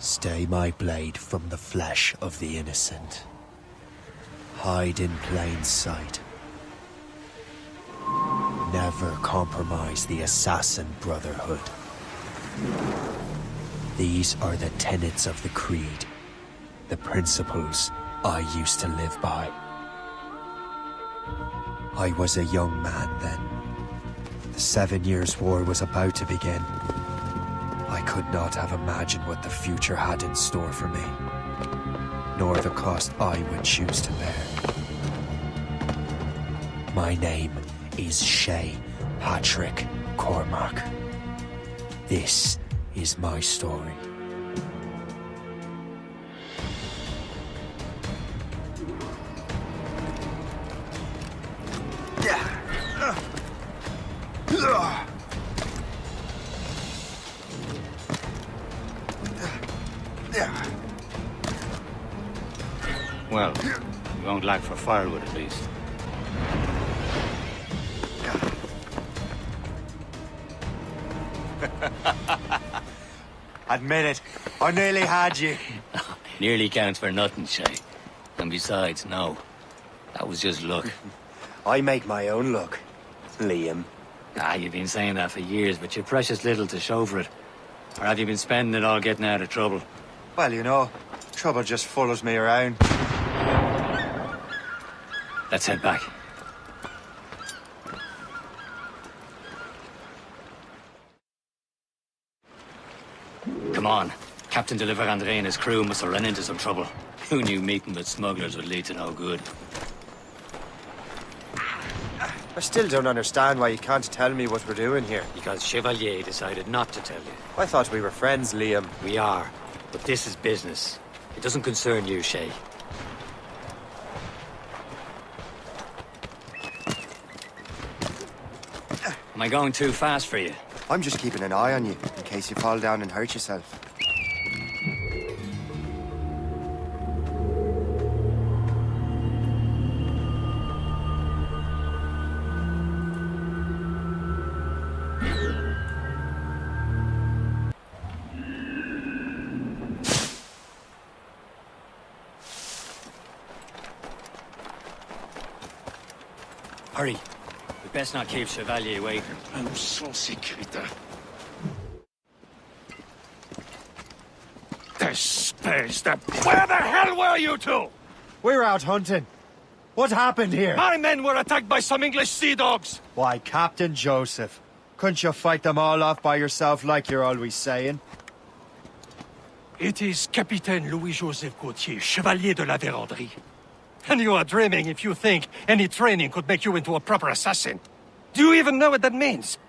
Stay my blade from the flesh of the innocent. Hide in plain sight. Never compromise the assassin brotherhood. These are the tenets of the creed, the principles I used to live by. I was a young man then. The 7 Years' War was about to begin. I could not have imagined what the future had in store for me, nor the cost I would choose to bear. My name is Shay Patrick Cormac. This is my story. Well, you won't lack for firewood at least. Admit it, I nearly had you. Nearly counts for nothing, Shay. And besides, no. That was just luck. I make my own luck, Liam. You've been saying that for years, but you've precious little to show for it. Or have you been spending it all getting out of trouble? Well, you know, trouble just follows me around. Let's head back. Come on. Captain de Andre and his crew must have run into some trouble. Who knew meeting with smugglers would lead to no good? I still don't understand why you can't tell me what we're doing here. Because Chevalier decided not to tell you. I thought we were friends, Liam. We are, but this is business. It doesn't concern you, Shay. Am I going too fast for you? I'm just keeping an eye on you, in case you fall down and hurt yourself. Hurry. We best not keep Chevalier waiting. Où sont ces crétins? Espèce de... Where the hell were you two? We're out hunting. What happened here? My men were attacked by some English sea dogs. Why, Captain Joseph. Couldn't you fight them all off by yourself like you're always saying? It is Capitaine Louis-Joseph Gauthier, Chevalier de la Vérendrye. And you are dreaming if you think any training could make you into a proper assassin. Do you even know what that means?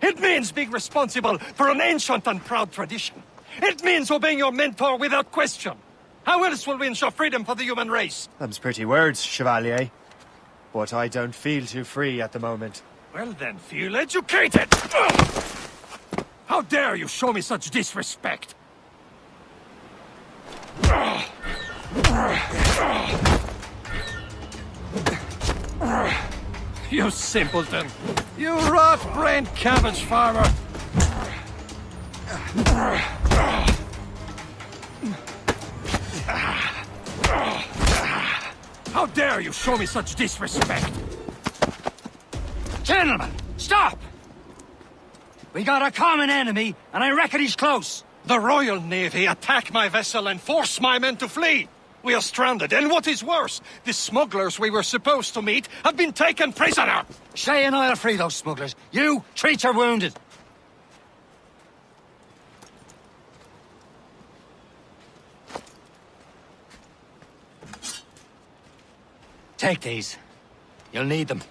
It means being responsible for an ancient and proud tradition. It means obeying your mentor without question. How else will we ensure freedom for the human race? Them's pretty words, Chevalier. But I don't feel too free at the moment. Well then, feel educated! How dare you show me such disrespect? You simpleton! You rot-brained cabbage farmer! How dare you show me such disrespect? Gentlemen, stop! We got a common enemy, and I reckon he's close. The Royal Navy attack my vessel and force my men to flee. We are stranded, and what is worse, the smugglers we were supposed to meet have been taken prisoner. Shay and I'll free those smugglers. You treat your wounded. Take these. You'll need them.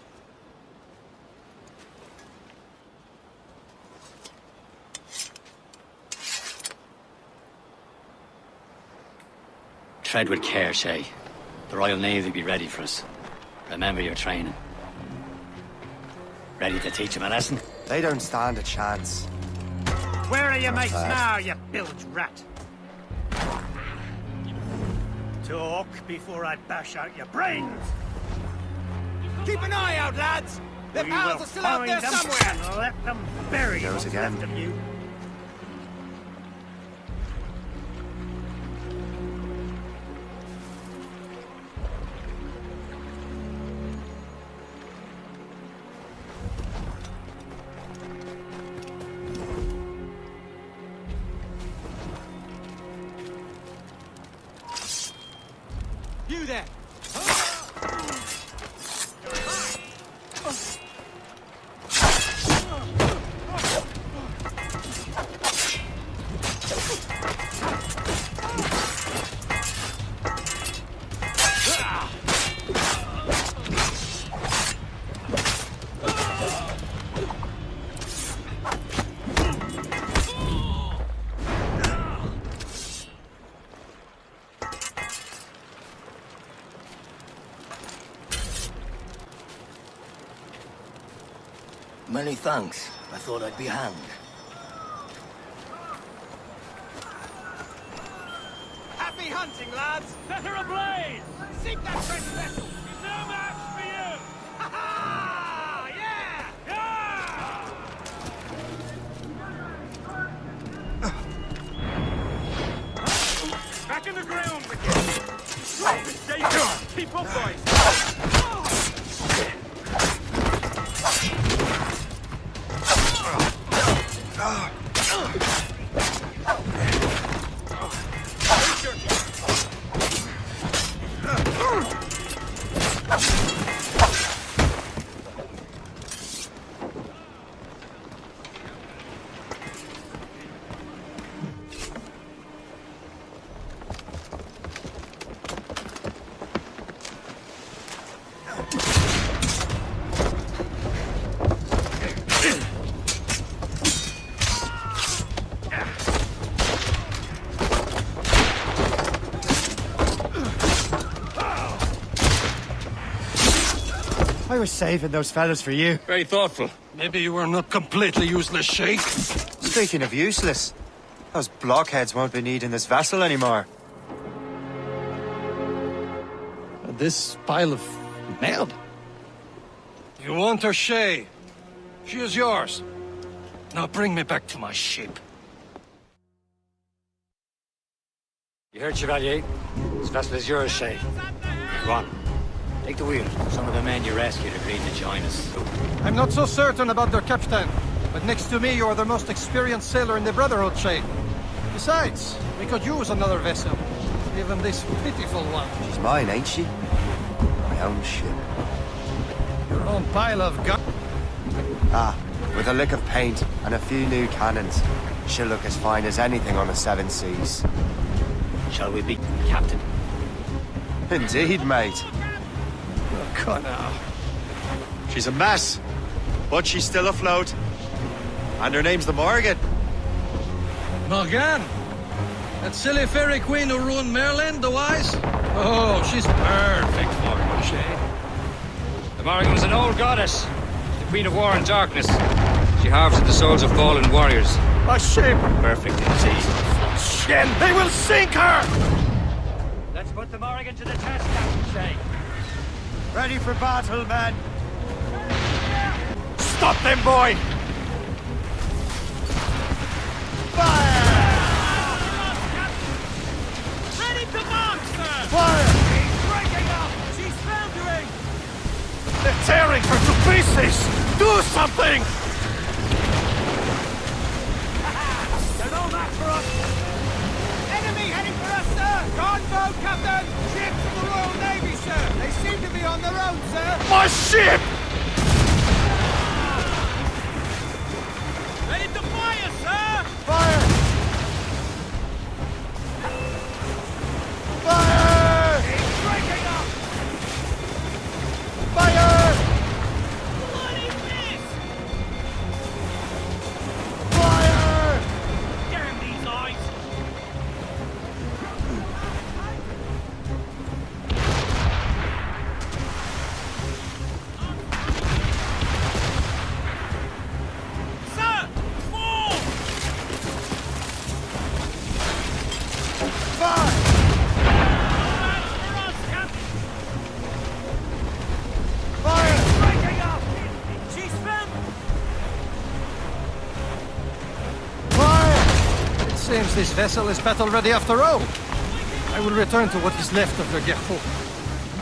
Tread with care, Shay. The Royal Navy will be ready for us. Remember your training. Ready to teach them a lesson? They don't stand a chance. Where are your mates now, you bilge rat? Talk before I bash out your brains. Keep an eye out, lads! Their We pals will are still out there find them somewhere! and let them bury Goes what's again. left of you. You there! Many thanks. I thought I'd be hanged. Happy hunting, lads! Set her ablaze! Sink that French vessel! She's no match for you! Ha ha! Yeah! Back in the ground again! Stay sure! Keep up, boys! I was saving those fellas for you. Very thoughtful. Maybe you were not completely useless, Shay. Speaking of useless, those blockheads won't be needing this vessel anymore. This pile of mail. You want her, Shay? She is yours. Now bring me back to my ship. You heard, Chevalier? This vessel is yours, Shay. Go on. Take the wheel. Some of the men you rescued agreed to join us. I'm not so certain about their captain, but next to me you are the most experienced sailor in the Brotherhood, Shay. Besides, we could use another vessel, even this pitiful one. She's mine, ain't she? My own ship. Your own pile of gun. Ah, with a lick of paint and a few new cannons, she'll look as fine as anything on the seven seas. Shall we be, Captain? Indeed, mate. Come now. She's a mess, but she's still afloat. And her name's the Morgan. Morgan? That silly fairy queen who ruined Merlin, the wise? Oh, she's perfect for you, Shay. The Morgan was an old goddess, the queen of war and darkness. She harvested the souls of fallen warriors. My ship! Perfect indeed. Shen, they will sink her! Let's put the Morgan to the test, Captain Shay. Ready for battle, men. Stop them, boy! Ready to march, sir! Fire! He's breaking up! She's foundering! They're tearing her to pieces! Do something! They're no match for us! Enemy heading for us, sir! Gunboat, Captain! Ships of the Royal Navy, sir! They seem to be on their own, sir! My ship! Ready to fire, sir! Fire! Fire! He's breaking up! Fire! Bloody miss! Fire! Damn these eyes! Sir! Fall! Fire! That's for us, Captain! Fire! Breaking up! She's found! Fire! It seems this vessel is battle ready after all. I will return to what is left of the Gerfaut.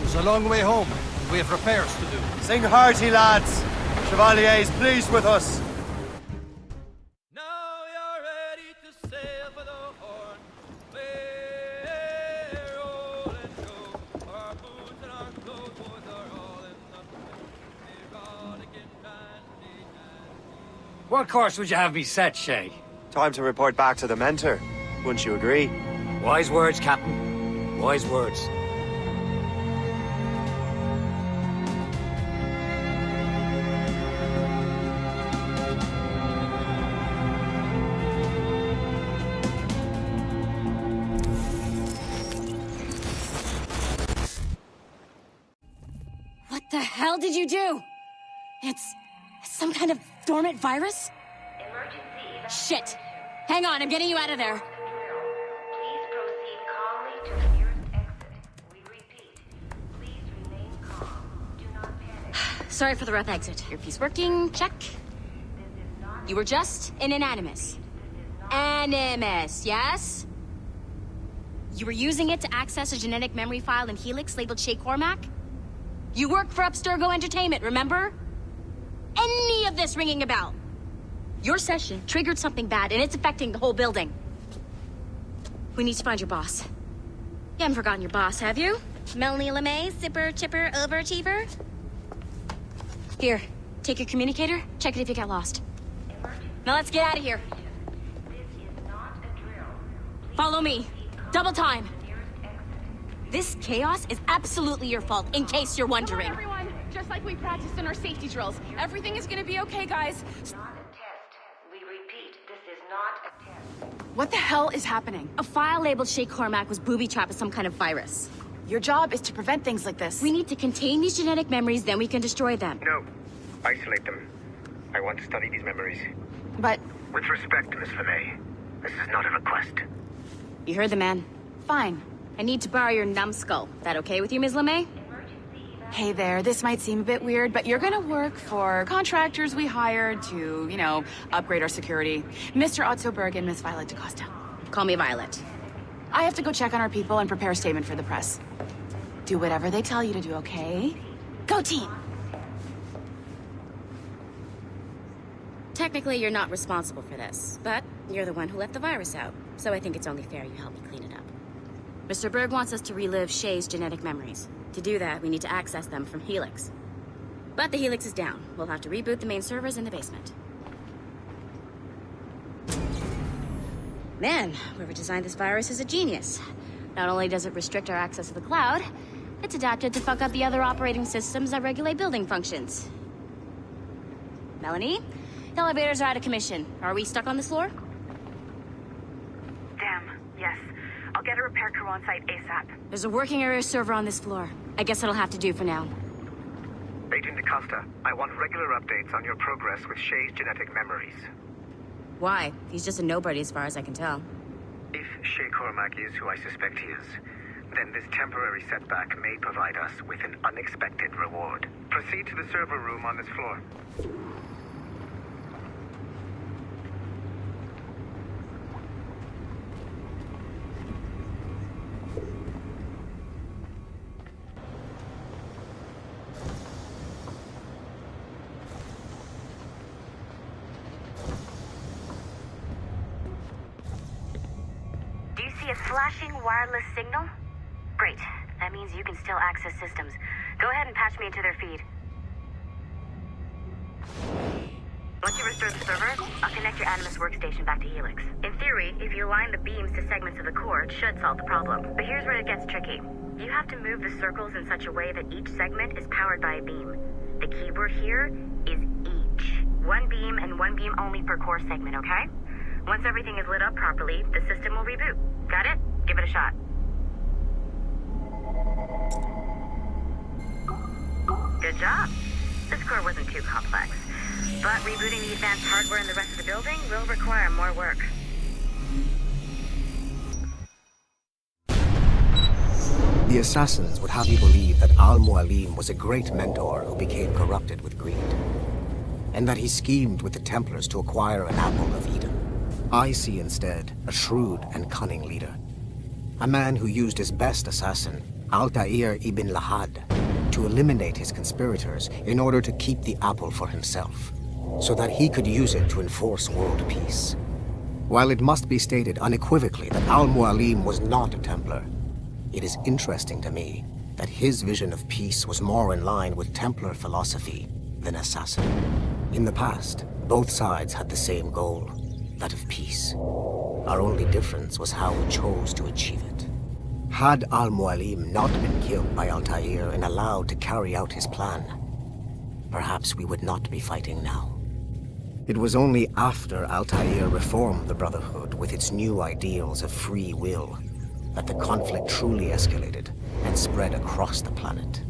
It's a long way home, and we have repairs to do. Sing hearty, lads. Chevalier is pleased with us. Now you're ready to sail for the Horn. We're rolling through our What course would you have me set, Shay? Time to report back to the mentor. Wouldn't you agree? Wise words, Captain. Wise words. What the hell did you do? It's some kind of dormant virus? Shit! Hang on, I'm getting you out of there. Please proceed calmly to the nearest exit. We repeat, please remain calm. Do not panic. Sorry for the rough exit. Earpiece working, check. You were just in an animus. Animus, yes? You were using it to access a genetic memory file in Helix labeled Shay Cormac? You work for Abstergo Entertainment, remember? Any of this ringing a bell? Your session triggered something bad, and it's affecting the whole building. We need to find your boss. You haven't forgotten your boss, have you? Melanie LeMay, zipper, chipper, overachiever? Here, take your communicator, check it if you get lost. Now let's get out of here. Follow me. Double time. This chaos is absolutely your fault, in case you're wondering. Come on, everyone. Just like we practiced in our safety drills. Everything is gonna be okay, guys. Not a test. We repeat, this is not a test. What the hell is happening? A file labeled Shay Cormac was booby-trapped with some kind of virus. Your job is to prevent things like this. We need to contain these genetic memories, then we can destroy them. No. Isolate them. I want to study these memories. But With respect, Miss LeMay, this is not a request. You heard the man. fine. I need to borrow your numbskull. That okay with you, Ms. LeMay? Hey there, this might seem a bit weird, but you're gonna work for contractors we hired to, upgrade our security. Mr. Otto Berg and Miss Violet DaCosta. Call me Violet. I have to go check on our people and prepare a statement for the press. Do whatever they tell you to do, okay? Go team! Technically, you're not responsible for this, but you're the one who let the virus out, so I think it's only fair you help me clean it up. Mr. Berg wants us to relive Shay's genetic memories. To do that, we need to access them from Helix. But the Helix is down. We'll have to reboot the main servers in the basement. Man, whoever designed this virus is a genius. Not only does it restrict our access to the cloud, it's adapted to fuck up the other operating systems that regulate building functions. Melanie? The elevators are out of commission. Are we stuck on this floor? Damn, yes. I'll get a repair crew on site ASAP. There's a working area server on this floor. I guess that'll have to do for now. Agent DaCosta, I want regular updates on your progress with Shay's genetic memories. Why? He's just a nobody as far as I can tell. If Shay Cormac is who I suspect he is, then this temporary setback may provide us with an unexpected reward. Proceed to the server room on this floor. See a flashing wireless signal? Great. That means you can still access systems. Go ahead and patch me into their feed. Once you restore the server, I'll connect your Animus workstation back to Helix. In theory, if you align the beams to segments of the core, it should solve the problem. But here's where it gets tricky. You have to move the circles in such a way that each segment is powered by a beam. The keyword here is each. One beam and one beam only per core segment, okay? Once everything is lit up properly, the system will reboot. Got it? Give it a shot. Good job. This core wasn't too complex. But rebooting the advanced hardware in the rest of the building will require more work. The assassins would have you believe that Al-Mualim was a great mentor who became corrupted with greed, and that he schemed with the Templars to acquire an apple of Eden. I see instead a shrewd and cunning leader. A man who used his best assassin, Altair ibn Lahad, to eliminate his conspirators in order to keep the apple for himself, so that he could use it to enforce world peace. While it must be stated unequivocally that Al-Mualim was not a Templar, it is interesting to me that his vision of peace was more in line with Templar philosophy than assassin. In the past, Both sides had the same goal, that of peace. Our only difference was how we chose to achieve it. Had Al-Mualim not been killed by Altair and allowed to carry out his plan, perhaps we would not be fighting now. It was only after Altair reformed the Brotherhood with its new ideals of free will that the conflict truly escalated and spread across the planet.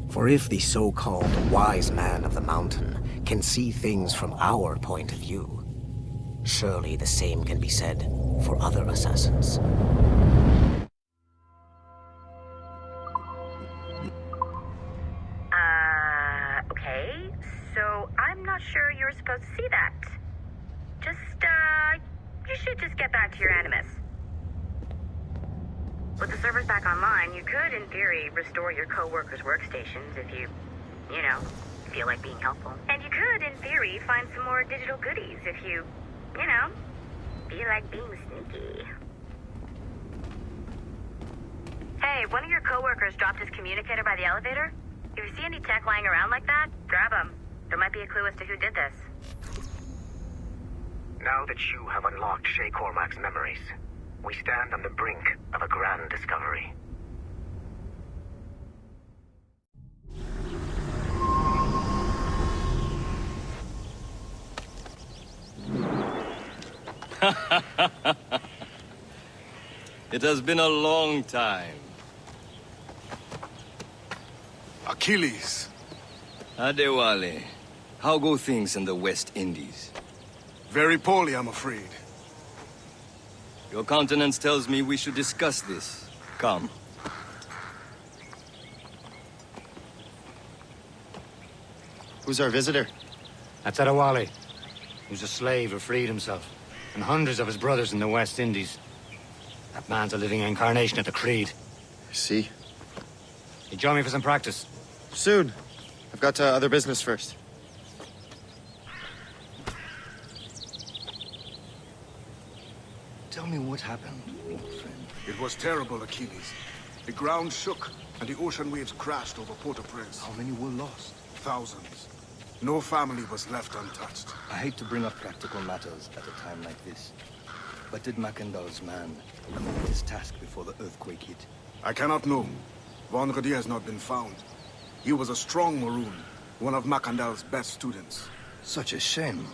For if the so-called wise man of the mountain can see things from our point of view, surely the same can be said for other assassins. Okay, so I'm not sure you were supposed to see that. You should just get back to your animus. With the servers back online, you could, in theory, restore your co-workers' workstations if you feel like being helpful. And you could, in theory, find some more digital goodies if you feel like being sneaky. Hey, one of your co-workers dropped his communicator by the elevator. If you see any tech lying around like that, grab them. There might be a clue as to who did this. Now that you have unlocked Shay Cormac's memories, we stand on the brink of a grand discovery. It has been a long time. Achilles. Adewale, how go things in the West Indies? Very poorly, I'm afraid. Your countenance tells me we should discuss this. Come. Who's our visitor? That's Adewale, who's a slave who freed himself, and hundreds of his brothers in the West Indies. That man's a living incarnation of the Creed. I see. You join me for some practice? Soon. I've got other business first. Tell me what happened, old friend. It was terrible, Achilles. The ground shook, and the ocean waves crashed over Port-au-Prince. How many were lost? Thousands. No family was left untouched. I hate to bring up practical matters at a time like this. But did Macandal's man complete his task before the earthquake hit? I cannot know. Vendredi has not been found. He was a strong Maroon, one of Macandal's best students. Such a shame.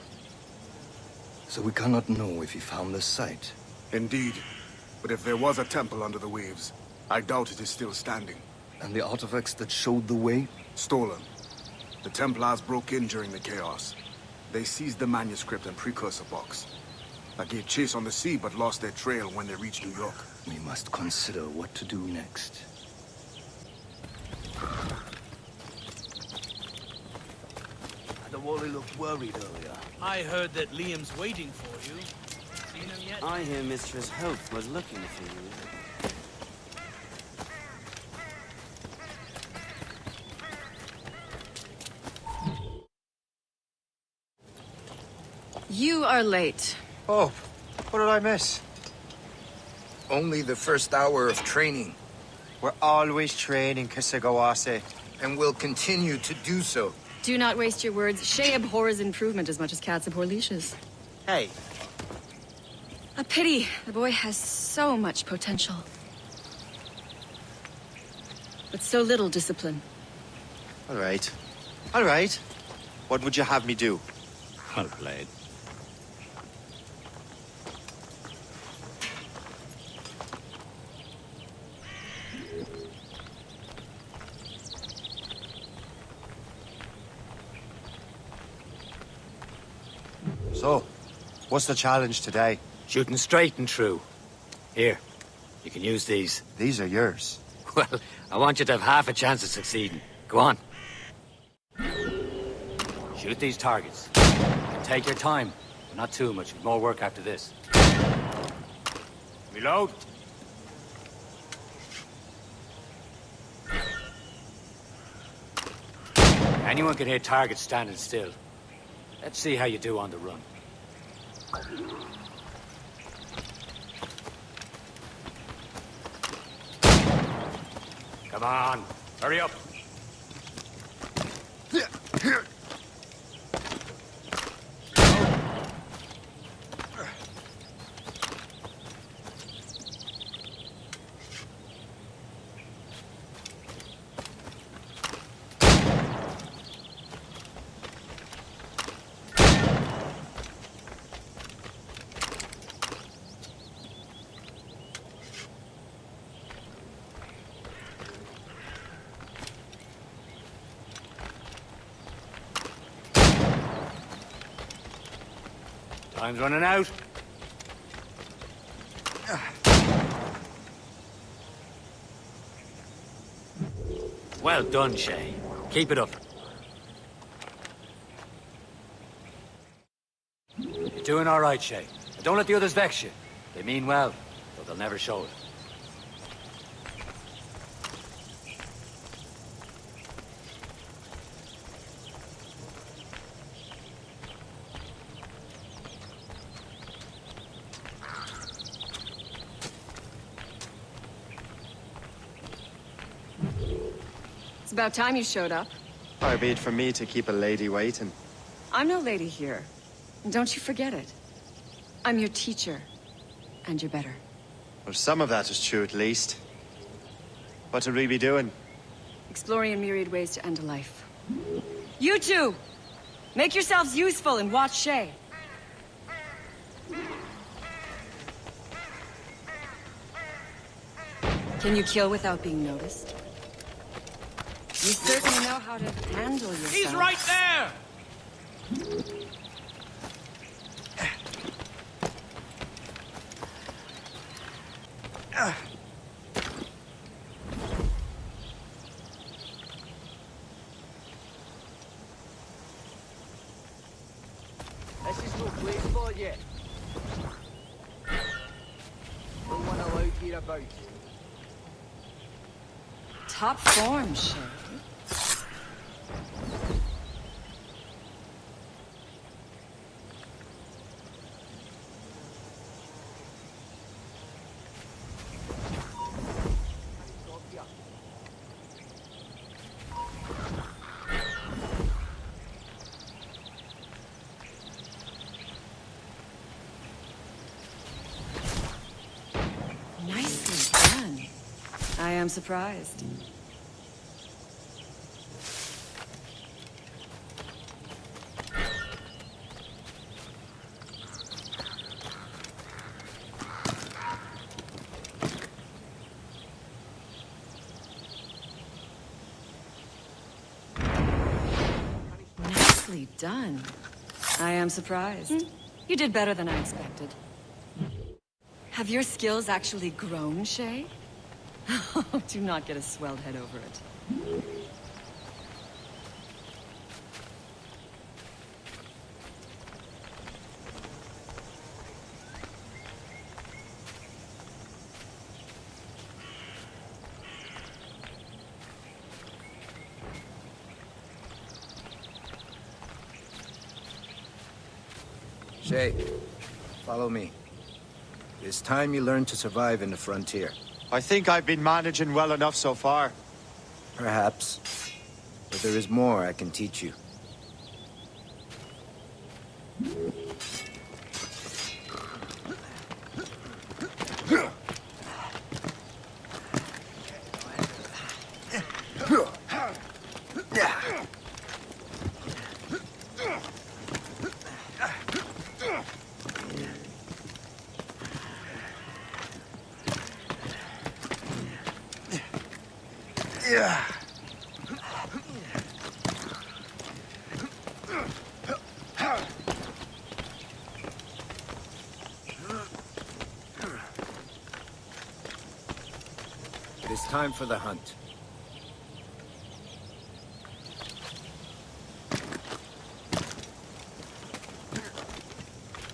So we cannot know if he found the site. Indeed. But if there was a temple under the waves, I doubt it is still standing. And the artifacts that showed the way? Stolen. The Templars broke in during the chaos. They seized the manuscript and precursor box. I gave chase on the sea, but lost their trail when they reached New York. We must consider what to do next. Adewale looked worried earlier. I heard that Liam's waiting for you. Seen him yet? I hear Mistress Hope was looking for you. You are late. Oh, what did I miss? Only the first hour of training. We're always training, Kisagawase. And will continue to do so. Do not waste your words. Shay abhors improvement as much as cats abhor leashes. Hey. A pity. The boy has so much potential. But so little discipline. All right. All right. What would you have me do? Well played. So, what's the challenge today? Shooting straight and true. Here, you can use these. These are yours. Well, I want you to have half a chance of succeeding. Go on. Shoot these targets. You can take your time, but not too much. We've more work after this. Reload. Anyone can hit targets standing still. Let's see how you do on the run. Come on, hurry up. Time's running out. Well done, Shay. Keep it up. You're doing all right, Shay. And don't let the others vex you. They mean well, though they'll never show it. It's about time you showed up. Far be it from me to keep a lady waiting. I'm no lady here. Don't you forget it. I'm your teacher. And you're better. Well, some of that is true at least. What would we be doing? Exploring a myriad ways to end a life. You two! Make yourselves useful and watch Shay. Can you kill without being noticed? You certainly know how to handle yourself. He's right there! This is no place for you. No one allowed hereabouts. Top form, Shay. Nicely done. I am surprised. Nicely done. I am surprised. You did better than I expected. Have your skills actually grown, Shay? Do not get a swelled head over it. Shay, follow me. It's time you learn to survive in the frontier. I think I've been managing well enough so far. Perhaps. But there is more I can teach you. It is time for the hunt.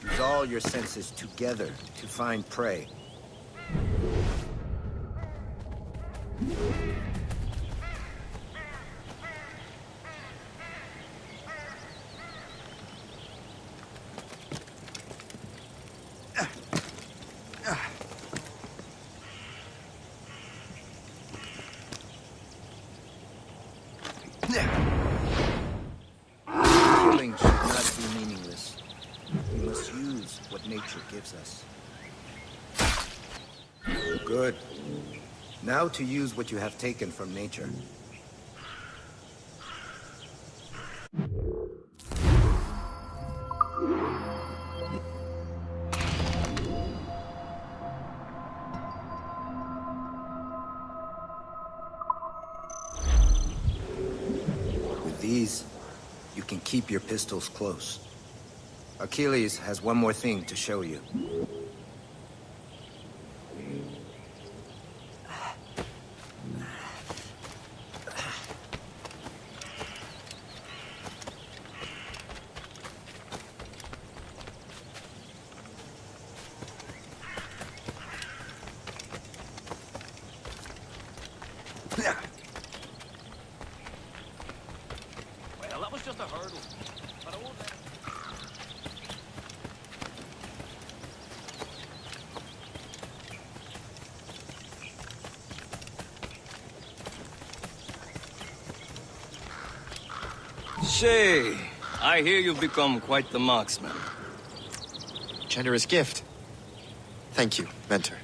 Use all your senses together to find prey. Killing should not be meaningless. We must use what nature gives us. Good. Now to use what you have taken from nature. With these, you can keep your pistols close. Achilles has one more thing to show you. Well, that was just a hurdle. But I won't let Shay, I hear you've become quite the marksman. Generous gift. Thank you, mentor.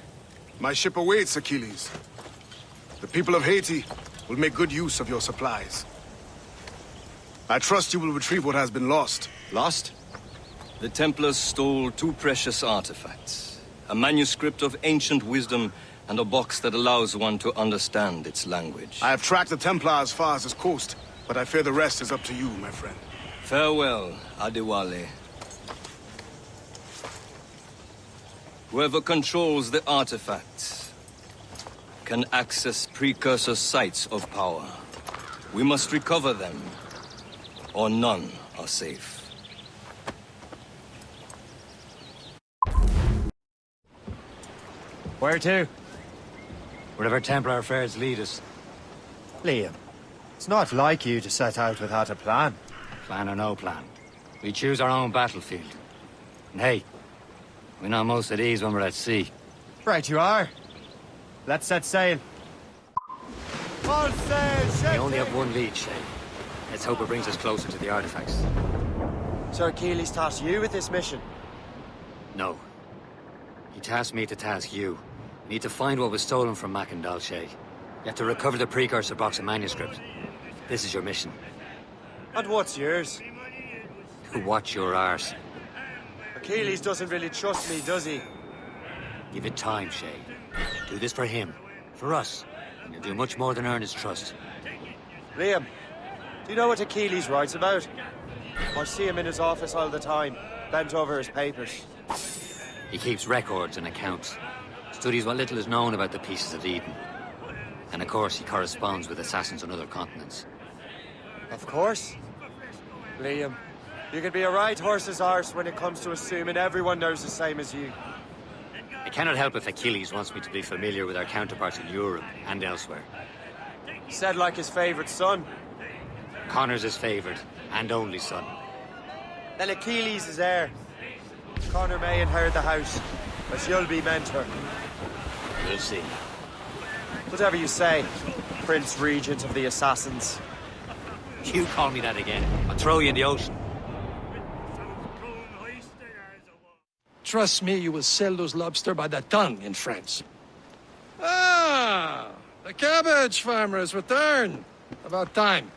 My ship awaits, Achilles. The people of Haiti will make good use of your supplies. I trust you will retrieve what has been lost. Lost? The Templars stole two precious artifacts. A manuscript of ancient wisdom and a box that allows one to understand its language. I have tracked the Templar as far as this coast, but I fear the rest is up to you, my friend. Farewell, Adewale. Whoever controls the artifacts can access precursor sites of power. We must recover them, or none are safe. Where to? Wherever Templar affairs lead us. Liam, it's not like you to set out without a plan. Plan or no plan. We choose our own battlefield. And hey, we know most of these when we're at sea. Right you are. Let's set sail. All sail, We only have one lead, Shay. Let's hope it brings us closer to the artifacts. So Achilles tasked you with this mission? No. He tasked me to task you. We need to find what was stolen from Mackendal, Shay. You have to recover the precursor box of manuscript. This is your mission. And what's yours? Watch your arse. Achilles doesn't really trust me, does he? Give it time, Shay. Do this for him. For us. And you'll do much more than earn his trust. Liam, do you know what Achilles writes about? I see him in his office all the time, bent over his papers. He keeps records and accounts. Studies what little is known about the pieces of Eden. And of course, he corresponds with assassins on other continents. Of course. Liam, you can be a right horse's arse when it comes to assuming everyone knows the same as you. I cannot help if Achilles wants me to be familiar with our counterparts in Europe and elsewhere. Said like his favorite son. Connor's his favorite and only son. Then Achilles is heir. Connor may inherit the house, but you'll be mentor. We'll see. Whatever you say, Prince Regent of the Assassins. You call me that again, I'll throw you in the ocean. Trust me, you will sell those lobster by the ton in France. Ah, the cabbage farmer has returned. About time.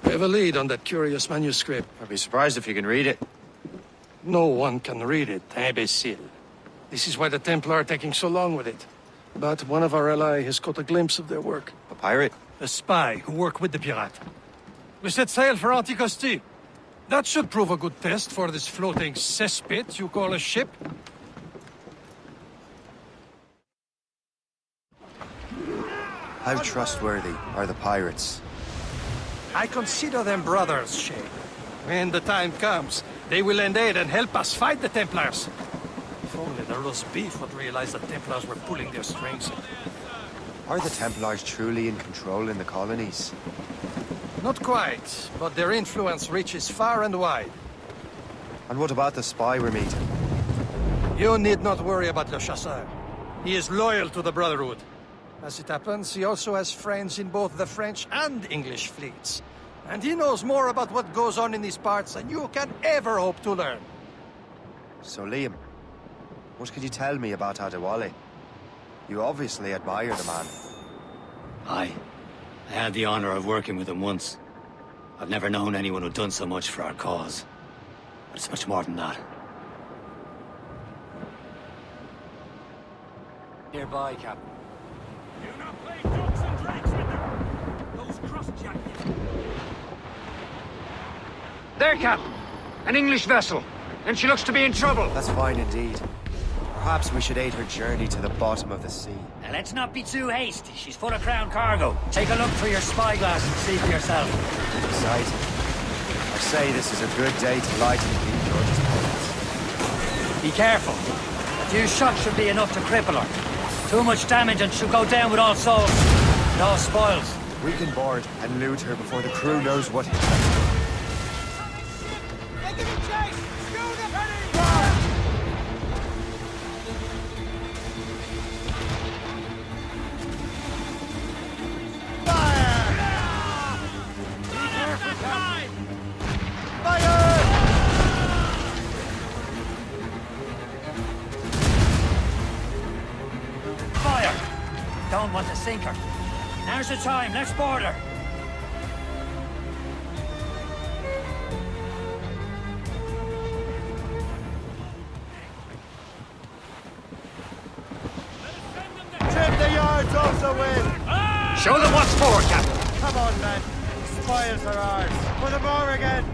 We have a lead on that curious manuscript. I'd be surprised if you can read it. No one can read it, imbecile. This is why the Templar are taking so long with it. But one of our allies has caught a glimpse of their work. A pirate? A spy who worked with the pirate. We set sail for Anticosti. That should prove a good test for this floating cesspit you call a ship. How trustworthy are the pirates? I consider them brothers, Shay. When the time comes, they will lend aid and help us fight the Templars. If only the roast beef would realize the Templars were pulling their strings. Are the Templars truly in control in the colonies? Not quite, but their influence reaches far and wide. And what about the spy we're meeting? You need not worry about Le Chasseur. He is loyal to the Brotherhood. As it happens, he also has friends in both the French and English fleets. And he knows more about what goes on in these parts than you can ever hope to learn. So, Liam, what could you tell me about Adewale? You obviously admire the man. Aye. I had the honor of working with him once. I've never known anyone who'd done so much for our cause. But it's much more than that. Nearby, Captain. Do not play ducks and drakes with them. Those cross-jackets. There, Captain. An English vessel. And she looks to be in trouble. That's fine indeed. Perhaps we should aid her journey to the bottom of the sea. Now, let's not be too hasty. She's full of crown cargo. Take a look through your spyglass and see for yourself. Exciting. I say this is a good day to lighten King George's points. Be careful. A few shots should be enough to cripple her. Too much damage and she'll go down with all souls. And all spoils. We can board and loot her before the crew knows what hit her. They're giving chase! Schooner ready! Fire! Don't want to sink her. Now's the time. Let's board her. Trim the yards off the wind! Show them what's forward, Captain. Come on, men. Spoils are ours. Put them over again.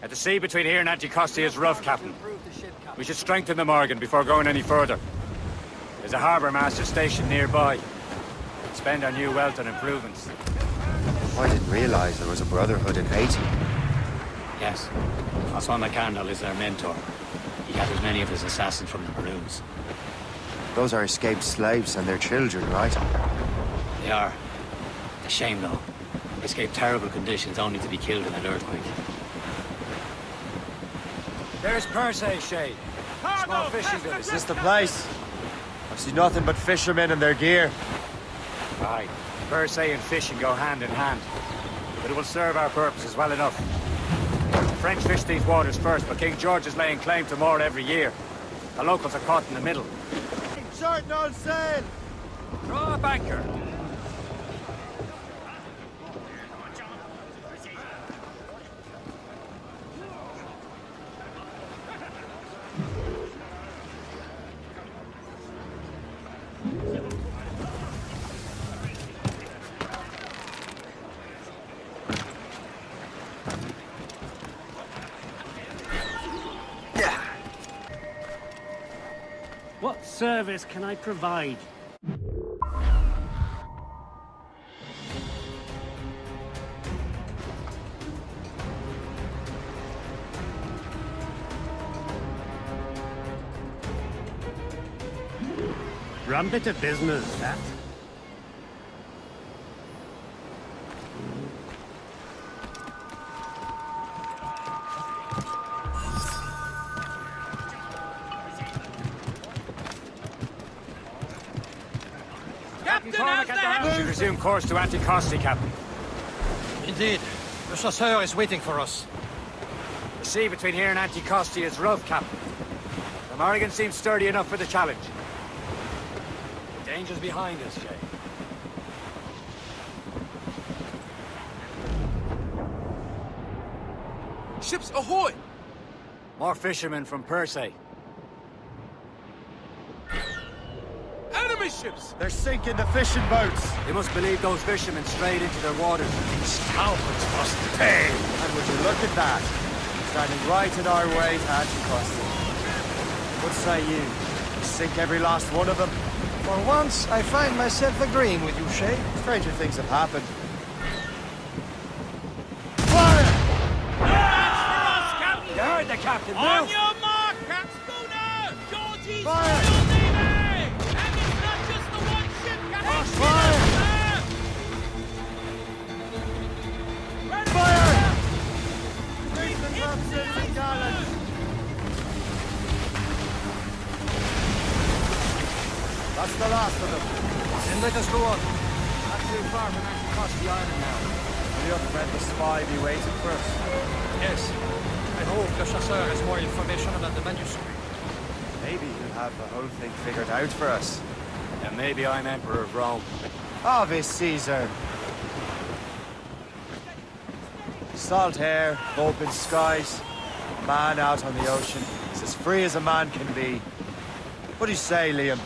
The sea between here and Anticosti is rough, Captain. We should strengthen the Morgan before going any further. There's a harbour master station nearby. Spend our new wealth on improvements. I didn't realize there was a brotherhood in Haiti. Yes. Osman McCandle is their mentor. He gathers many of his assassins from the Maroons. Those are escaped slaves and their children, right? They are. A shame, though. They escaped terrible conditions only to be killed in an earthquake. There's Persay, Shay. Small fishing village. Is this the place? I've seen nothing but fishermen and their gear. Aye. Persay and fishing go hand in hand. But it will serve our purposes well enough. The French fish these waters first, but King George is laying claim to more every year. The locals are caught in the middle. Short and on sail! Draw a anchor. What service can I provide? Rum bit of business, that. We should resume course to Anticosti, Captain. Indeed. The chasseur is waiting for us. The sea between here and Anticosti is rough, Captain. The Morrigan seems sturdy enough for the challenge. The danger's behind us, Shay. Ships ahoy! More fishermen from Persay. Enemy ships! They're sinking the fishing boats. They must believe those fishermen strayed into their waters. Scoundrels must pay! And would you look at that? Standing right in our way to Anticosti. What say you? We sink every last one of them? For once, I find myself agreeing with you, Shay. Stranger things have happened. You heard the captain, now. On your mark, Cap Schooner! Georgie's Fire! Royal Navy! And it's not just the one ship, Captain! Fire! Fire! That's the last of them. Then let us go on. Not too far from Anticosti Island now. Will your friend the spy be waiting for us? Yes. I hope the chasseur has more information about the manuscript. Maybe he'll have the whole thing figured out for us. And maybe I'm Emperor of Rome. Ave Caesar. Salt air, open skies, man out on the ocean. It's as free as a man can be. What do you say, Liam?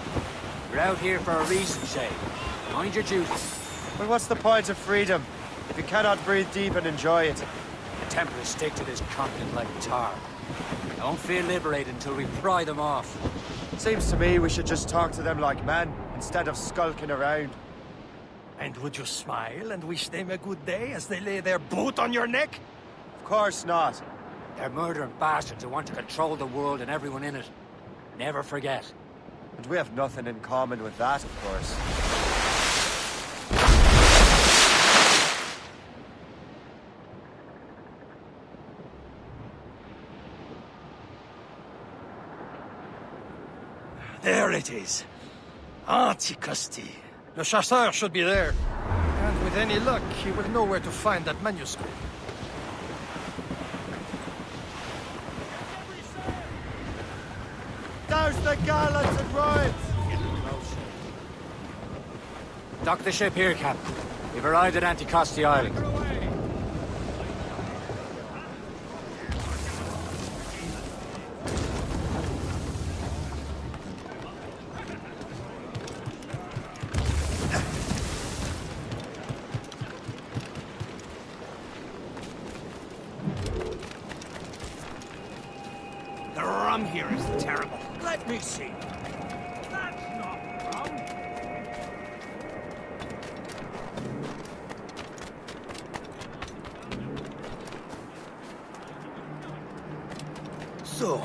We're out here for a reason, Shay. Mind your duty. Well, what's the point of freedom if you cannot breathe deep and enjoy it? The Templars stick to this continent like tar. I won't feel liberated until we pry them off. Seems to me we should just talk to them like men, instead of skulking around. And would you smile and wish them a good day as they lay their boot on your neck? Of course not. They're murdering bastards who want to control the world and everyone in it. Never forget. And we have nothing in common with that, of course. There it is. Anticosti. The chasseur should be there. And with any luck, he will know where to find that manuscript. Douse the gallants and royals! Dock the ship here, Captain. We've arrived at Anticosti Island. The rum here is terrible. Let me see. That's not rum. So,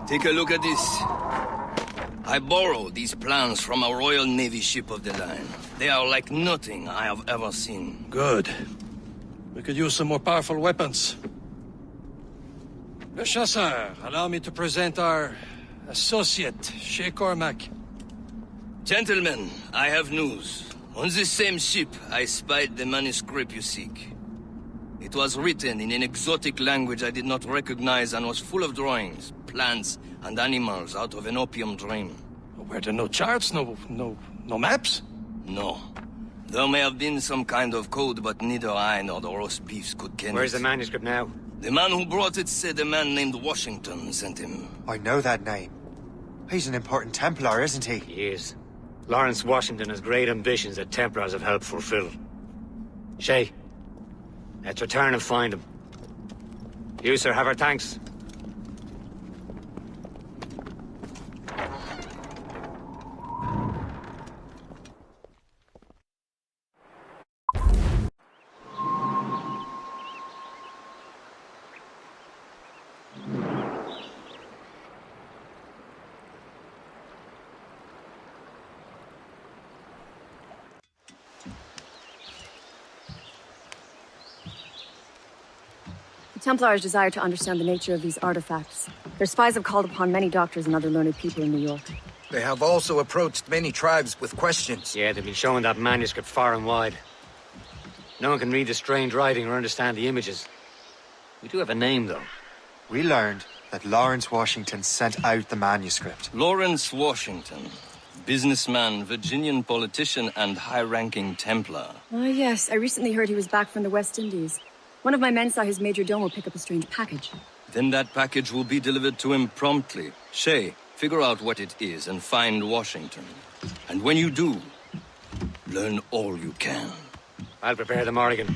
take a look at this. I borrowed these plans from a Royal Navy ship of the line. They are like nothing I have ever seen. Good. We could use some more powerful weapons. Le chasseur, allow me to present our associate, Shay Cormac. Gentlemen, I have news. On this same ship, I spied the manuscript you seek. It was written in an exotic language I did not recognize and was full of drawings, plants, and animals out of an opium dream. Were there no charts, no maps? No. There may have been some kind of code, but neither I nor the roast beefs could ken Where's it. the manuscript now? The man who brought it said a man named Washington sent him. I know that name. He's an important Templar, isn't he? He is. Lawrence Washington has great ambitions that Templars have helped fulfill. Shay, let's return and find him. You, sir, have our thanks. The Templars desire to understand the nature of these artifacts. Their spies have called upon many doctors and other learned people in New York. They have also approached many tribes with questions. Yeah, they've been showing that manuscript far and wide. No one can read the strange writing or understand the images. We do have a name, though. We learned that Lawrence Washington sent out the manuscript. Lawrence Washington. Businessman, Virginian politician, and high-ranking Templar. Ah, yes. I recently heard he was back from the West Indies. One of my men saw his major domo pick up a strange package. Then that package will be delivered to him promptly. Shay, figure out what it is and find Washington. And when you do, learn all you can. I'll prepare the Morrigan.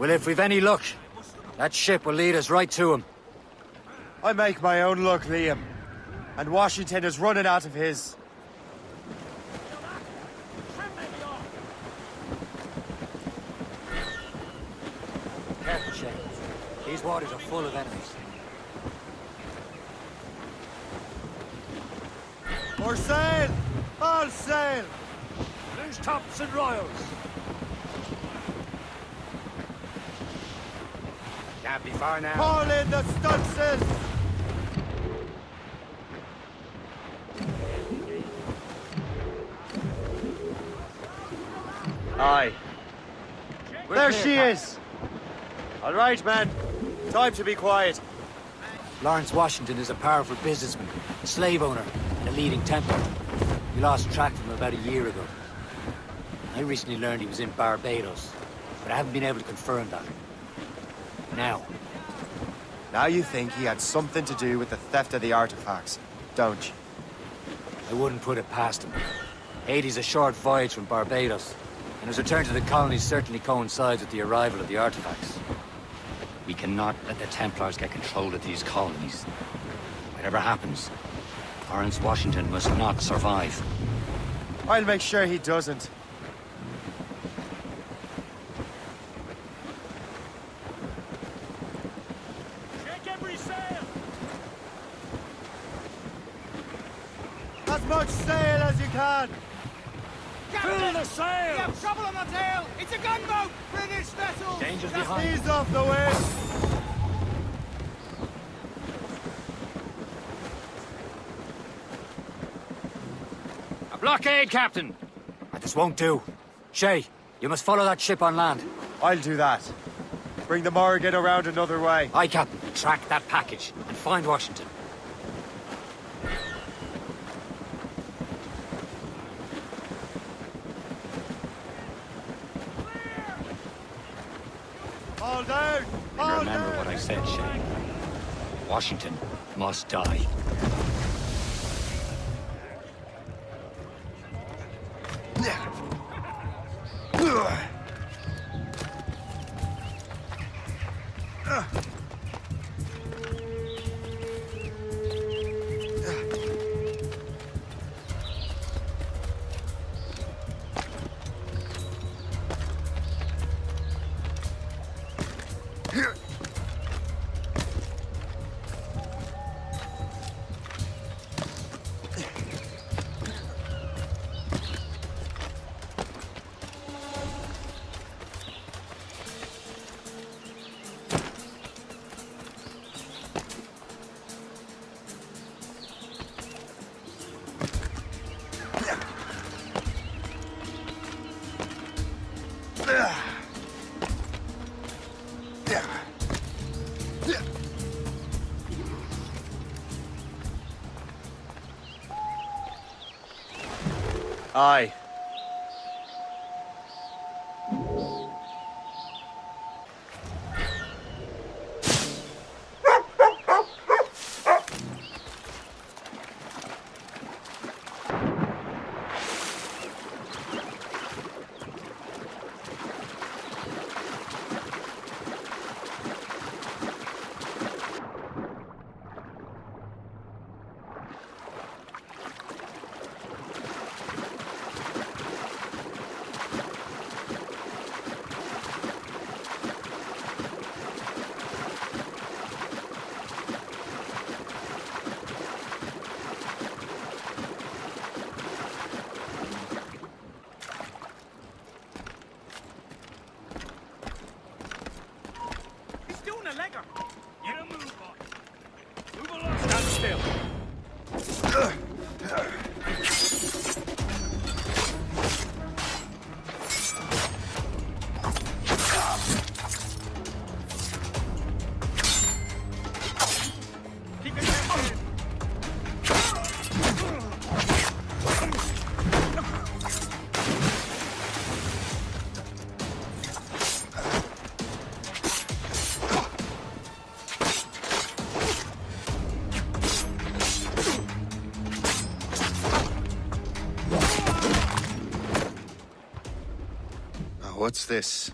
Well, if we've any luck, that ship will lead us right to him. I make my own luck, Liam. And Washington is running out of his. Careful, Shay. These waters are full of enemies. For sail! All sail! Loose tops and royals. Can't be far now. Haul in the stunsails! Aye. There she is! All right, man. Time to be quiet. Lawrence Washington is a powerful businessman, a slave owner, and a leading Templar. We lost track of him about a year ago. I recently learned he was in Barbados, but I haven't been able to confirm that. Now you think he had something to do with the theft of the artifacts, don't you? I wouldn't put it past him. Haiti's a short voyage from Barbados, and his return to the colonies certainly coincides with the arrival of the artifacts. We cannot let the Templars get control of these colonies. Whatever happens, Lawrence Washington must not survive. I'll make sure he doesn't. Check every sail! As much sail as you can! Fill the sails! We have trouble on the tail! It's a gunboat! British vessel! Danger's Just behind. ease off the wind! A blockade, Captain! This won't do. Shay, you must follow that ship on land. I'll do that. Bring the Morrigan around another way. Aye, Captain. Track that package and find Washington. All down! And remember what I said, Shay. Washington must die. Aye. What's this?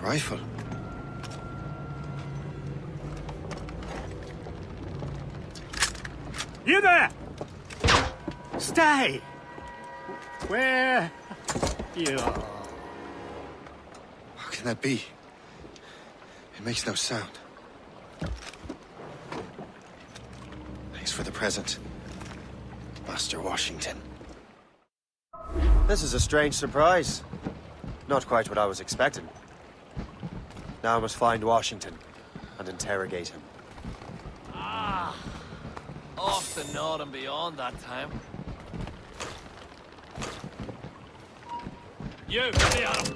rifle. You there! Stay! Where you are. How can that be? It makes no sound. Thanks for the present, Master Washington. This is a strange surprise. Not quite what I was expecting. Now I must find Washington and interrogate him. Ah, off the north and beyond that time. You, ready on him.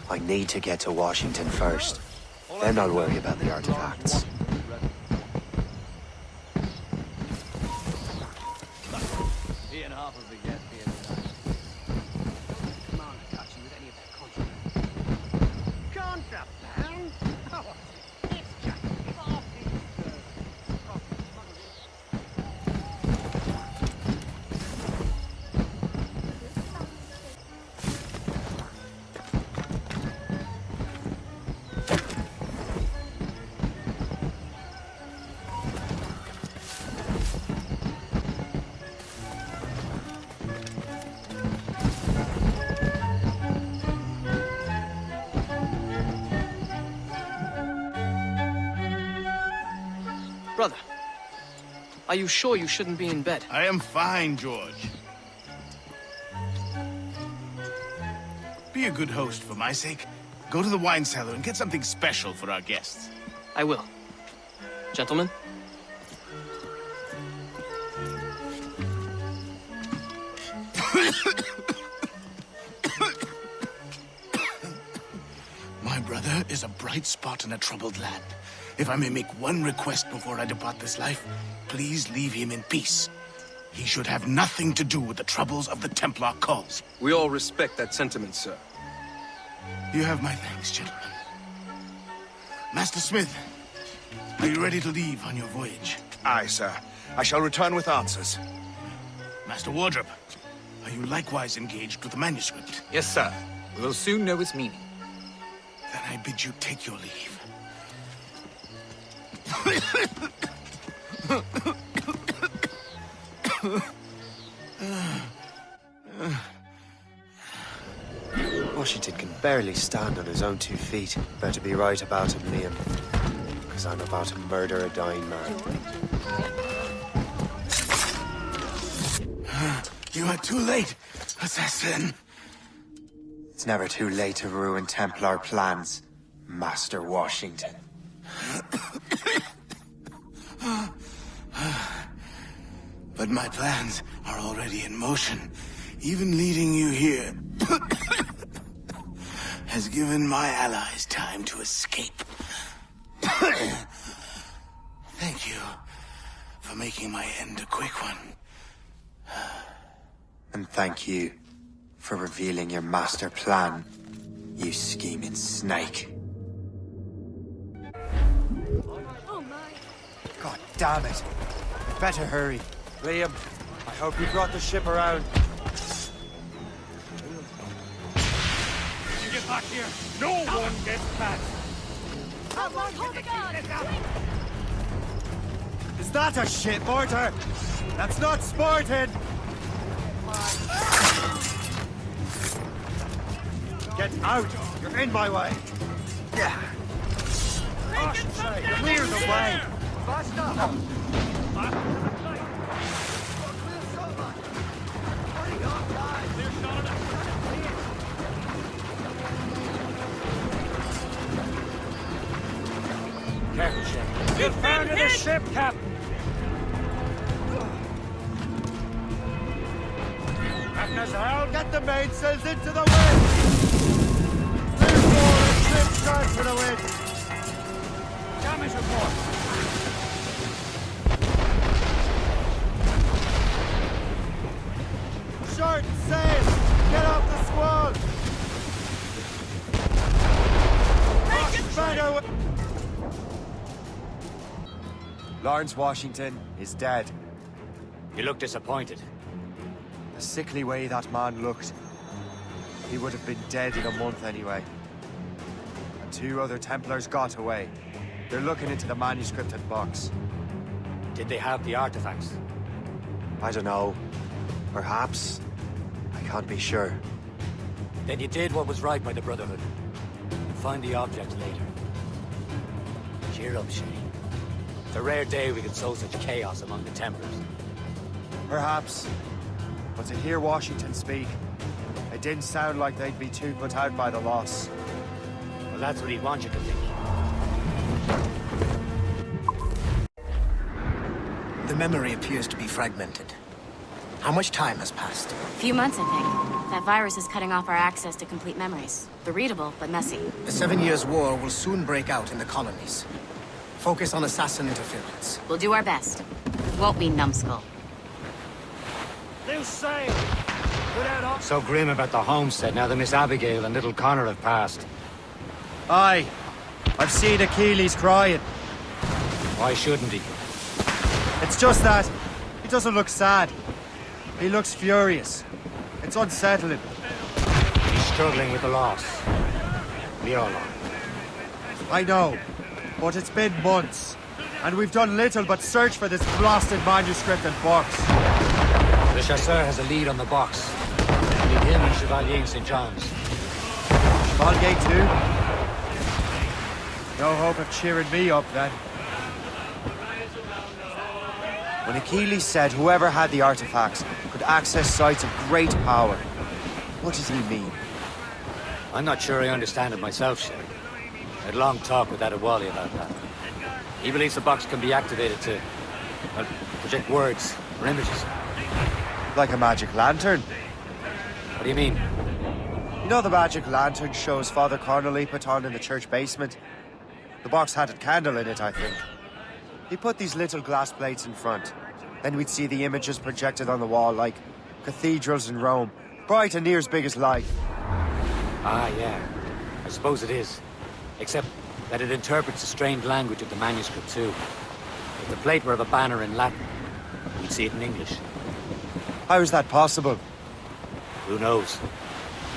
I need to get to Washington first. Then I'll worry about the artifacts. Ian Harper will be here tonight. Come on, I got you with any of that contraband. Contraband? Oh, it's just coffee, Brother, are you sure you shouldn't be in bed? I am fine, George. Be a good host for my sake. Go to the wine cellar and get something special for our guests. I will. Gentlemen? My brother is a bright spot in a troubled land. If I may make one request before I depart this life, please leave him in peace. He should have nothing to do with the troubles of the Templar cause. We all respect that sentiment, sir. You have my thanks, gentlemen. Master Smith, are you ready to leave on your voyage? Aye, sir. I shall return with answers. Master Wardrop, are you likewise engaged with the manuscript? Yes, sir. We will soon know its meaning. Then I bid you take your leave. Washington can barely stand on his own 2 feet. Better be right about him, Liam. Because I'm about to murder a dying man. You are too late, assassin. It's never too late to ruin Templar plans, Master Washington. But my plans are already in motion. Even leading you here has given my allies time to escape. Thank you for making my end a quick one. And thank you for revealing your master plan, you scheming snake. God damn it. Better hurry. Liam, I hope you brought the ship around. You get back here! No one gets back! Hold the gun! Is that a ship mortar? That's not sporting! Get out! You're in my way! Yeah. Clear the way! Fast up! Careful, Shay. You found the ship, Captain! Captain Harold, get the mainsails into the wind! Clear forward, ship start for the wind! Damage report! Short sail! Get off the squall! Better! Lawrence Washington is dead. You look disappointed. The sickly way that man looked. He would have been dead in a month anyway. And 2 other Templars got away. They're looking into the manuscript and box. Did they have the artifacts? I don't know. Perhaps. I can't be sure. Then you did what was right by the Brotherhood. Find the object later. Cheer up, Shay. It's a rare day we could sow such chaos among the Templars. Perhaps. But to hear Washington speak, it didn't sound like they'd be too put out by the loss. Well, that's what he'd want you to think. The memory appears to be fragmented. How much time has passed? A few months, I think. That virus is cutting off our access to complete memories. They're readable, but messy. The 7 Years' War will soon break out in the colonies. Focus on assassin interference. We'll do our best. Won't we, numbskull? Loose sail! So grim about the homestead now that Miss Abigail and little Connor have passed. Aye. I've seen Achilles crying. Why shouldn't he? It's just that he doesn't look sad. He looks furious. It's unsettling. He's struggling with the loss. We all are. I know, but it's been months, and we've done little but search for this blasted manuscript and box. The chasseur has a lead on the box. We need him and Chevalier in St. John's. Chevalier too? No hope of cheering me up then. When Achilles said whoever had the artifacts could access sites of great power, what did he mean? I'm not sure I understand it myself, Shay. I had a long talk with Adewale about that. He believes the box can be activated to, well, project words or images. Like a magic lantern? What do you mean? You know the magic lantern shows Father Connolly put on in the church basement? The box had a candle in it, I think. He put these little glass plates in front. Then we'd see the images projected on the wall like cathedrals in Rome. Bright and near as big as life. Ah, yeah. I suppose it is. Except that it interprets the strained language of the manuscript, too. If the plate were of a banner in Latin, we'd see it in English. How is that possible? Who knows?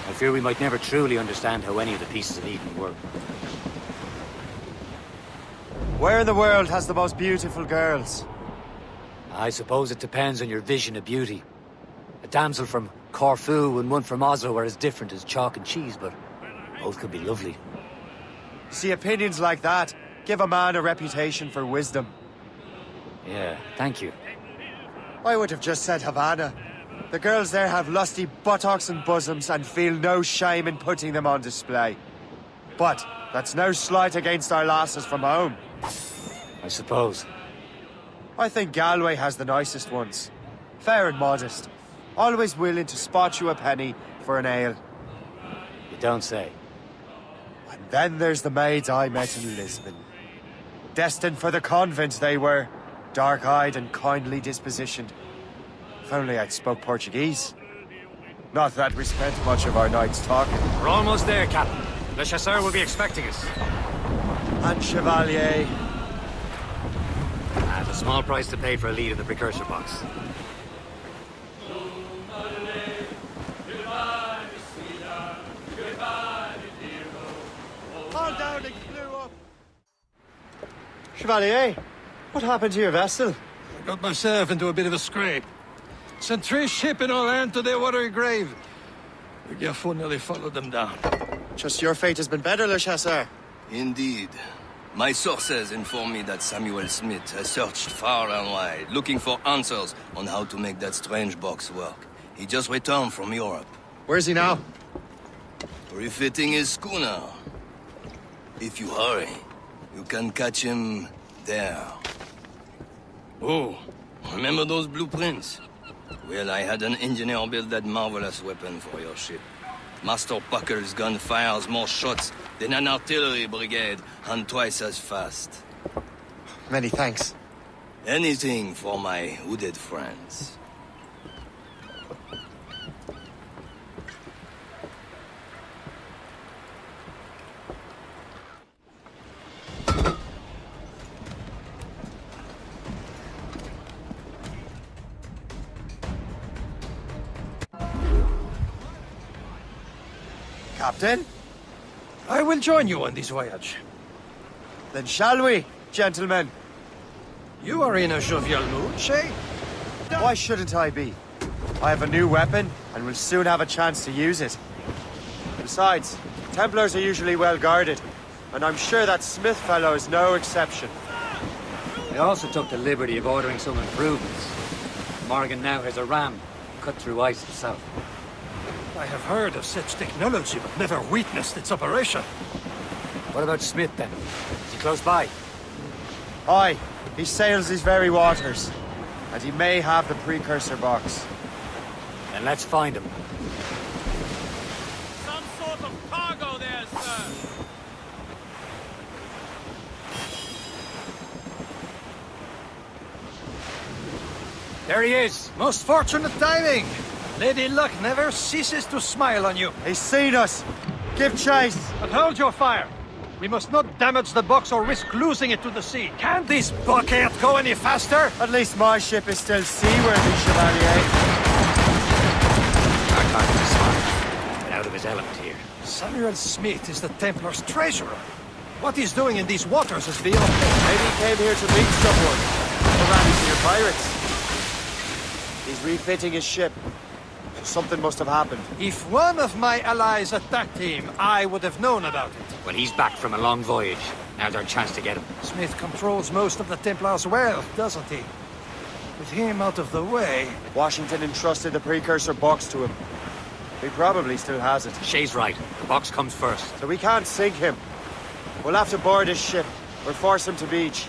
I fear we might never truly understand how any of the pieces of Eden work. Where in the world has the most beautiful girls? I suppose it depends on your vision of beauty. A damsel from Corfu and one from Oslo are as different as chalk and cheese, but both could be lovely. See, opinions like that give a man a reputation for wisdom. Yeah, thank you. I would have just said Havana. The girls there have lusty buttocks and bosoms and feel no shame in putting them on display. But that's no slight against our lasses from home. I suppose. I think Galway has the nicest ones. Fair and modest. Always willing to spot you a penny for an ale. You don't say. And then there's the maids I met in Lisbon. Destined for the convent they were. Dark-eyed and kindly dispositioned. If only I'd spoke Portuguese. Not that we spent much of our nights talking. We're almost there, Captain. Le Chasseur will be expecting us. And Chevalier. At a small price to pay for a lead in the precursor box. All down and flew up. Chevalier, what happened to your vessel? I got myself into a bit of a scrape. Sent 3 ship in all hand to their watery grave. The Gerfaut nearly followed them down. Just your fate has been better, Le Chasseur. Indeed. My sources inform me that Samuel Smith has searched far and wide, looking for answers on how to make that strange box work. He just returned from Europe. Where's he now? Refitting his schooner. If you hurry, you can catch him there. Oh, remember those blueprints? Well, I had an engineer build that marvelous weapon for your ship. Master Puckle's gun fires more shots than an artillery brigade, and twice as fast. Many thanks. Anything for my hooded friends. Captain? I will join you on this voyage. Then shall we, gentlemen? You are in a jovial mood, Shay? Why shouldn't I be? I have a new weapon, and will soon have a chance to use it. Besides, Templars are usually well guarded, and I'm sure that Smith fellow is no exception. I also took the liberty of ordering some improvements. Morgan now has a ram cut through ice itself. I have heard of such technology, but never witnessed its operation. What about Smith, then? Is he close by? Aye, he sails these very waters, and he may have the precursor box. Then let's find him. Some sort of cargo there, sir. There he is! Most fortunate timing! Lady Luck never ceases to smile on you. He's seen us! Give chase! But hold your fire! We must not damage the box or risk losing it to the sea. Can't this bucket go any faster? At least my ship is still seaworthy, Chevalier. Our target is smart, but out of his element here. Samuel Smith is the Templar's treasurer. What he's doing in these waters is beyond me. Maybe he came here to meet someone. Or rather, to your pirates. He's refitting his ship. Something must have happened. If one of my allies attacked him, I would have known about it. Well, he's back from a long voyage. Now's our chance to get him. Smith controls most of the Templars' wealth, doesn't he? With him out of the way... Washington entrusted the precursor box to him. He probably still has it. Shay's right. The box comes first. So we can't sink him. We'll have to board his ship, or force him to beach.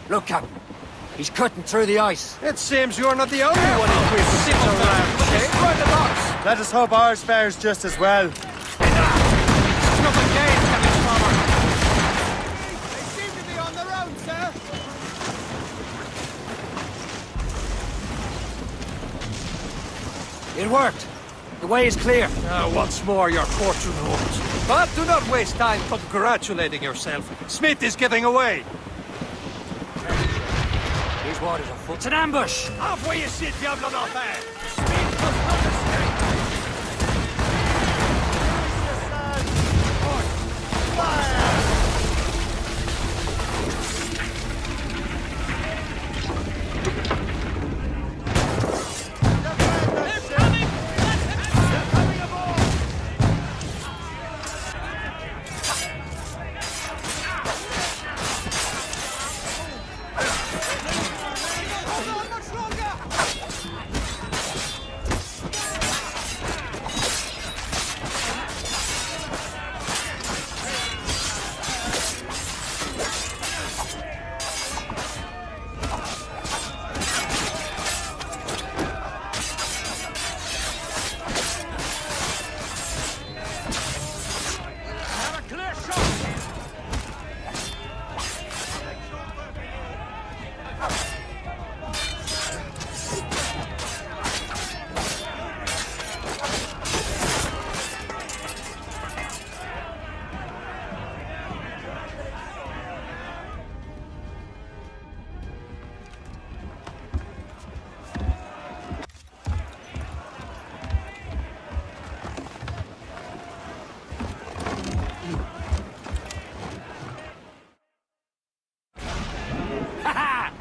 Look, Captain. He's cutting through the ice. It seems you're not the only one equipped to sit around, Shay. Destroy the box! Let us hope ours fares just as well. It's not a game, Captain Farmer. They seem to be on their own, sir. It worked. The way is clear. Once more, your fortune holds. But do not waste time congratulating yourself. Smith is giving away. These waters are full. It's an ambush! Off where you sit, Diablo d'Enfer!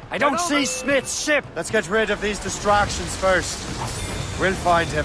I don't see Smith's ship! Let's get rid of these distractions first. We'll find him.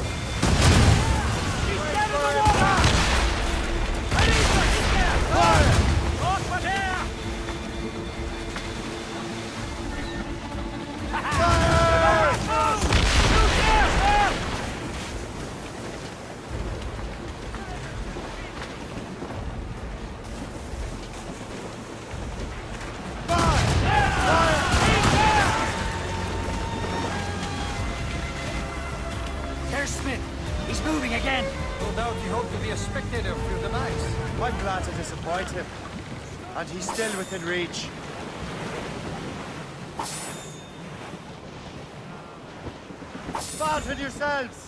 There's Smith. He's moving again. No doubt he hoped to be a spectator through the night. I'm glad to disappoint him. And he's still within reach. Fight with yourselves!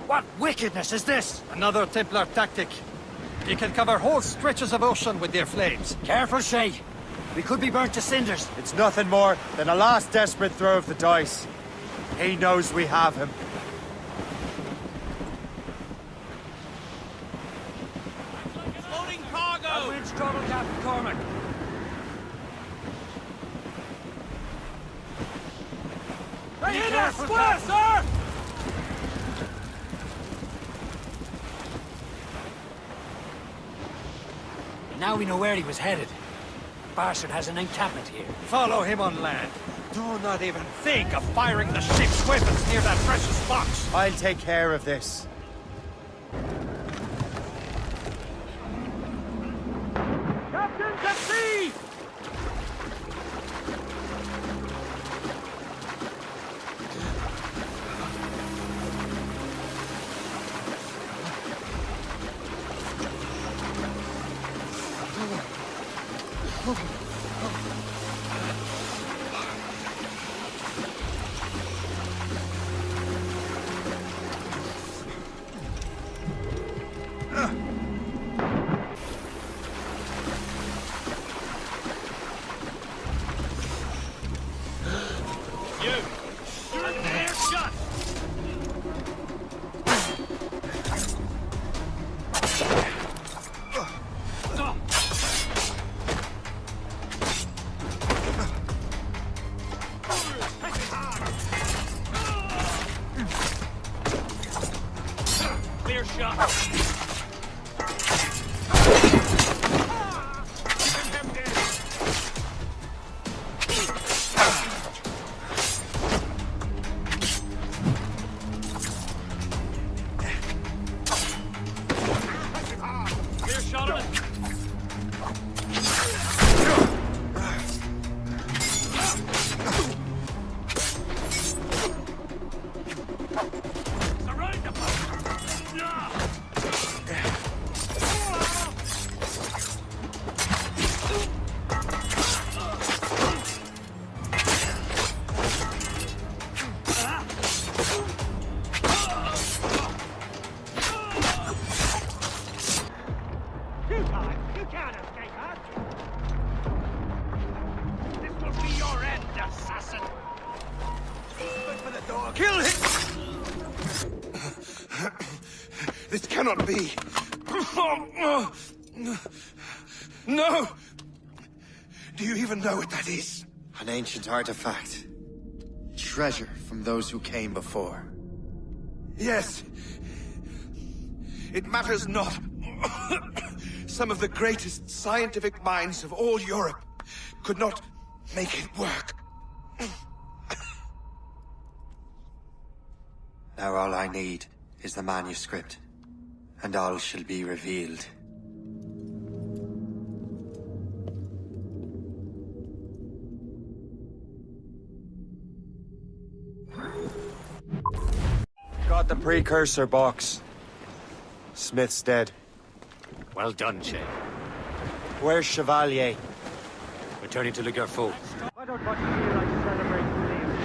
What wickedness is this? Another Templar tactic. You can cover whole stretches of ocean with their flames. Careful, Shay. We could be burnt to cinders. It's nothing more than a last desperate throw of the dice. He knows we have him. Loading cargo! I'll winch trouble, Captain Cormac. Right in there, square, sir! Now we know where he was headed. Bastard has an encampment here. Follow him on land. Do not even think of firing the ship's weapons near that precious box. I'll take care of this. Captain's at sea! Kill him! This cannot be. No! Do you even know what that is? An ancient artifact. Treasure from those who came before. Yes. It matters not. Some of the greatest scientific minds of all Europe could not make it work. Now all I need is the manuscript, and all shall be revealed. Got the precursor box. Smith's dead. Well done, Shay. Where's Chevalier? Returning to Le Garfou. I don't want to feel like celebrating Liam.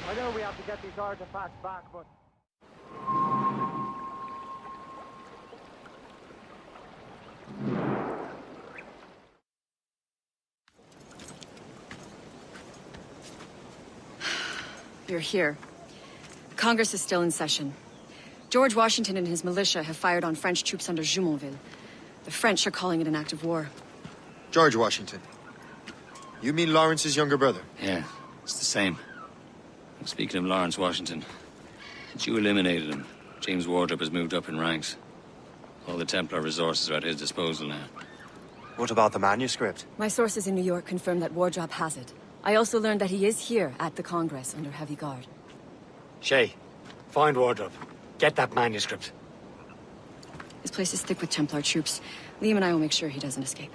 I know we have to get these artifacts back, but... You're here. Congress is still in session. George Washington and his militia have fired on French troops under Jumonville. The French are calling it an act of war. George Washington. You mean Lawrence's younger brother? Yeah, it's the same. Speaking of Lawrence Washington, since you eliminated him, James Wardrop has moved up in ranks. All the Templar resources are at his disposal now. What about the manuscript? My sources in New York confirm that Wardrop has it. I also learned that he is here at the Congress under heavy guard. Shay, find Wardrop. Get that manuscript. His place is thick with Templar troops. Liam and I will make sure he doesn't escape.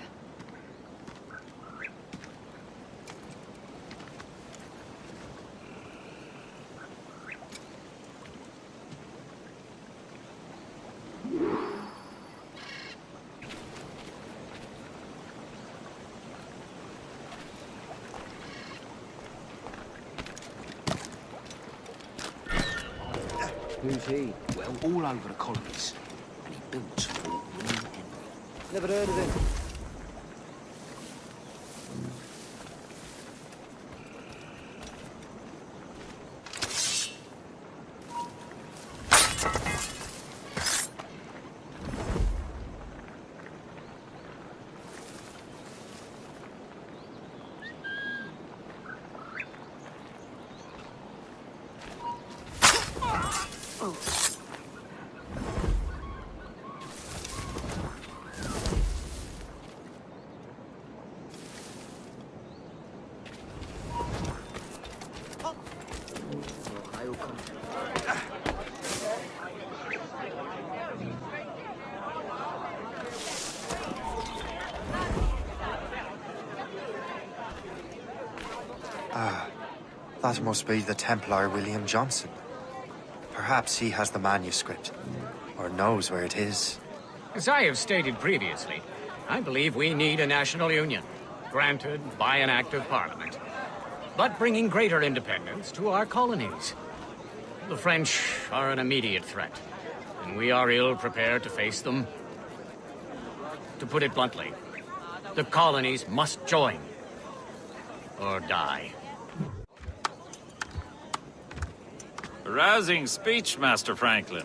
Who's he? Well, all over the colonies. And he built Fort William Henry. Never heard of him. That must be the Templar William Johnson. Perhaps he has the manuscript, or knows where it is. As I have stated previously, I believe we need a national union, granted by an act of parliament, but bringing greater independence to our colonies. The French are an immediate threat, and we are ill prepared to face them. To put it bluntly, the colonies must join, or die. Rousing speech, Master Franklin.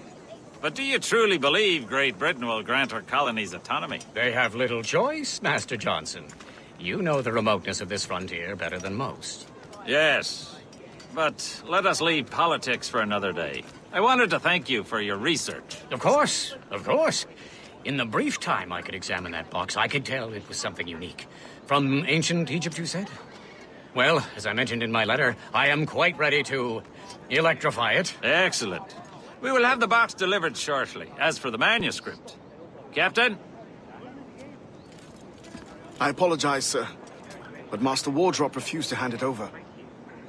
But do you truly believe Great Britain will grant her colonies autonomy? They have little choice, Master Johnson. You know the remoteness of this frontier better than most. Yes, but let us leave politics for another day. I wanted to thank you for your research. Of course, of course. In the brief time I could examine that box, I could tell it was something unique. From ancient Egypt, you said? Well, as I mentioned in my letter, I am quite ready to electrify it. Excellent. We will have the box delivered shortly. As for the manuscript... Captain? I apologize, sir. But Master Wardrop refused to hand it over.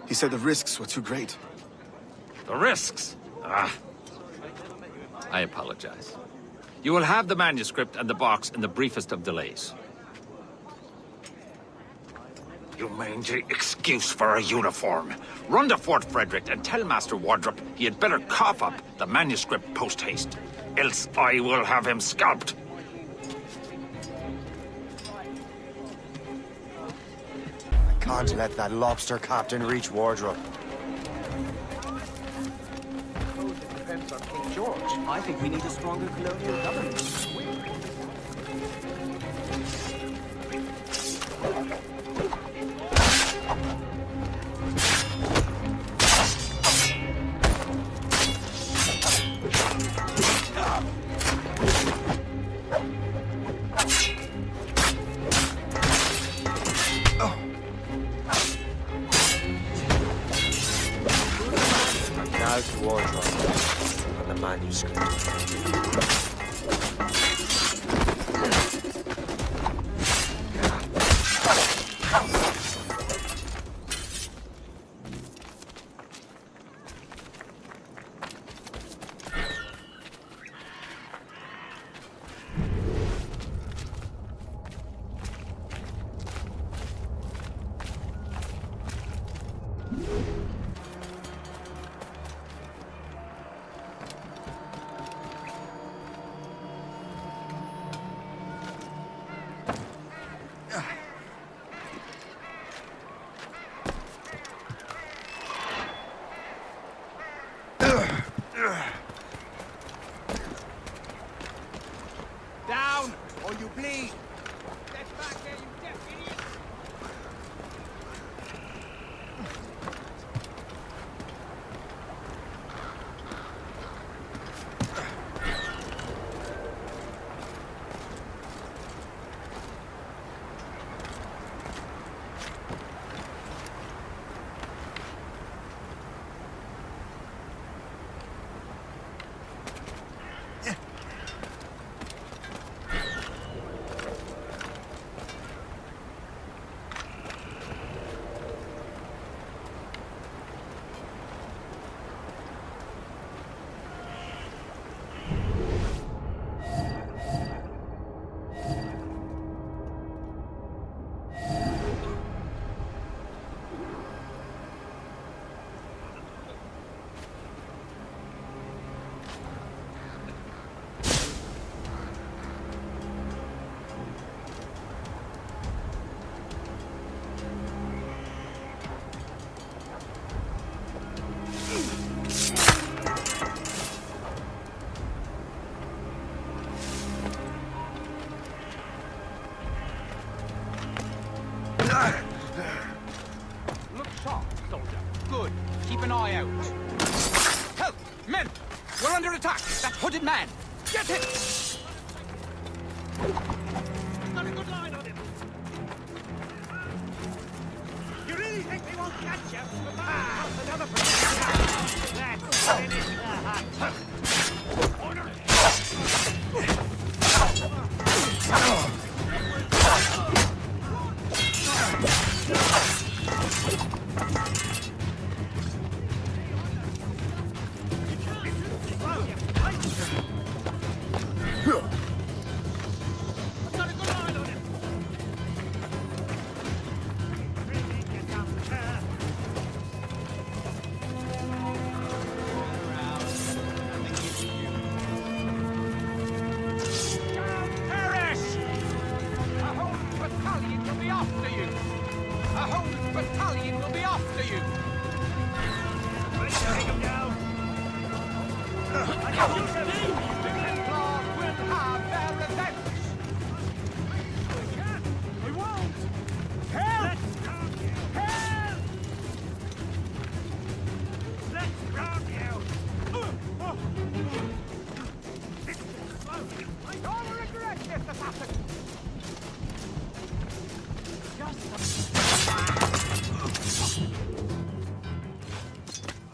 He said the risks were too great. The risks? Ah. I apologize. You will have the manuscript and the box in the briefest of delays. You mangy excuse for a uniform. Run to Fort Frederick and tell Master Wardrop he had better cough up the manuscript post-haste. Else I will have him scalped. I can't let that lobster captain reach Wardrop. It depends on King George. I think we need a stronger colonial government. Now to Wardrop and the manuscript. Down, or you bleed! Get back there, you deaf idiot! Look sharp, soldier. Good. Keep an eye out. Help! Men! We're under attack! That hooded man! Get him! Got a good line on him! You really think they won't catch you? Another person! Let's finish the hunt! Order!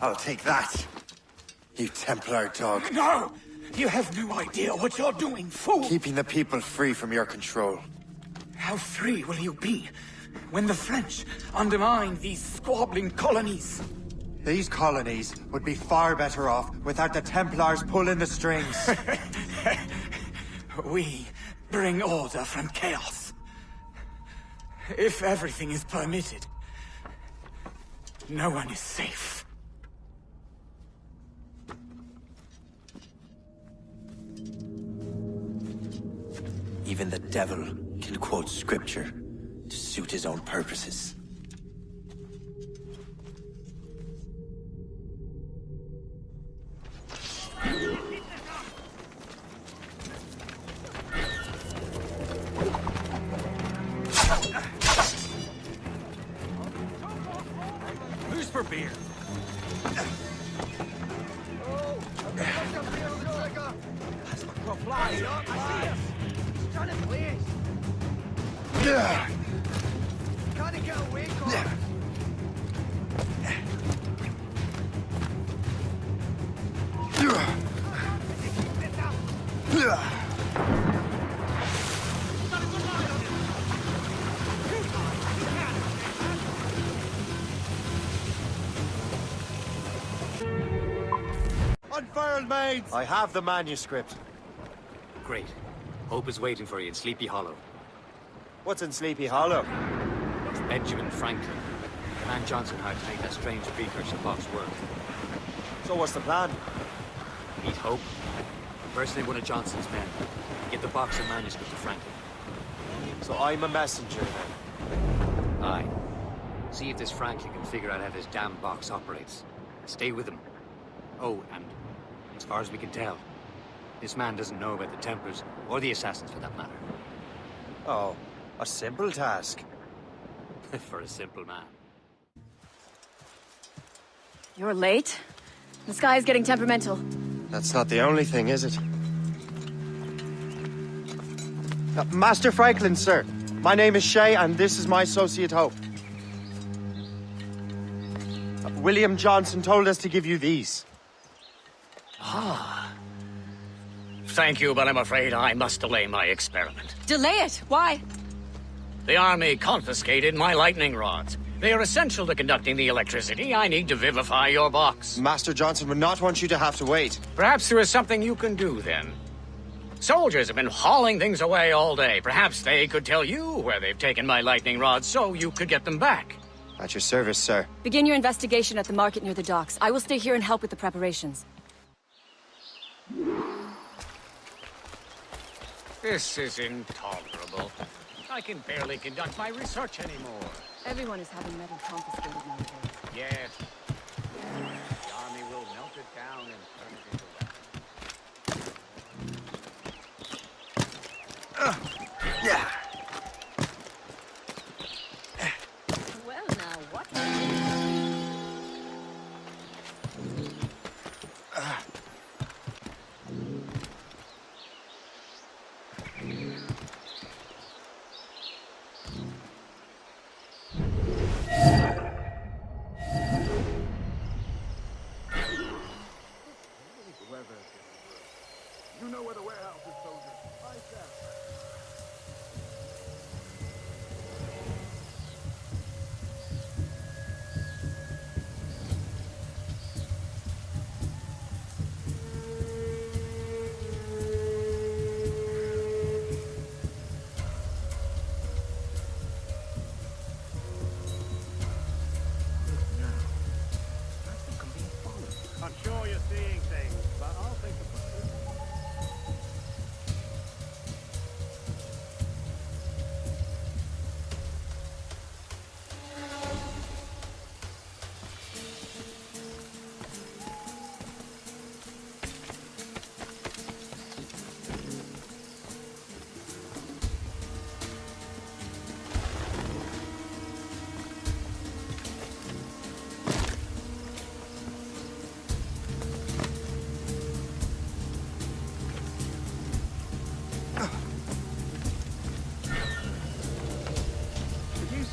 I'll take that. You Templar dog. No! You have no idea what you're doing, fool! Keeping the people free from your control. How free will you be when the French undermine these squabbling colonies? These colonies would be far better off without the Templars pulling the strings. We bring order from chaos. If everything is permitted, no one is safe. Even the devil can quote scripture to suit his own purposes. Who's for beer? Gotta get away, Carl. Unfurled maids! I have the manuscript. Great. Hope is waiting for you in Sleepy Hollow. What's in Sleepy Hollow? It's Benjamin Franklin. The man Johnson hired to make that strange precursor box work. So what's the plan? Meet Hope. Impersonate one of Johnson's men. Get the box and manuscript to Franklin. So I'm a messenger then? Aye. See if this Franklin can figure out how this damn box operates. Stay with him. Oh, and as far as we can tell, this man doesn't know about the Templars, or the Assassins for that matter. Oh, a simple task. For a simple man. You're late. The sky is getting temperamental. That's not the only thing, is it? Master Franklin, sir. My name is Shay, and this is my associate Hope. William Johnson told us to give you these. Ah. Thank you, but I'm afraid I must delay my experiment. Delay it? Why? The army confiscated my lightning rods. They are essential to conducting the electricity I need to vivify your box. Master Johnson would not want you to have to wait. Perhaps there is something you can do, then. Soldiers have been hauling things away all day. Perhaps they could tell you where they've taken my lightning rods so you could get them back. At your service, sir. Begin your investigation at the market near the docks. I will stay here and help with the preparations. This is intolerable. I can barely conduct my research anymore. Everyone is having metal confiscated nowadays. Yes. The army will melt it down and turn it into weapons. Yeah. Well, now, what? You know where the warehouse is, soldier. Right there. I'm sure you're seeing things, but I'll think about it.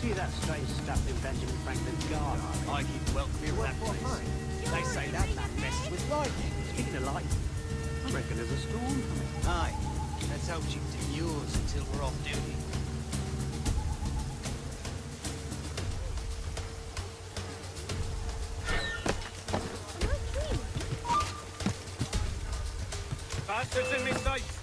See that strange stuff in Benjamin Franklin's garden? I keep well clear of that place. They say that land messes with lightning. Speaking of lightning, I reckon there's a storm coming. Aye. Let's hope she demurs until we're off duty. Bastards in me sights!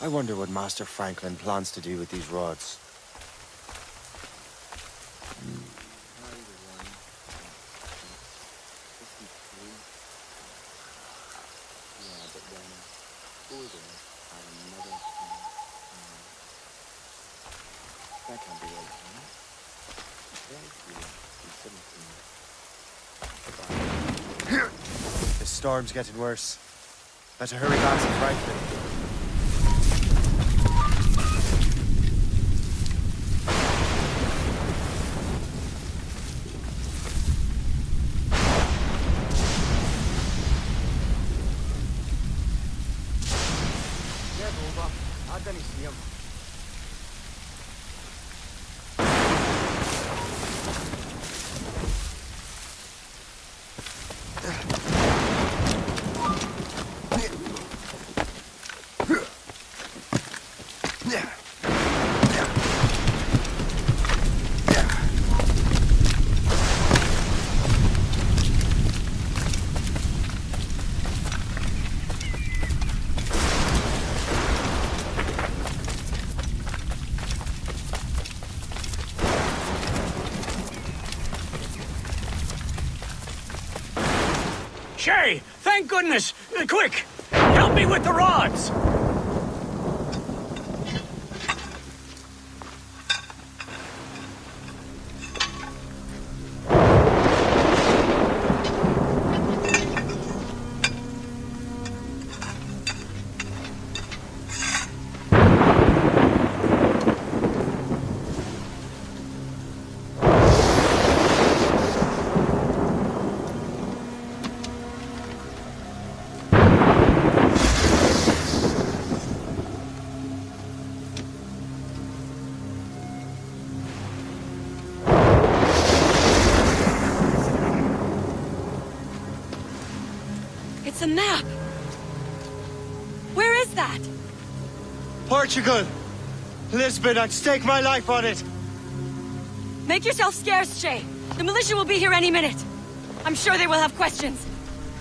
I wonder what Master Franklin plans to do with these rods. The storm's getting worse. Better hurry back to Franklin. Shay! Thank goodness! Quick! Help me with the rods! It's a map! Where is that? Portugal! Lisbon, I'd stake my life on it! Make yourself scarce, Shay. The militia will be here any minute. I'm sure they will have questions.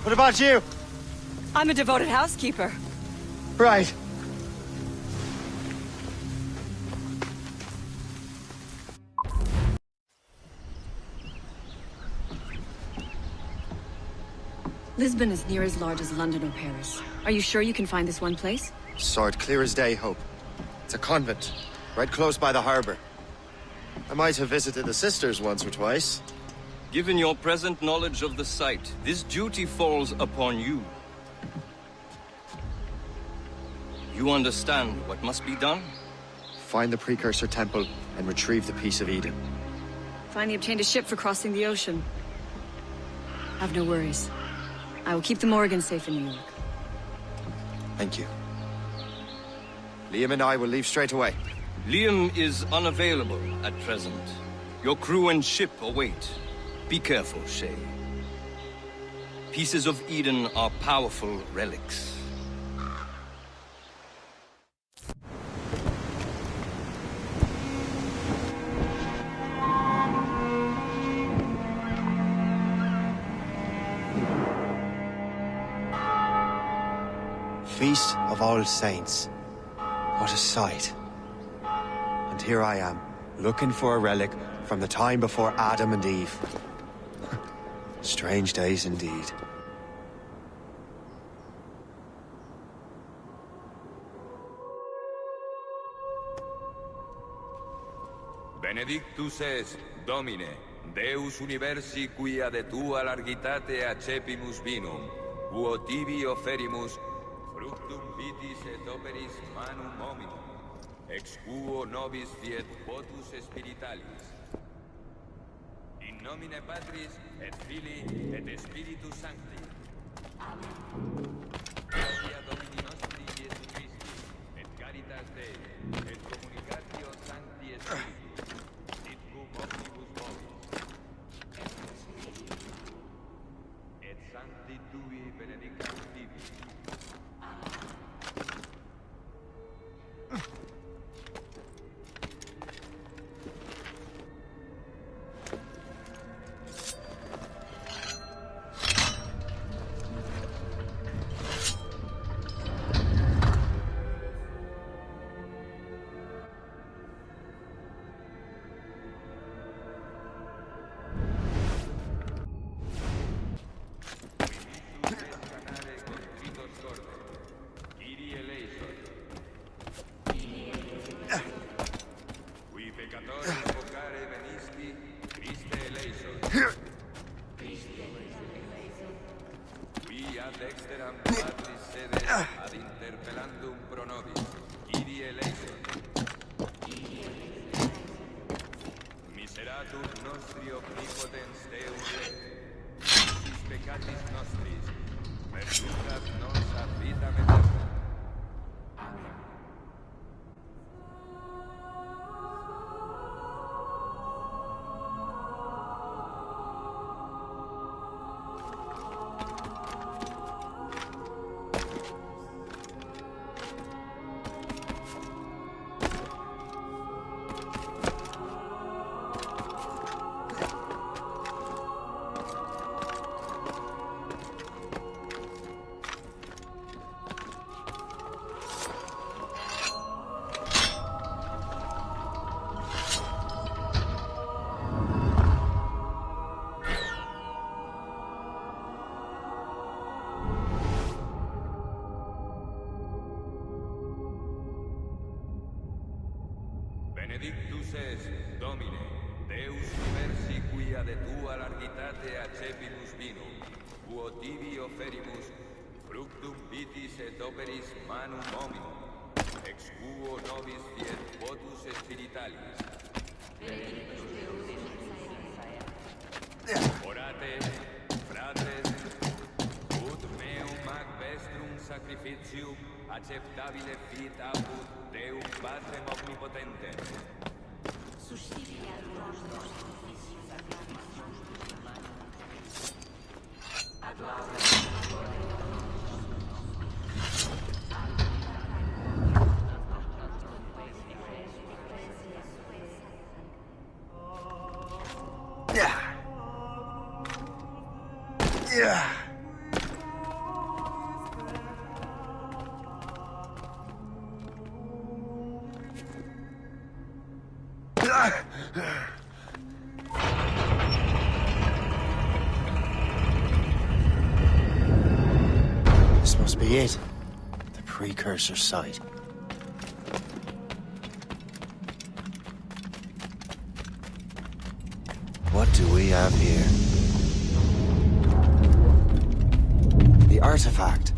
What about you? I'm a devoted housekeeper. Right. Lisbon is near as large as London or Paris. Are you sure you can find this one place? Saw it clear as day, Hope. It's a convent, right close by the harbor. I might have visited the sisters once or twice. Given your present knowledge of the site, this duty falls upon you. You understand what must be done? Find the precursor temple and retrieve the piece of Eden. Finally obtained a ship for crossing the ocean. Have no worries. I will keep the Morgans safe in New York. Thank you. Liam and I will leave straight away. Liam is unavailable at present. Your crew and ship await. Be careful, Shay. Pieces of Eden are powerful relics. Feast of All Saints. What a sight. And here I am, looking for a relic from the time before Adam and Eve. Strange days indeed. Benedictus es, Domine, Deus universi quia de tua largitate accepimus vinum, quo tibi oferimus fructum vitis et operis manum hominum, ex quo nobis fiet votus spiritualis. In nomine Patris et Filii et Spiritus Sancti. Gratia Domini nostri Iesu Christi, et caritas Dei, et communicatio Sancti Spiritus, sit cum omnibus vobis. Et Sancti Tui benedicat tibi. Benedictus es, Domine, Deus universi quia de tua largitate accepimus vinum, quo tibi oferimus fructum vitis et operis manum hominum, ex quo nobis fiet votus spiritualis. Orate, fratres, ut meum mag vestrum sacrificium acceptabile fit apud Deum Patrem omnipotentem. be it. The precursor site. What do we have here? The artifact.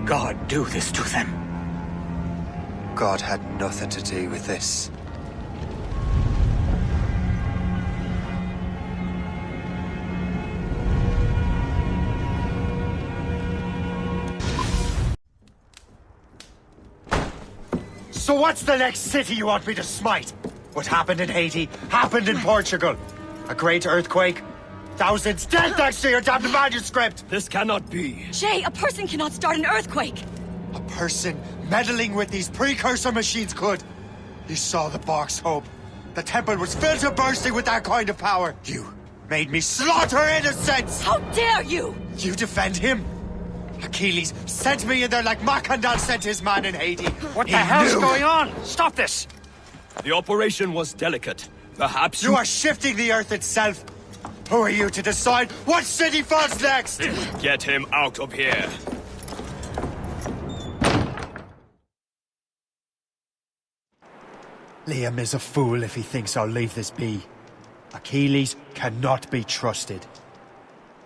God do this to them? God had nothing to do with this. So what's the next city you want me to smite? What happened in Haiti happened in Portugal. A great earthquake. Thousands dead thanks to your damned manuscript! This cannot be. Shay, a person cannot start an earthquake! A person meddling with these precursor machines could. You saw the box, Hope. The temple was filled to bursting with that kind of power. You made me slaughter innocents! How dare you! You defend him? Achilles sent me in there like Macandal sent his man in Haiti. What the hell's going on? Stop this! The operation was delicate. Perhaps you are shifting the earth itself. Who are you to decide what city falls next? Get him out of here. Liam is a fool if he thinks I'll leave this be. Achilles cannot be trusted.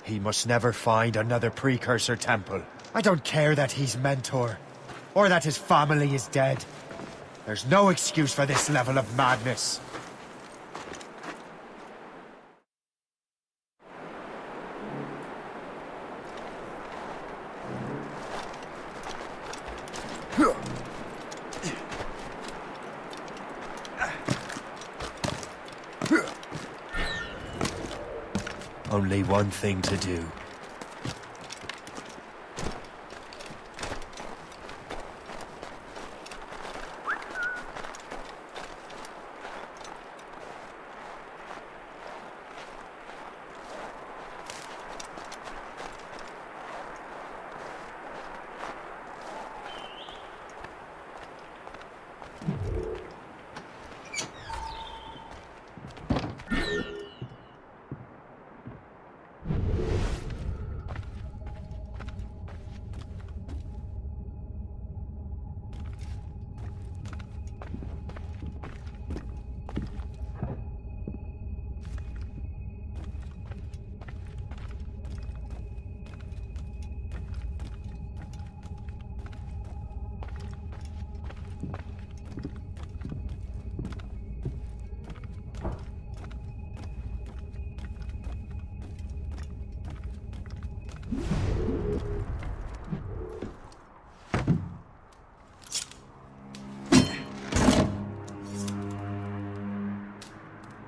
He must never find another precursor temple. I don't care that he's mentor, or that his family is dead. There's no excuse for this level of madness. Only one thing to do.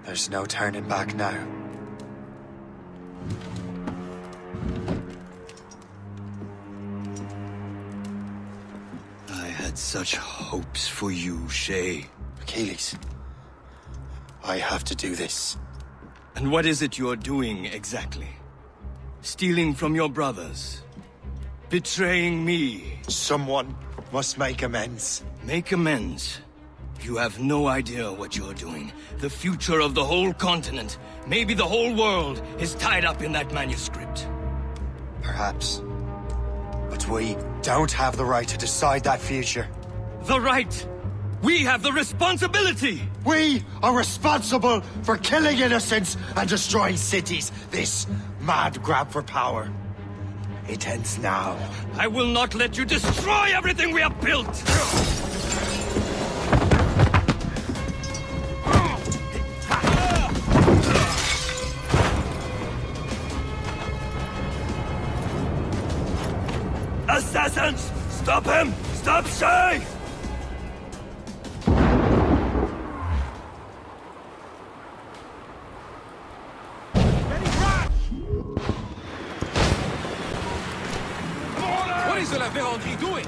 There's no turning back now. I had such hopes for you, Shay. Achilles, I have to do this. And what is it you're doing exactly? Stealing from your brothers? Betraying me? Someone must make amends. Make amends? You have no idea what you're doing. The future of the whole continent, maybe the whole world, is tied up in that manuscript. Perhaps. But we don't have the right to decide that future. The right? We have the responsibility! We are responsible for killing innocents and destroying cities. This mad grab for power. It ends now. I will not let you destroy everything we have built! Assassins! Stop him! Stop Shay! What is la Vérandrie doing?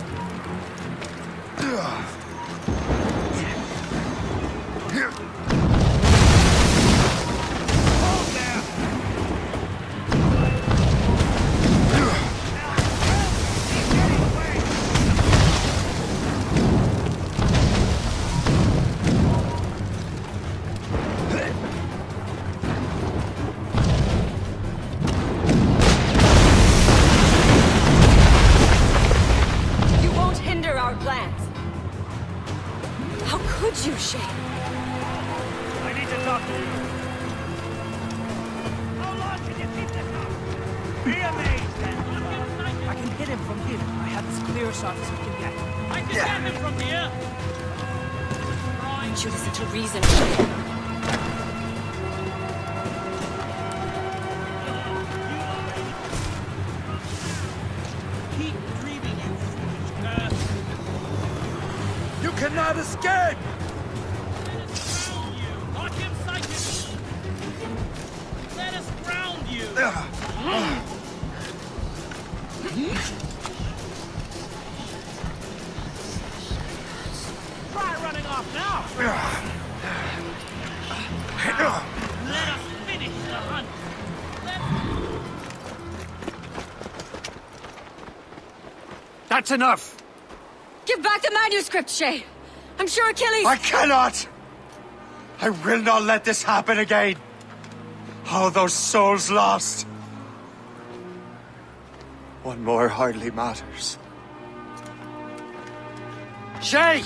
Shay. I need to talk to you. How long can you keep this up? Be amazed, then. I can hit him from here. I have as clear shot as we can get. I can get him from here. Won't you listen to reason, Shay? Cannot escape! Lock him sighted! Let us ground you! Try running off now! Let us finish the hunt. That's enough! Give back the manuscript, Shay! I'm sure Achilles... I cannot! I will not let this happen again! All those souls lost! One more hardly matters. Shay!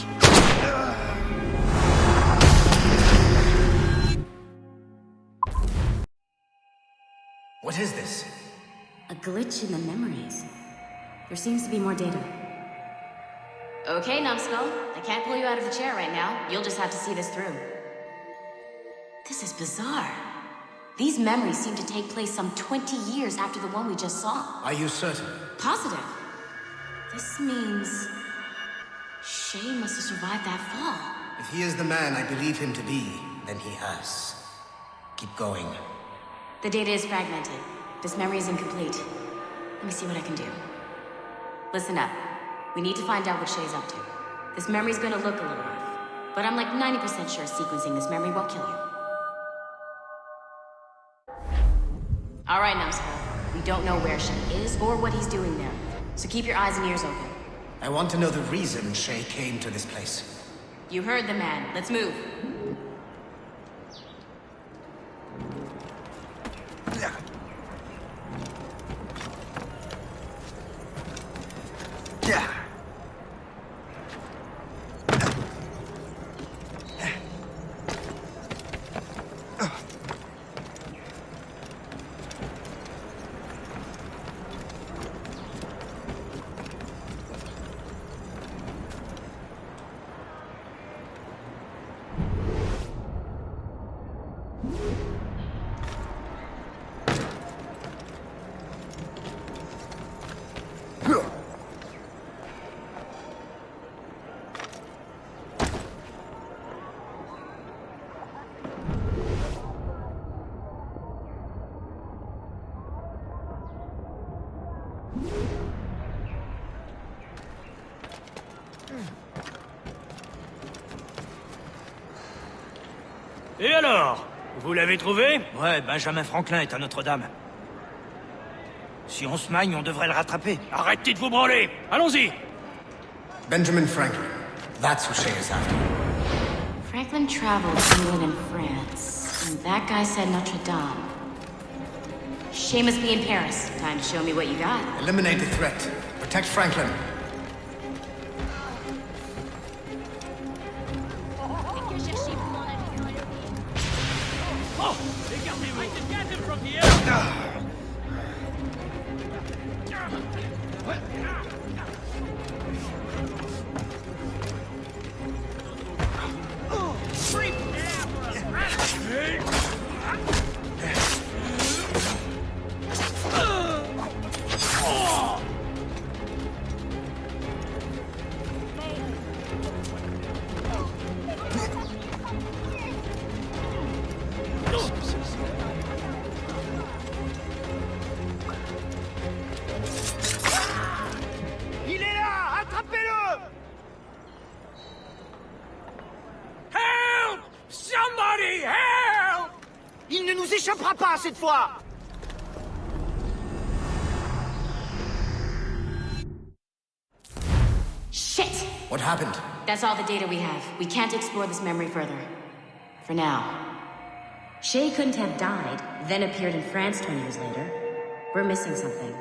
What is this? A glitch in the memories. There seems to be more data. Okay, numbskull. I can't pull you out of the chair right now. You'll just have to see this through. This is bizarre. These memories seem to take place some 20 years after the one we just saw. Are you certain? Positive. This means... Shay must have survived that fall. If he is the man I believe him to be, then he has. Keep going. The data is fragmented. This memory is incomplete. Let me see what I can do. Listen up. We need to find out what Shay's up to. This memory's gonna look a little rough, but I'm like 90% sure sequencing this memory won't kill you. All right, numbskull. We don't know where Shay is or what he's doing there, so keep your eyes and ears open. I want to know the reason Shay came to this place. You heard the man. Let's move. Et alors? Vous l'avez trouvé? Ouais, Benjamin Franklin est à Notre-Dame. Si on se magne, on devrait le rattraper. Arrêtez de vous branler! Allons-y! Benjamin Franklin. That's who Shay is after. Franklin traveled England and France, and that guy said Notre-Dame. Shay must be in Paris. Time to show me what you got. Eliminate the threat. Protect Franklin. Oh! Regardez-vous! I can get him from here! Il est là! Attrapez-le! Help! Somebody help! Il ne nous échappera pas cette fois! Shit! What happened? That's all the data we have. We can't explore this memory further. For now. Shay couldn't have died, then appeared in France 20 years later. We're missing something.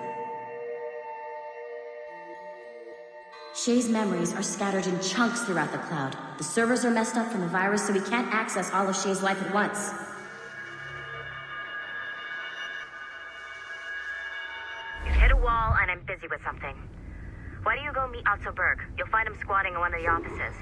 Shay's memories are scattered in chunks throughout the cloud. The servers are messed up from the virus, so we can't access all of Shay's life at once. You've hit a wall, and I'm busy with something. Why don't you go meet Otto Berg? You'll find him squatting in one of the offices.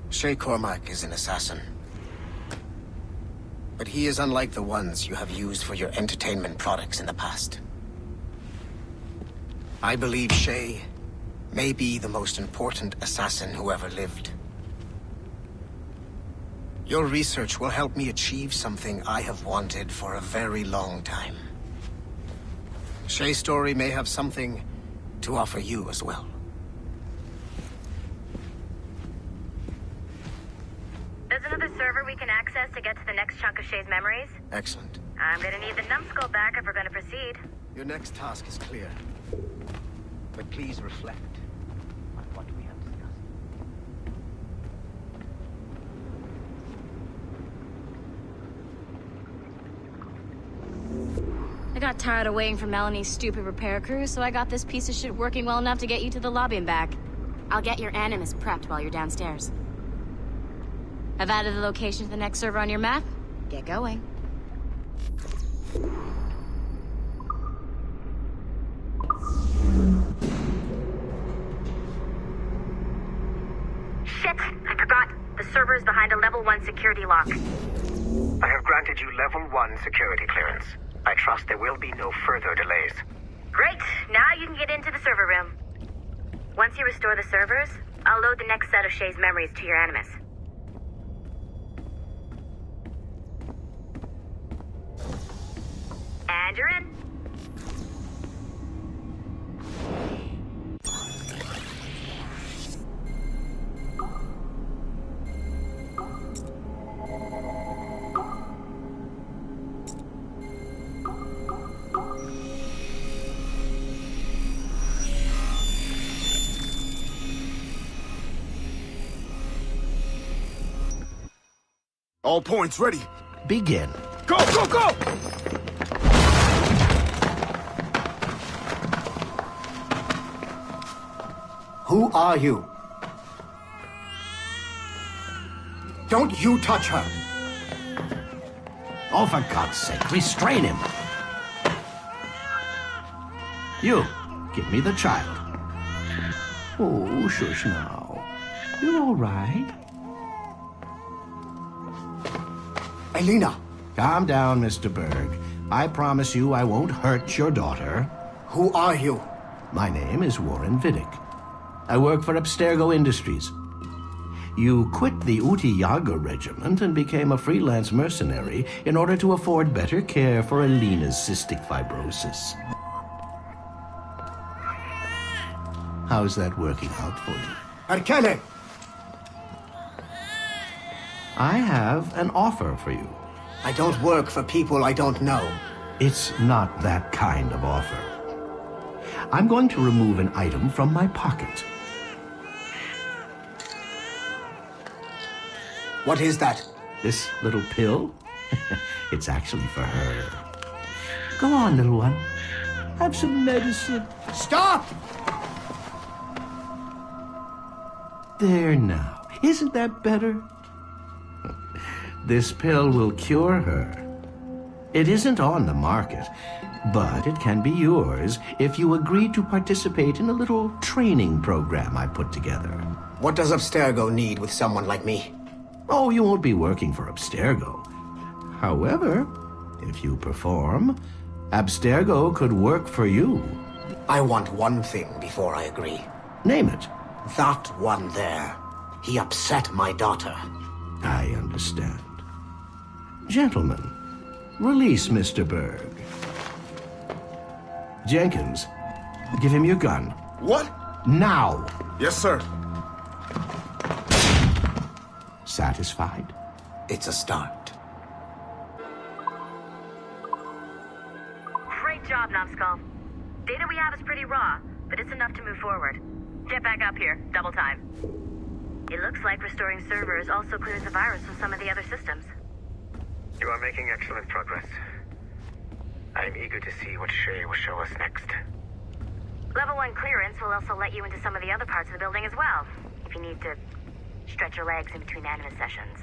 Shay Cormac is an assassin. But he is unlike the ones you have used for your entertainment products in the past. I believe Shay may be the most important assassin who ever lived. Your research will help me achieve something I have wanted for a very long time. Shay's story may have something to offer you as well. There's another server we can access to get to the next chunk of Shay's memories. Excellent. I'm gonna need the numbskull back if we're gonna proceed. Your next task is clear. But please reflect on what we have discussed. I got tired of waiting for Melanie's stupid repair crew, so I got this piece of shit working well enough to get you to the lobby and back. I'll get your animus prepped while you're downstairs. I've added the location to the next server on your map. Get going. Shit! I forgot. The server is behind a level 1 security lock. I have granted you level 1 security clearance. I trust there will be no further delays. Great! Now you can get into the server room. Once you restore the servers, I'll load the next set of Shay's memories to your animus. And you're in. All points ready. Begin. Go, go, go! Who are you? Don't you touch her! Oh, for God's sake, restrain him. You, give me the child. Oh, shush now. You're all right. Elena! Calm down, Mr. Berg. I promise you I won't hurt your daughter. Who are you? My name is Warren Vidic. I work for Abstergo Industries. You quit the Uti Yaga regiment and became a freelance mercenary in order to afford better care for Elena's cystic fibrosis. How's that working out for you? Arkele! I have an offer for you. I don't work for people I don't know. It's not that kind of offer. I'm going to remove an item from my pocket. What is that? This little pill? It's actually for her. Go on, little one. Have some medicine. Stop! There now. Isn't that better? This pill will cure her. It isn't on the market, but it can be yours if you agree to participate in a little training program I put together. What does Abstergo need with someone like me? Oh, you won't be working for Abstergo. However, if you perform, Abstergo could work for you. I want one thing before I agree. Name it. That one there. He upset my daughter. I understand. Gentlemen, release Mr. Berg. Jenkins, give him your gun. What? Now! Yes, sir. Satisfied? It's a start. Great job, Numbskull. Data we have is pretty raw, but it's enough to move forward. Get back up here. Double time. It looks like restoring servers also clears the virus from some of the other systems. You are making excellent progress. I am eager to see what Shay will show us next. Level 1 clearance will also let you into some of the other parts of the building as well, if you need to stretch your legs in between animus sessions.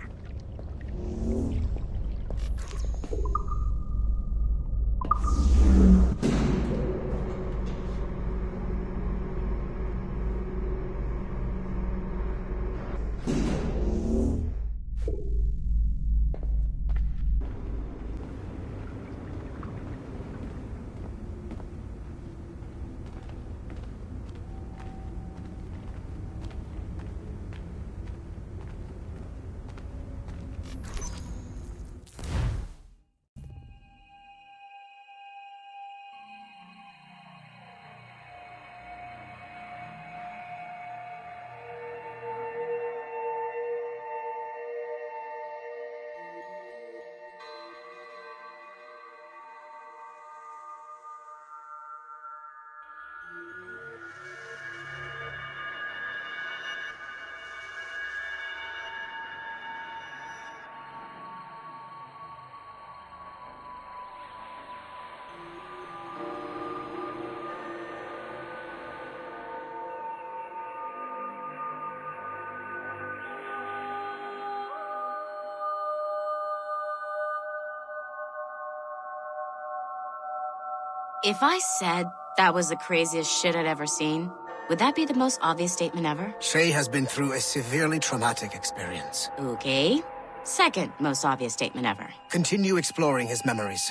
If I said that was the craziest shit I'd ever seen, would that be the most obvious statement ever? Shay has been through a severely traumatic experience. Okay. Second most obvious statement ever. Continue exploring his memories.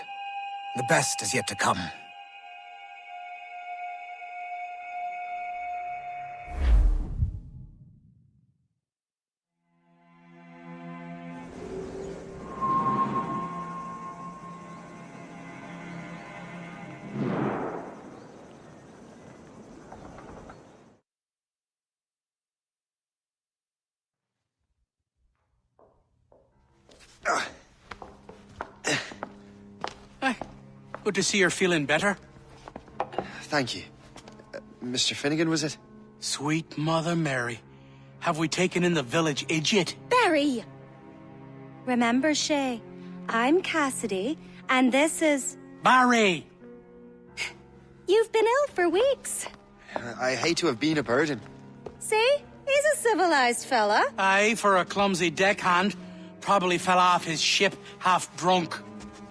The best is yet to come. Good to see you're feeling better. Thank you. Mr. Finnegan, was it? Sweet Mother Mary. Have we taken in the village idiot? Barry! Remember, Shay, I'm Cassidy, and this is... Barry! You've been ill for weeks. I hate to have been a burden. See? He's a civilized fella. Aye, for a clumsy deckhand. Probably fell off his ship half drunk.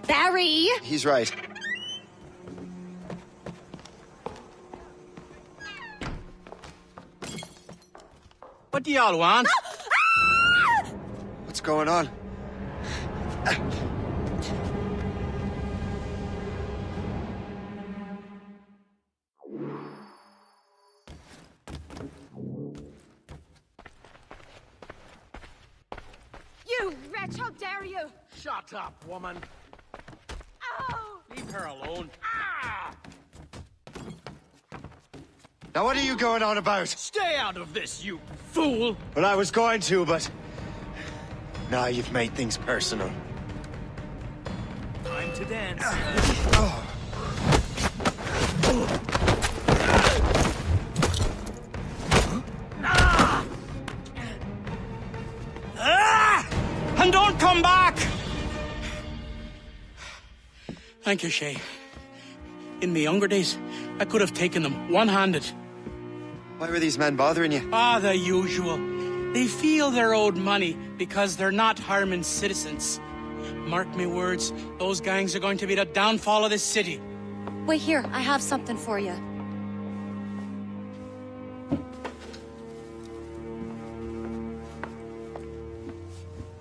Barry! He's right. What do y'all want? What's going on? You wretch, how dare you! Shut up, woman. Ow! Leave her alone. Now what are you going on about? Stay out of this, you fool! Well, I was going to, but... Now you've made things personal. Time to dance. And don't come back! Thank you, Shay. In my younger days, I could have taken them one-handed. Why were these men bothering you? Ah, the usual. They feel they're owed money because they're not harming citizens. Mark me words, those gangs are going to be the downfall of this city. Wait here, I have something for you.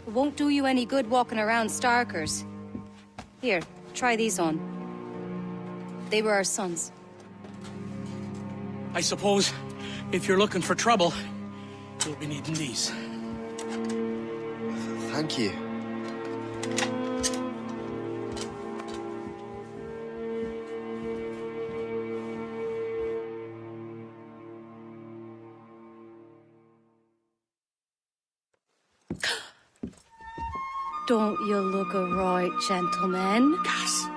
It won't do you any good walking around Starkers. Here, try these on. They were our sons. I suppose if you're looking for trouble, you'll be needing these. Thank you. Don't you look a right gentleman? Cass.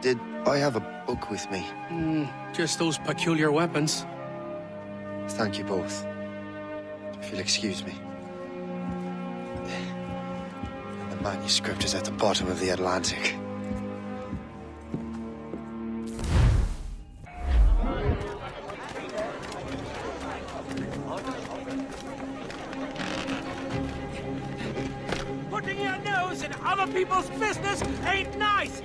Did I have a book with me? Just those peculiar weapons. Thank you both. If you'll excuse me. The manuscript is at the bottom of the Atlantic. Putting your nose in other people's business ain't nice!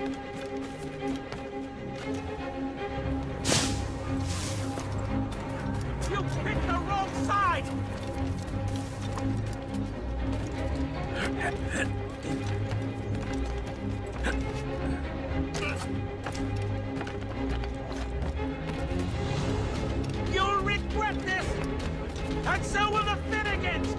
You picked the wrong side! You'll regret this! And so will the Finnegans!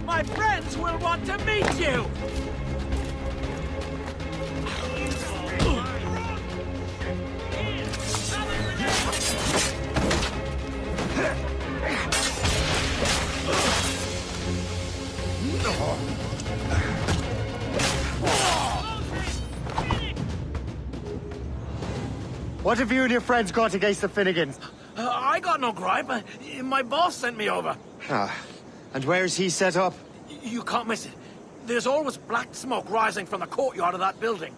My friends will want to meet you! What have you and your friends got against the Finnegans? I got no gripe. My boss sent me over. Ah, and where's he set up? You can't miss it. There's always black smoke rising from the courtyard of that building.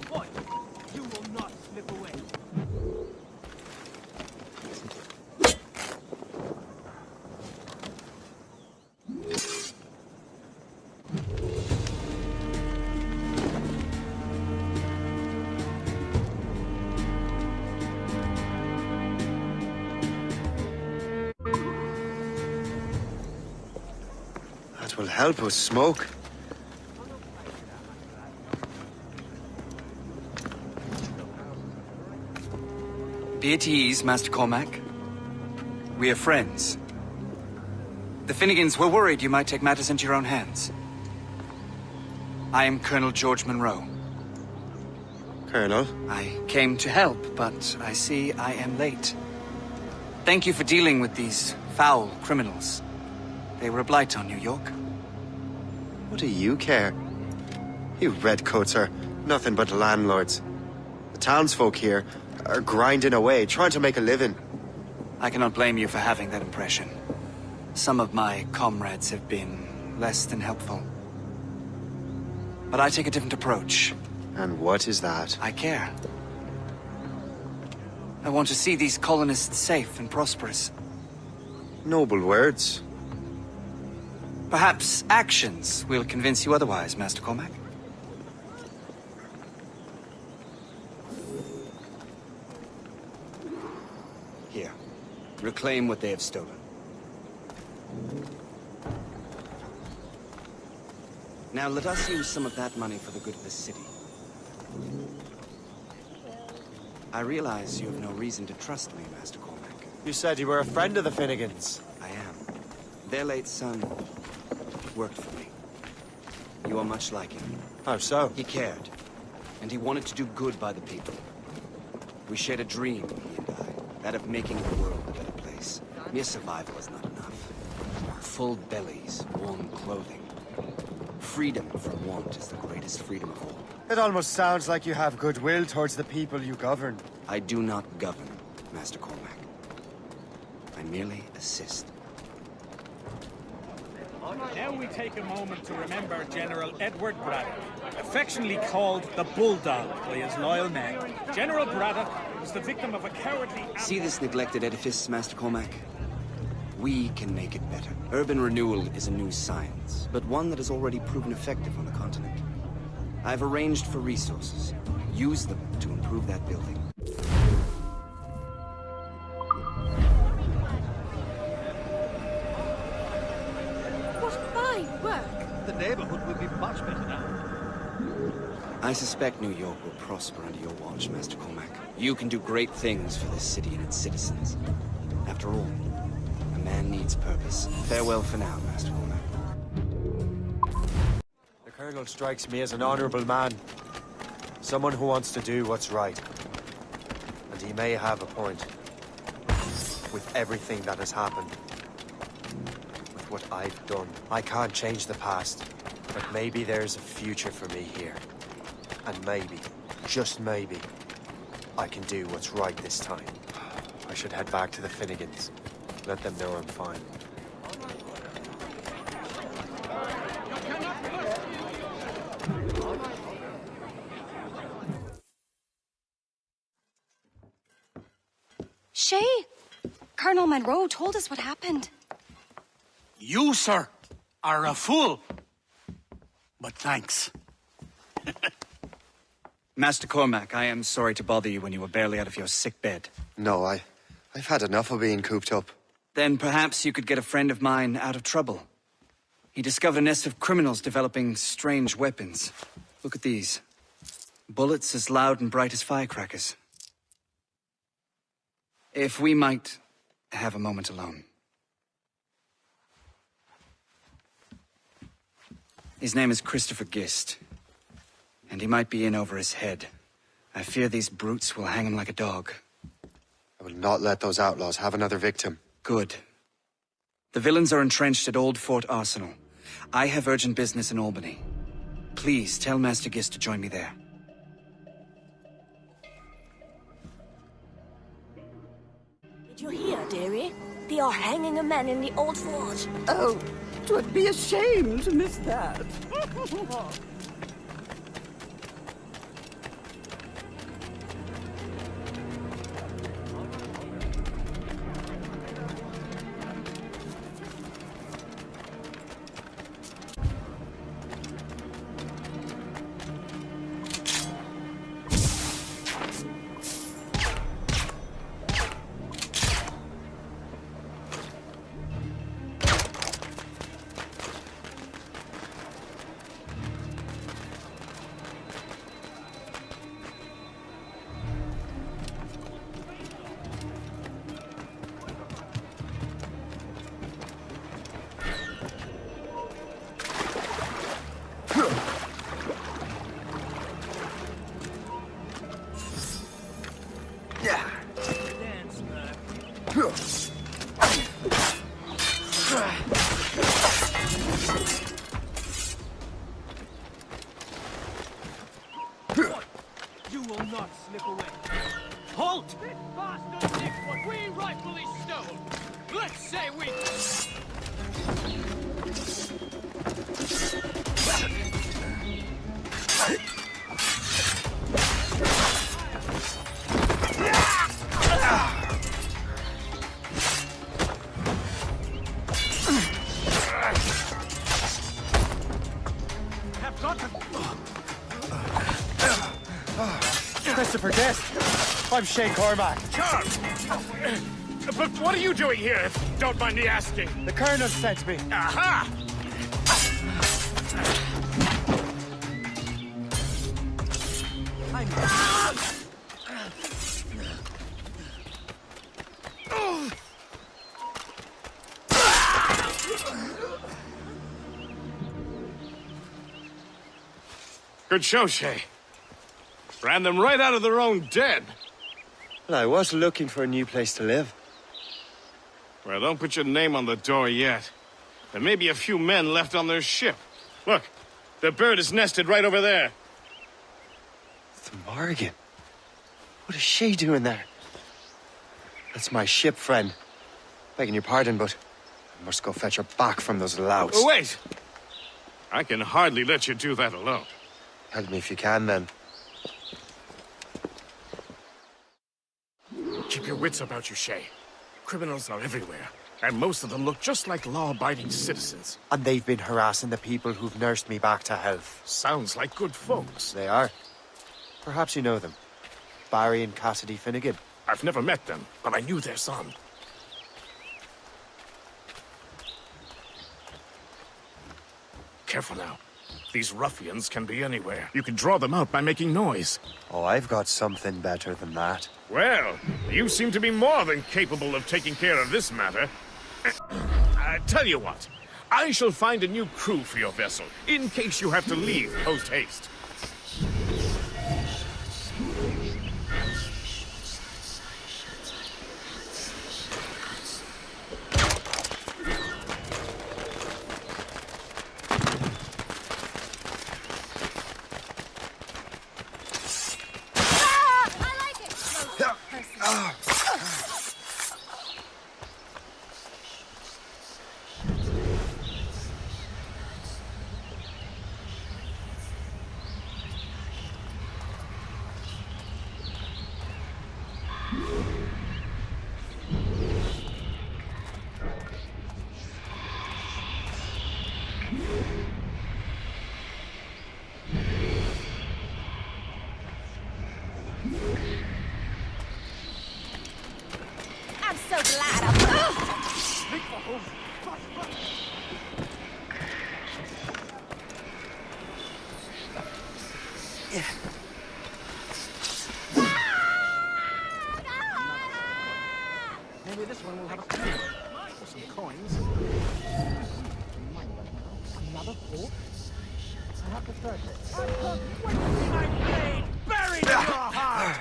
Boy, you will not slip away. That will help us smoke. Be at ease, Master Cormac. We are friends. The Finnegans were worried you might take matters into your own hands. I am Colonel George Monroe. Colonel? I came to help, but I see I am late. Thank you for dealing with these foul criminals. They were a blight on New York. What do you care? You redcoats are nothing but landlords. The townsfolk here are grinding away, trying to make a living. I cannot blame you for having that impression. Some of my comrades have been less than helpful. But I take a different approach. And what is that? I care. I want to see these colonists safe and prosperous. Noble words. Perhaps actions will convince you otherwise, Master Cormac. Here, reclaim what they have stolen. Now let us use some of that money for the good of the city. I realize you have no reason to trust me, Master Cormac. You said you were a friend of the Finnegans. I am. Their late son worked for me. You are much like him. How so? He cared, and he wanted to do good by the people. We shared a dream, he and I, that of making the world a better place. Mere survival is not enough. Full bellies, warm clothing. Freedom from want is the greatest freedom of all. It almost sounds like you have goodwill towards the people you govern. I do not govern, Master Cormac. I merely assist. Now we take a moment to remember General Edward Braddock, affectionately called the Bulldog by his loyal men. General Braddock was the victim of a cowardly... See this neglected edifice, Master Cormac? We can make it better. Urban renewal is a new science, but one that has already proven effective on the continent. I've arranged for resources. Use them to improve that building. The neighborhood will be much better now. I suspect New York will prosper under your watch, Master Cormac. You can do great things for this city and its citizens. After all, a man needs purpose. Farewell for now, Master Cormac. The Colonel strikes me as an honorable man. Someone who wants to do what's right. And he may have a point. With everything that has happened. What I've done. I can't change the past, but maybe there's a future for me here. And maybe, just maybe, I can do what's right this time. I should head back to the Finnegans. Let them know I'm fine. Shay? Colonel Monroe told us what happened. You, sir, are a fool. But thanks. Master Cormac, I am sorry to bother you when you were barely out of your sick bed. No, I've had enough of being cooped up. Then perhaps you could get a friend of mine out of trouble. He discovered a nest of criminals developing strange weapons. Look at these. Bullets as loud and bright as firecrackers. If we might have a moment alone. His name is Christopher Gist, and he might be in over his head. I fear these brutes will hang him like a dog. I will not let those outlaws have another victim. Good. The villains are entrenched at Old Fort Arsenal. I have urgent business in Albany. Please tell Master Gist to join me there. Did you hear, dearie? They are hanging a man in the old fort. Oh, 'twould be a shame to miss that. You will not slip away. Halt! This bastard takes what we rightfully stole. Let's say we... Have got to... Christopher Gist. I'm Shay Cormac. Charles! But what are you doing here, if you don't mind me asking? The Colonel sent me. Aha! Good show, Shay. Ran them right out of their own den. Well, I was looking for a new place to live. Well, don't put your name on the door yet. There may be a few men left on their ship. Look, the bird is nested right over there. The Morgan. What is she doing there? That's my ship, friend. Begging your pardon, but I must go fetch her back from those louts. Oh, wait! I can hardly let you do that alone. Help me if you can, then. Keep your wits about you, Shay. Criminals are everywhere, and most of them look just like law-abiding citizens. And they've been harassing the people who've nursed me back to health. Sounds like good folks. They are. Perhaps you know them. Barry and Cassidy Finnegan. I've never met them, but I knew their son. Careful now. These ruffians can be anywhere. You can draw them out by making noise. Oh, I've got something better than that. Well, you seem to be more than capable of taking care of this matter. Tell you what, I shall find a new crew for your vessel, in case you have to leave post-haste. I'm so glad I'm... Maybe this one will have a clue. Or some coins. Another fork. I have the third bit. My blade buried in your heart!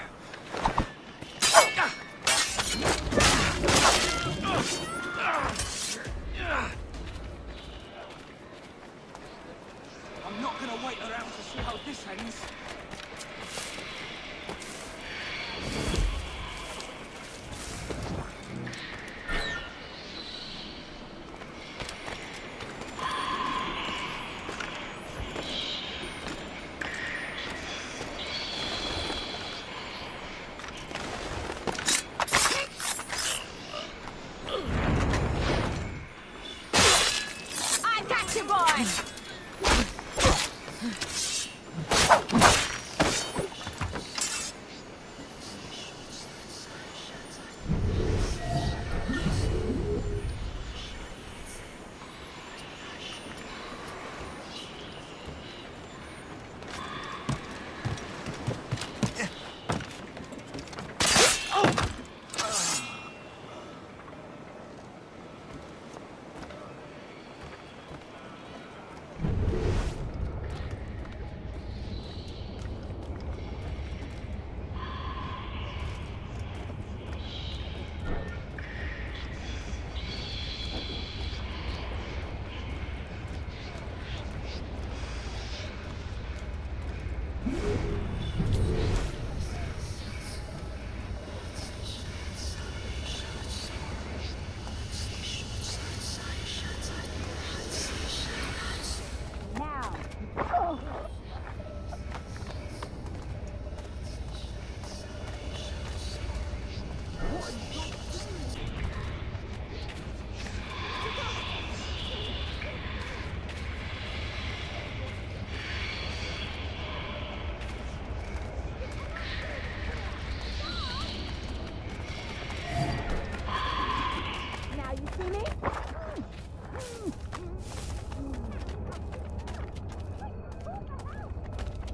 I'm not gonna wait around to see how this ends. I got you, boy!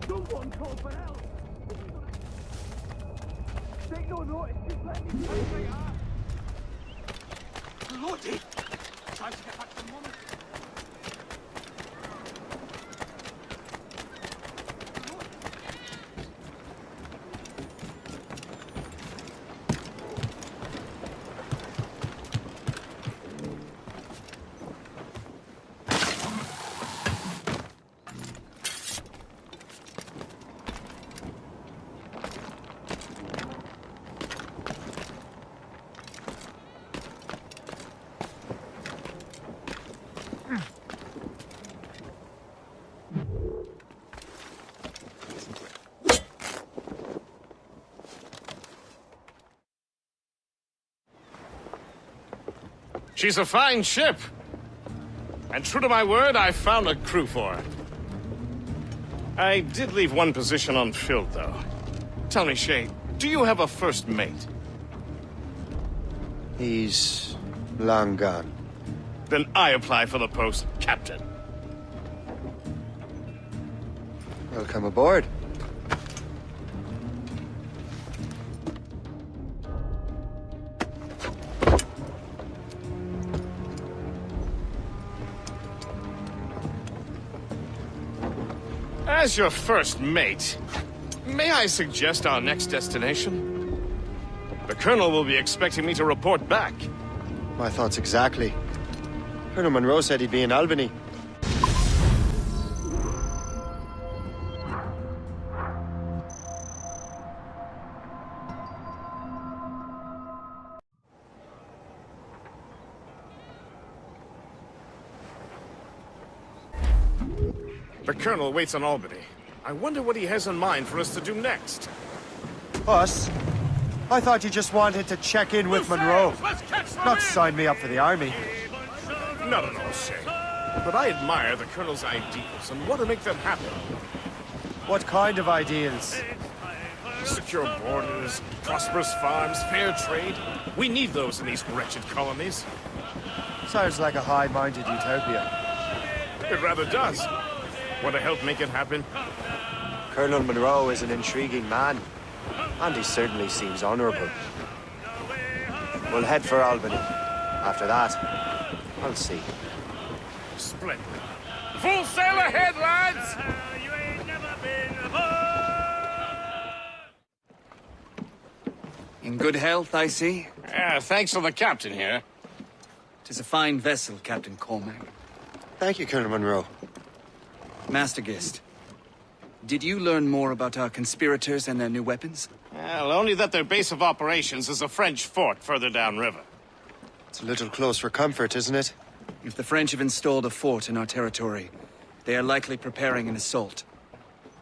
Someone call for help! Take no notice, just let me fight my ass! Bloody! Time to get back to mum. She's a fine ship. And true to my word, I found a crew for her. I did leave one position unfilled, though. Tell me, Shay, do you have a first mate? He's long gone. Then I apply for the post, Captain. Welcome aboard. As your first mate, may I suggest our next destination? The Colonel will be expecting me to report back. My thoughts exactly. Colonel Monroe said he'd be in Albany. The Colonel waits in Albany. I wonder what he has in mind for us to do next. Us? I thought you just wanted to check in with Monroe. Not sign me up for the army. Not at all, Shay. but I admire the Colonel's ideals and want to make them happen. What kind of ideals? Secure borders, prosperous farms, fair trade. We need those in these wretched colonies. Sounds like a high-minded utopia. It rather does. Want to help make it happen? Colonel Monroe is an intriguing man, and he certainly seems honorable. We'll head for Albany. After that, I'll see. Splendid. Full sail ahead, lads! In good health, I see. Thanks to the captain here. 'Tis a fine vessel, Captain Cormac. Thank you, Colonel Monroe. Master Gist, did you learn more about our conspirators and their new weapons? Well, only that their base of operations is a French fort further downriver. It's a little close for comfort, isn't it? If the French have installed a fort in our territory, they are likely preparing an assault.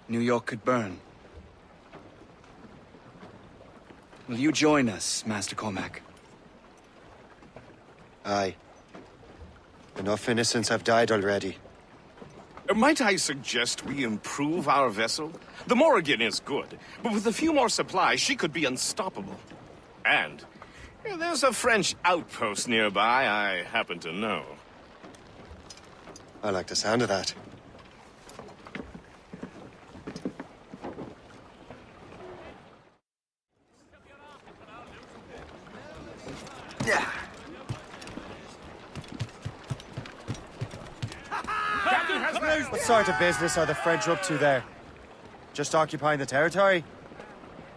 New York could burn. Will you join us, Master Cormac? Aye. Enough innocents have died already. Might I suggest we improve our vessel? The Morrigan is good, but with a few more supplies, she could be unstoppable. And there's a French outpost nearby I happen to know. I like the sound of that. Yeah. What sort of business are the French up to there? Just occupying the territory?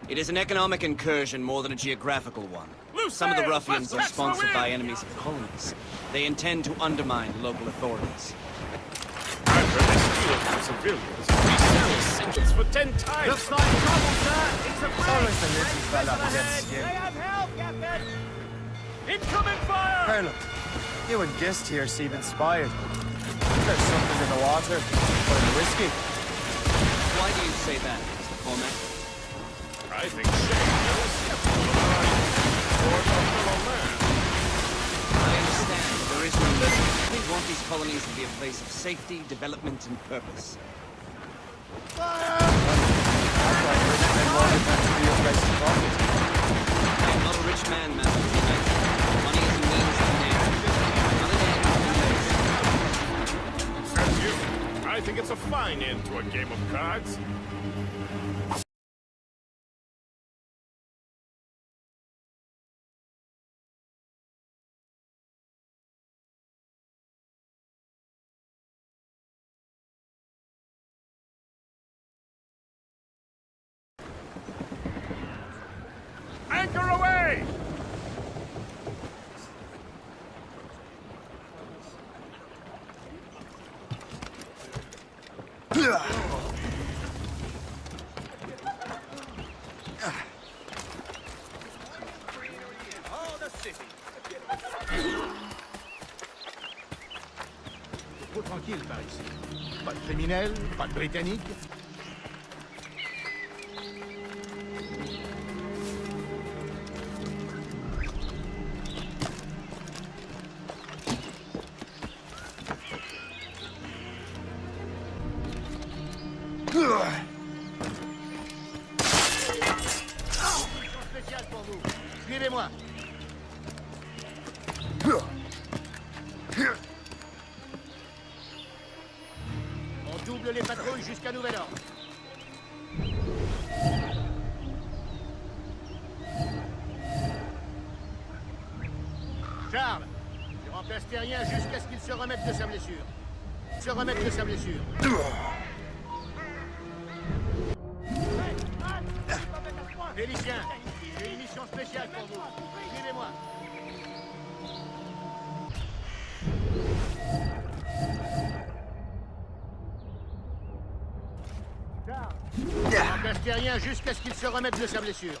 It is an economic incursion more than a geographical one. Some of the ruffians are sponsored by enemies of colonies. They intend to undermine local authorities. I've heard they steal from civilians and resell essentials for 10 times. Looks like trouble, sir. It's a Always the little fella who gets skinned. They have help, Captain. Incoming fire! Colonel, you and Gist here seem inspired. There's something in the water, or in the whiskey. Why do you say that, Mr. Cormac? I think Shay knows skeptical of our or our fellow man. I understand that there is no limit. We want these colonies to be a place of safety, development, and purpose. That's why rich men wanted that to be a place of profit. I am not a rich man, Master Cormac. Money is a means of an end. Not an end of a place. Says you. I think it's a fine end to a game of cards. Anchor away! Trop tranquille par ici. Pas de criminels, pas de Britanniques. Spécial pour vous. Suivez-moi. On double les patrouilles jusqu'à nouvel ordre. Charles, tu remplaces Terrien jusqu'à ce qu'il se remette de sa blessure. Félicien, j'ai une mission spéciale pour vous. Suivez-moi. Remplace Terrien jusqu'à ce qu'il se remette de sa blessure.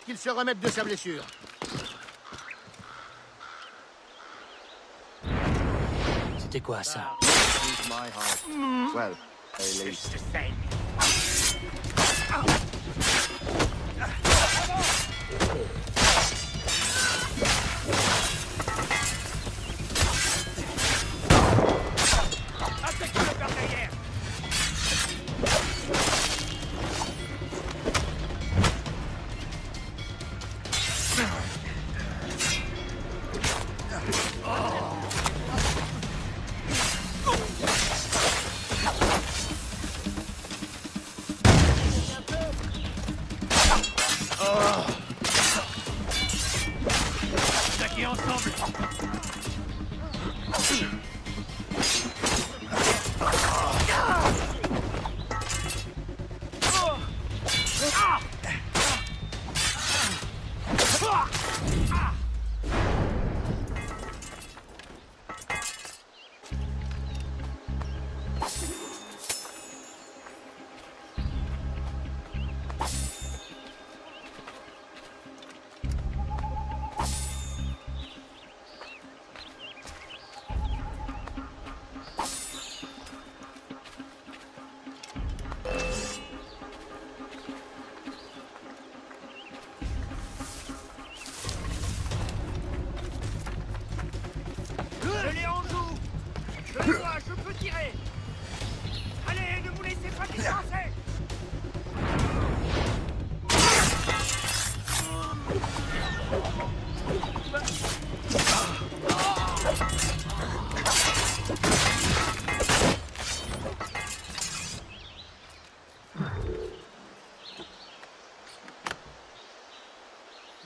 Qu'il se remette de sa blessure. C'était quoi ça? Well, at least.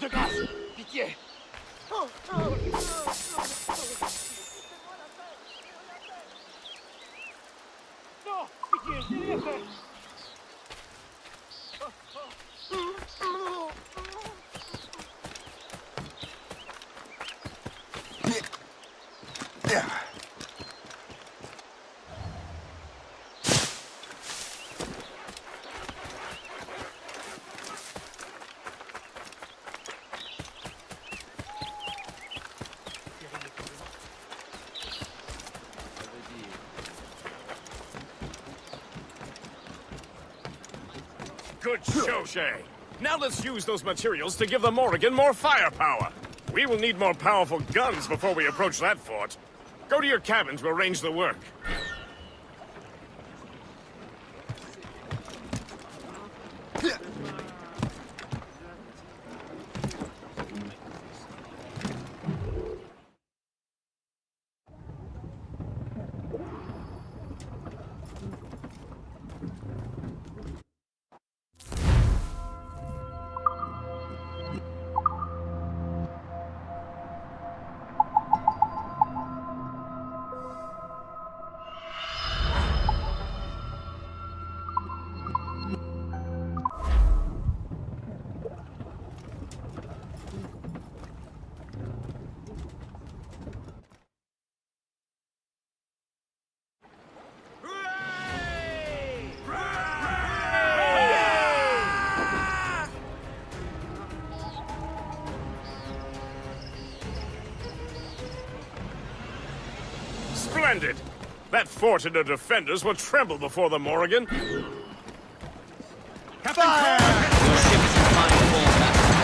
De grâce, pitié. Non, pitié, je n'ai rien fait. Good show, Shay. Now let's use those materials to give the Morrigan more firepower. We will need more powerful guns before we approach that fort. Go to your cabin to arrange the work. Splendid! That fort and the defenders will tremble before the Morrigan. Captain Fire! Your ship is in fine form, Master.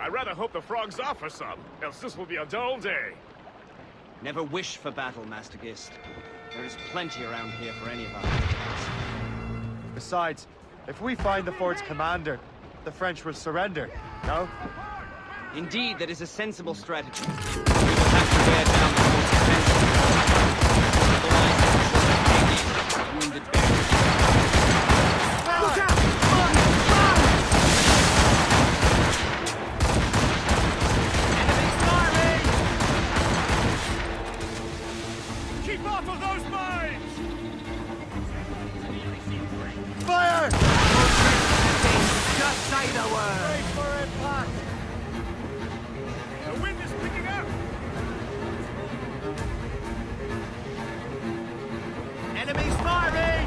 I rather hope the frogs offer some, else this will be a dull day. Never wish for battle, Master Gist. There is plenty around here for any of us. Besides, if we find the fort's commander, the French will surrender, no? Indeed, that is a sensible strategy. We will have to bear down the fort's defenses. Otherwise, they will shut the wounded bears. Look out! Keep off of those mines! Fire! Just say the word. Wait for impact. The wind is picking up! Enemies firing!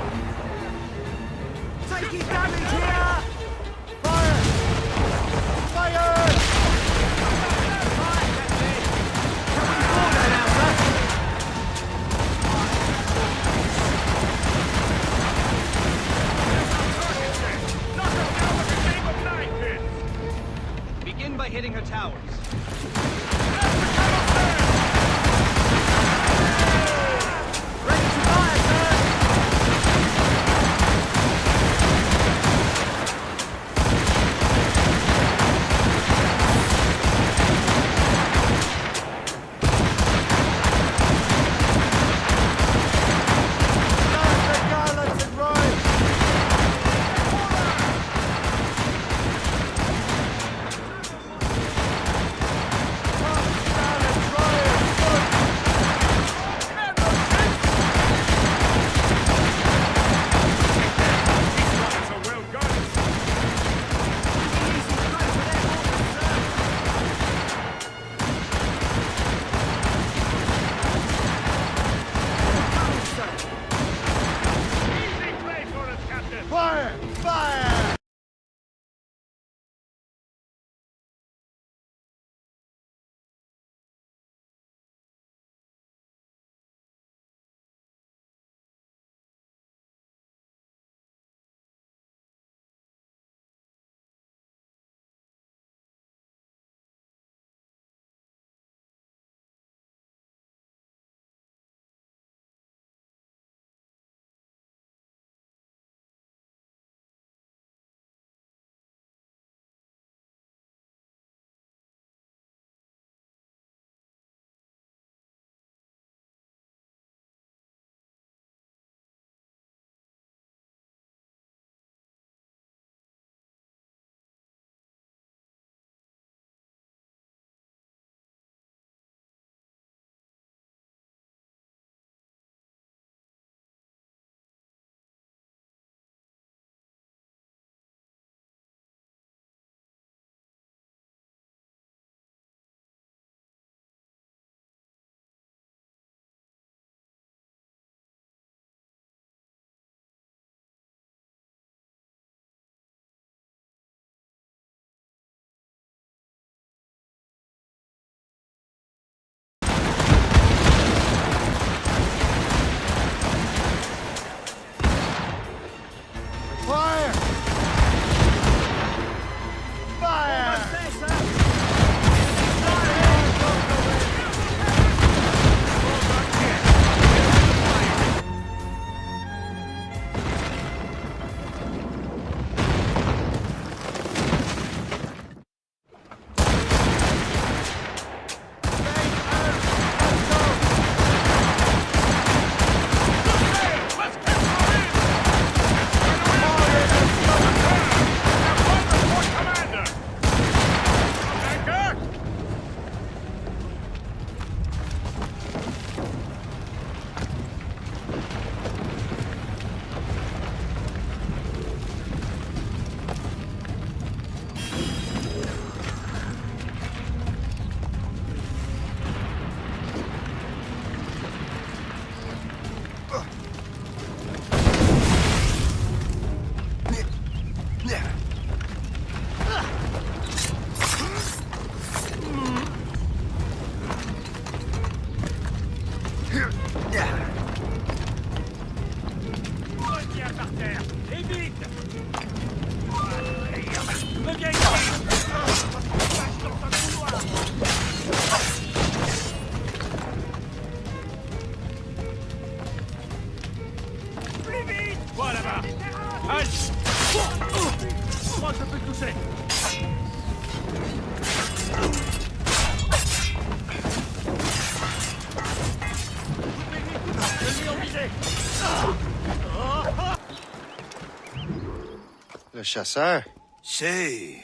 Le chasseur. Shay.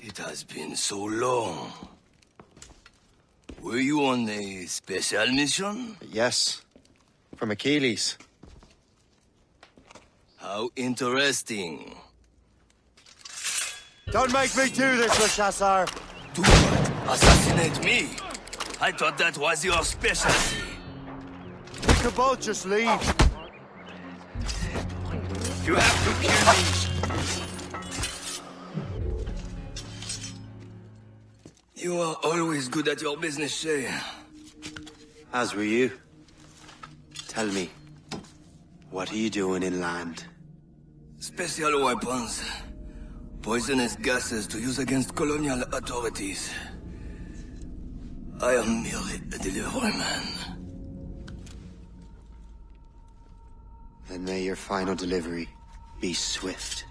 It has been so long. Were you on a special mission? Yes. From Achilles. How interesting. Don't make me do this, Le Chasseur! Do what? Assassinate me? I thought that was your specialty. We could both just leave. You have to kill me. You are always good at your business, Shay. As were you. Tell me, what are you doing inland? Special weapons. poisonous gases to use against colonial authorities. I am merely a delivery man. Then may your final delivery be swift.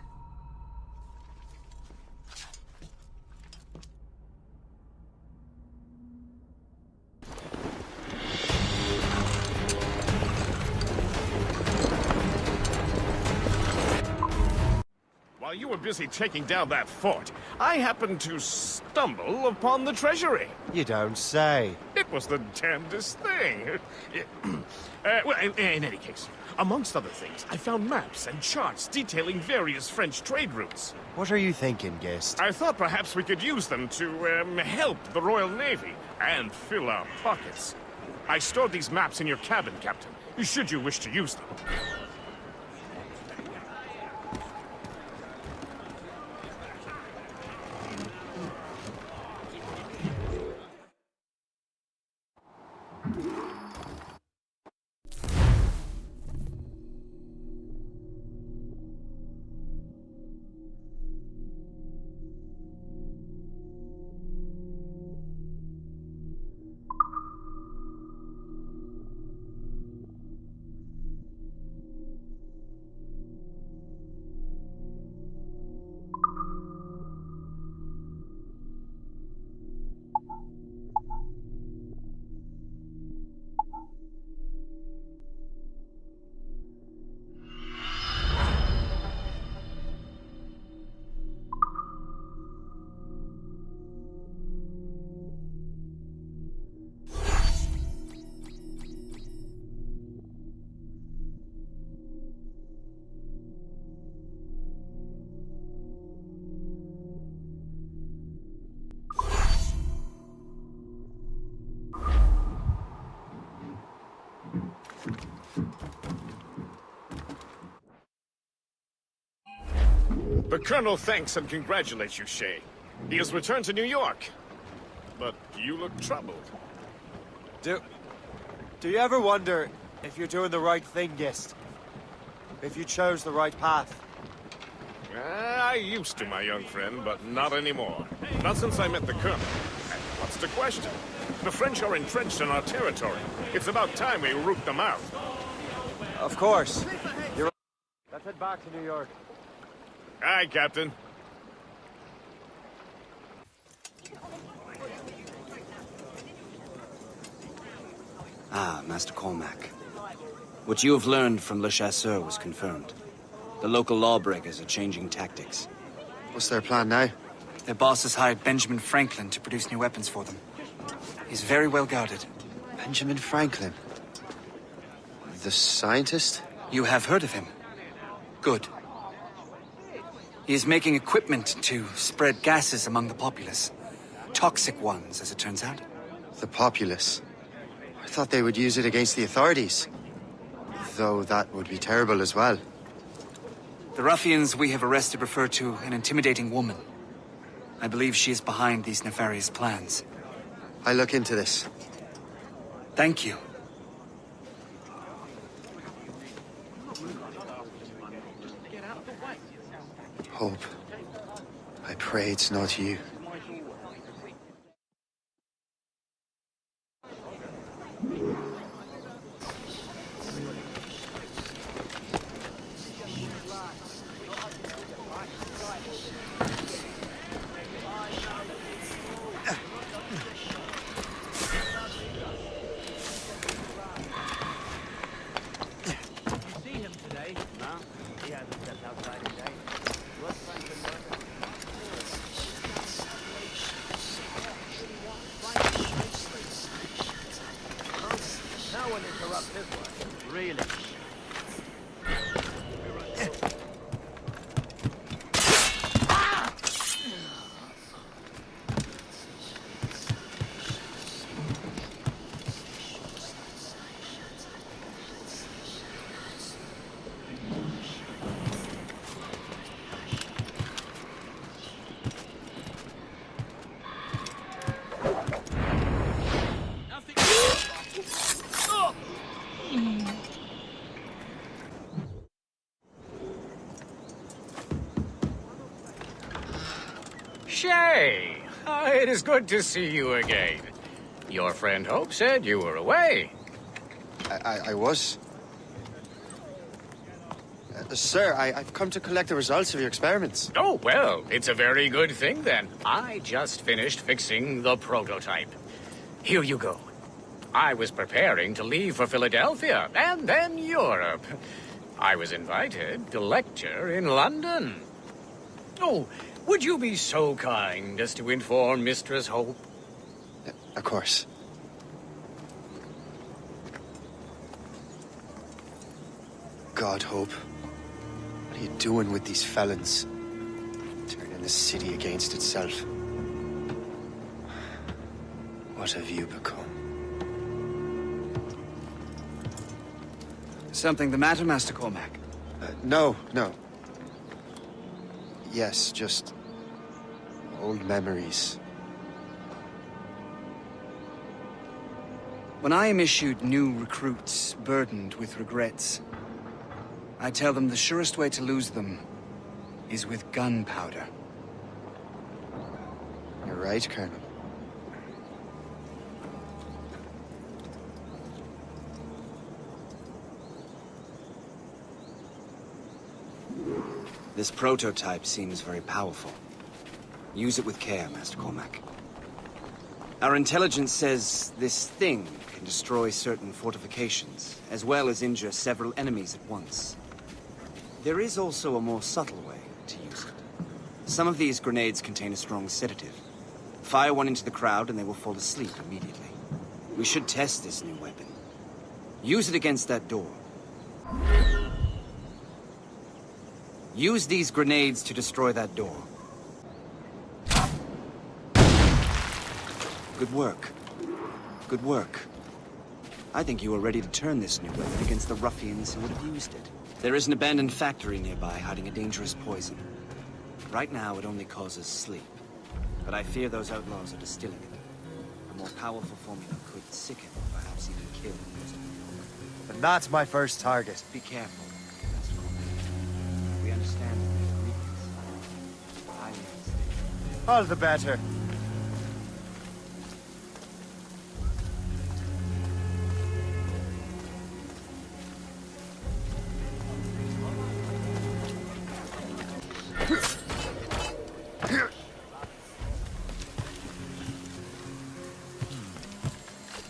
While you were busy taking down that fort, I happened to stumble upon the treasury. You don't say. It was the damnedest thing. Well, in any case, amongst other things, I found maps and charts detailing various French trade routes. What are you thinking, Gist? I thought perhaps we could use them to help the Royal Navy and fill our pockets. I stored these maps in your cabin, Captain, should you wish to use them. The Colonel thanks and congratulates you, Shay. He has returned to New York. But you look troubled. Do you ever wonder if you're doing the right thing, Gist? If you chose the right path? I used to, my young friend, but not anymore. Not since I met the Colonel. And what's the question? The French are entrenched in our territory. It's about time we root them out. Of course. You're... Let's head back to New York. Aye, Captain. Ah, Master Cormac. What you have learned from Le Chasseur was confirmed. The local lawbreakers are changing tactics. What's their plan now? Their boss has hired Benjamin Franklin to produce new weapons for them. He's very well guarded. Benjamin Franklin? The scientist? You have heard of him? Good. He is making equipment to spread gases among the populace. Toxic ones, as it turns out. The populace? I thought they would use it against the authorities. Though that would be terrible as well. The ruffians we have arrested refer to an intimidating woman. I believe she is behind these nefarious plans. I'll look into this. Thank you. Hope. I pray it's not you. It is good to see you again. Your friend Hope said you were away. I was. Sir, I've come to collect the results of your experiments. Oh, well, it's a very good thing then. I just finished fixing the prototype. Here you go. I was preparing to leave for Philadelphia and then Europe. I was invited to lecture in London. Oh, would you be so kind as to inform Mistress Hope? Of course. God, Hope. What are you doing with these felons? Turning the city against itself. What have you become? Something the matter, Master Cormac? No. Yes, just old memories. When I am issued new recruits burdened with regrets, I tell them the surest way to lose them is with gunpowder. You're right, Colonel. This prototype seems very powerful. Use it with care, Master Cormac. Our intelligence says this thing can destroy certain fortifications, as well as injure several enemies at once. There is also a more subtle way to use it. Some of these grenades contain a strong sedative. Fire one into the crowd and they will fall asleep immediately. We should test this new weapon. Use it against that door. Use these grenades to destroy that door. Good work. Good work. I think you are ready to turn this new weapon against the ruffians who would have used it. There is an abandoned factory nearby hiding a dangerous poison. Right now, it only causes sleep. But I fear those outlaws are distilling it. A more powerful formula could sicken, perhaps even kill the user. And that's my first target. Be careful, Master Cormac. We understand the ingredients. Highly unstable. All the better.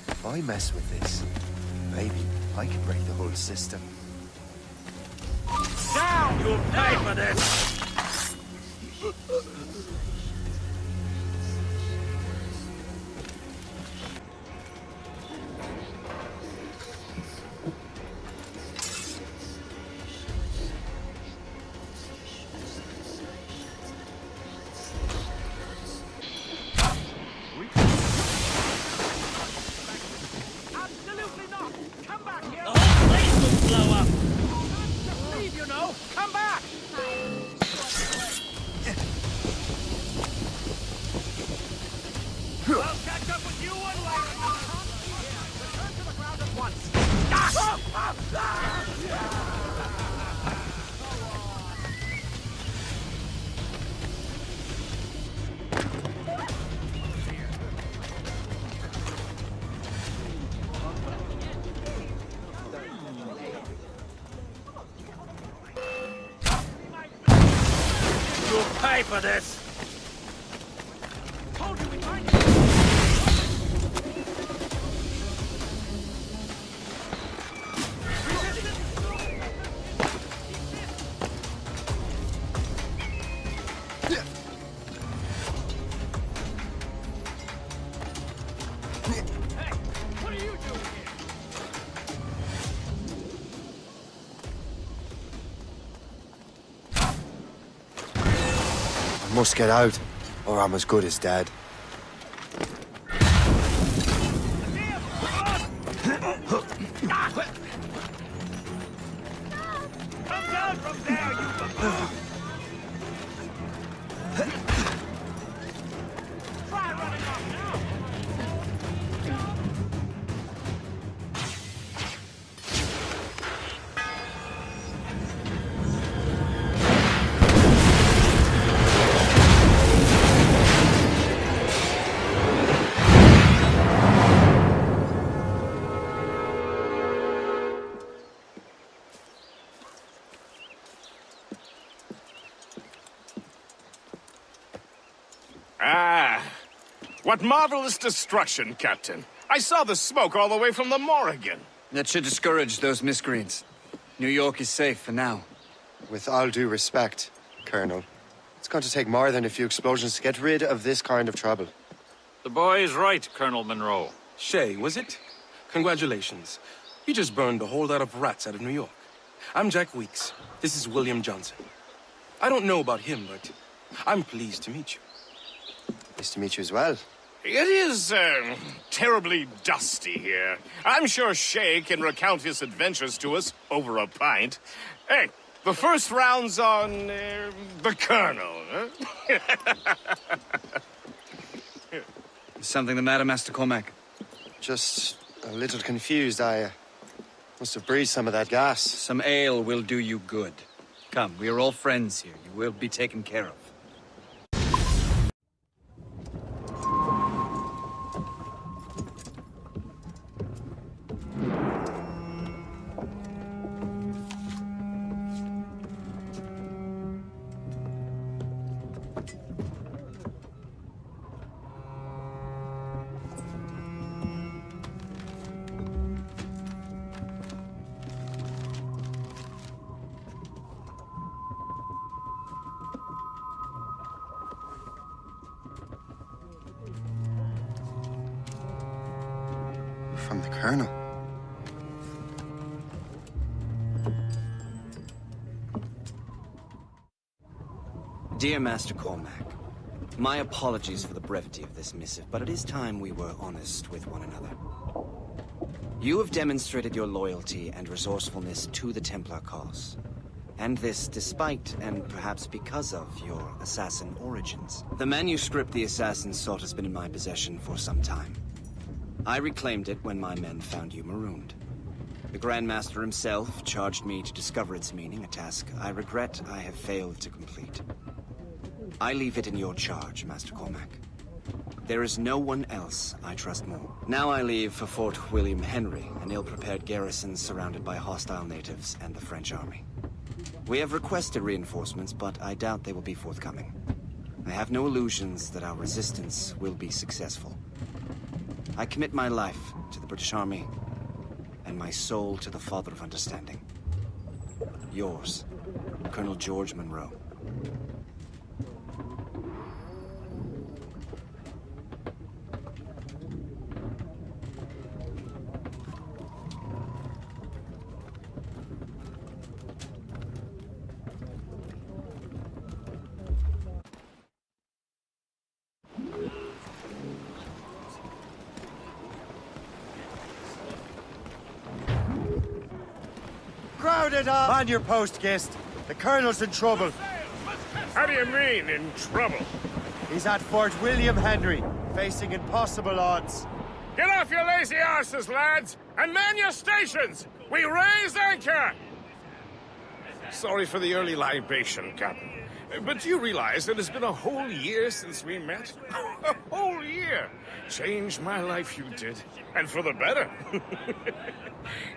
If I mess with this, maybe I can break the whole system. Down! You'll pay for this! Absolutely not! Come back here! The whole place will blow up! Just leave, you know! Come back! I'll catch up with you one way or another! Return to the ground at once! You'll pay for this! Told you we'd find you! Hey, what are you doing here? I must get out, or I'm as good as dead. Come down from there, you buffoon! Try running off now! What marvelous destruction, Captain. I saw the smoke all the way from the Morrigan. That should discourage those miscreants. New York is safe for now. With all due respect, Colonel, it's going to take more than a few explosions to get rid of this kind of trouble. The boy is right, Colonel Monroe. Shay, was it? Congratulations. You just burned a whole lot of rats out of New York. I'm Jack Weeks. This is William Johnson. I don't know about him, but I'm pleased to meet you. Nice to meet you as well. It is, terribly dusty here. I'm sure Shay can recount his adventures to us over a pint. Hey, the first round's on, the Colonel, huh? Something the matter, Master Cormac? Just a little confused. I must have breathed some of that gas. Some ale will do you good. Come, we are all friends here. You will be taken care of. From the Colonel. Dear Master Cormac, my apologies for the brevity of this missive, but it is time we were honest with one another. You have demonstrated your loyalty and resourcefulness to the Templar cause. And this despite, and perhaps because of, your assassin origins. The manuscript the assassins sought has been in my possession for some time. I reclaimed it when my men found you marooned. The Grand Master himself charged me to discover its meaning, a task I regret I have failed to complete. I leave it in your charge, Master Cormac. There is no one else I trust more. Now I leave for Fort William Henry, an ill-prepared garrison surrounded by hostile natives and the French army. We have requested reinforcements, but I doubt they will be forthcoming. I have no illusions that our resistance will be successful. I commit my life to the British Army, and my soul to the Father of Understanding. Yours, Colonel George Monroe. Crowded up! On your post, guest. The Colonel's in trouble. How do you mean, in trouble? He's at Fort William Henry, facing impossible odds. Get off your lazy arses, lads, and man your stations! We raise anchor! Sorry for the early libation, Captain. But do you realize it has been a whole year since we met? A whole year! Changed my life, you did. And for the better.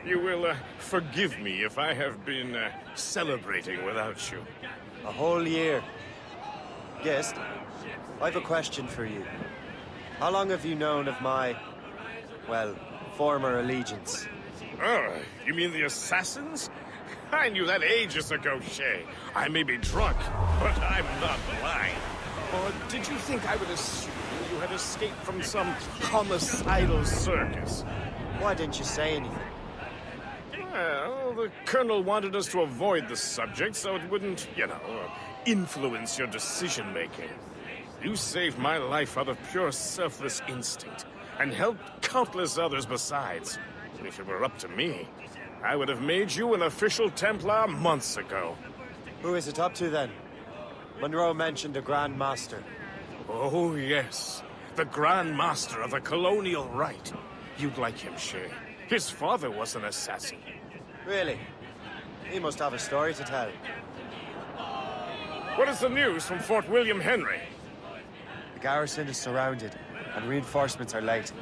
You will forgive me if I have been celebrating without you. A whole year. Guest, I have a question for you. How long have you known of my, well, former allegiance? Oh, you mean the assassins? I knew that ages ago, Shay. I may be drunk, but I'm not blind. Or did you think I would assume you had escaped from some homicidal circus? Why didn't you say anything? Well, the Colonel wanted us to avoid the subject so it wouldn't, influence your decision-making. You saved my life out of pure selfless instinct, and helped countless others besides. If it were up to me, I would have made you an official Templar months ago. Who is it up to, then? Monroe mentioned a Grand Master. Oh, yes. The Grand Master of the Colonial Rite. You'd like him, Shay. His father was an assassin. Really? He must have a story to tell. What is the news from Fort William Henry? The garrison is surrounded, and reinforcements are late.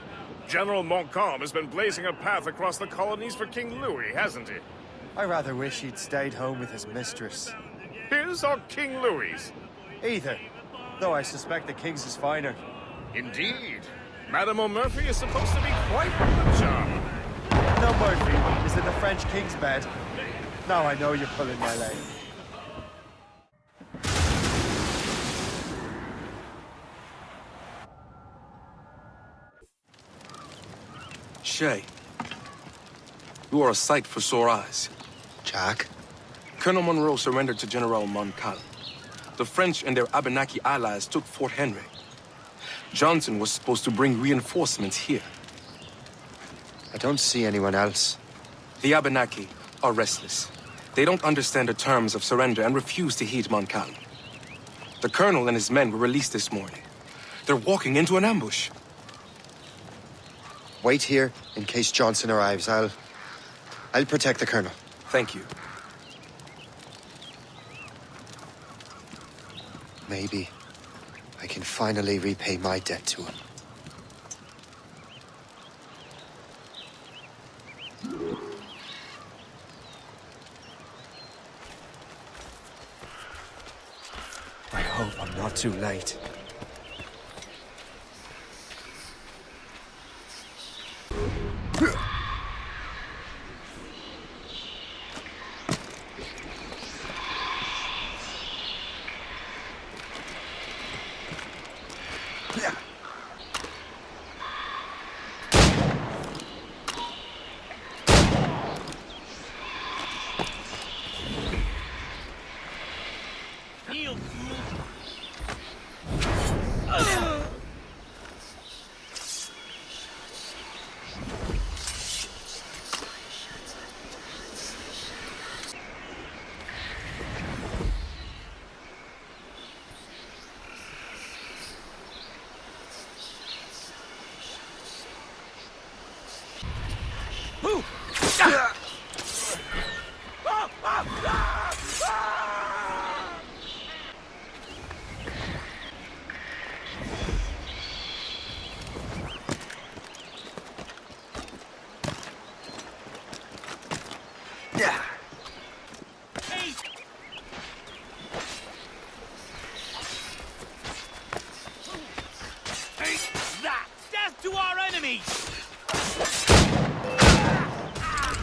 General Montcalm has been blazing a path across the colonies for King Louis, hasn't he? I rather wish he'd stayed home with his mistress. His or King Louis's? Either, though I suspect the King's is finer. Indeed. Madame O'Murphy is supposed to be quite the charmer. No, Murphy is in the French king's bed. Now I know you're pulling my leg. Shay, you are a sight for sore eyes. Jack? Colonel Monroe surrendered to General Montcalm. The French and their Abenaki allies took Fort Henry. Johnson was supposed to bring reinforcements here. I don't see anyone else. The Abenaki are restless. They don't understand the terms of surrender and refuse to heed Montcalm. The colonel and his men were released this morning. They're walking into an ambush. Wait here in case Johnson arrives. I'll protect the colonel. Thank you. Maybe I can finally repay my debt to him. I hope I'm not too late.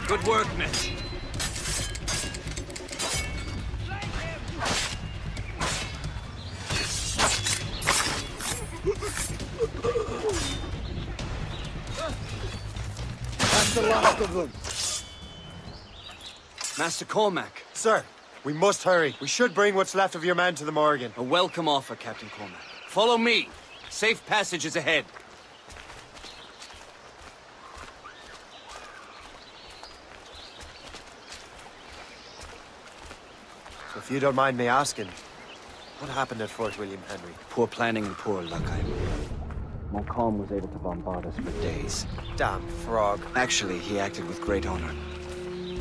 Good work, men. That's the last of them. Master Cormac. Sir, we must hurry. We should bring what's left of your men to the Morgan. A welcome offer, Captain Cormac. Follow me. Safe passage is ahead. If you don't mind me asking, what happened at Fort William Henry? Poor planning and poor luck, Montcalm was able to bombard us for days. Damn frog. Actually, he acted with great honor.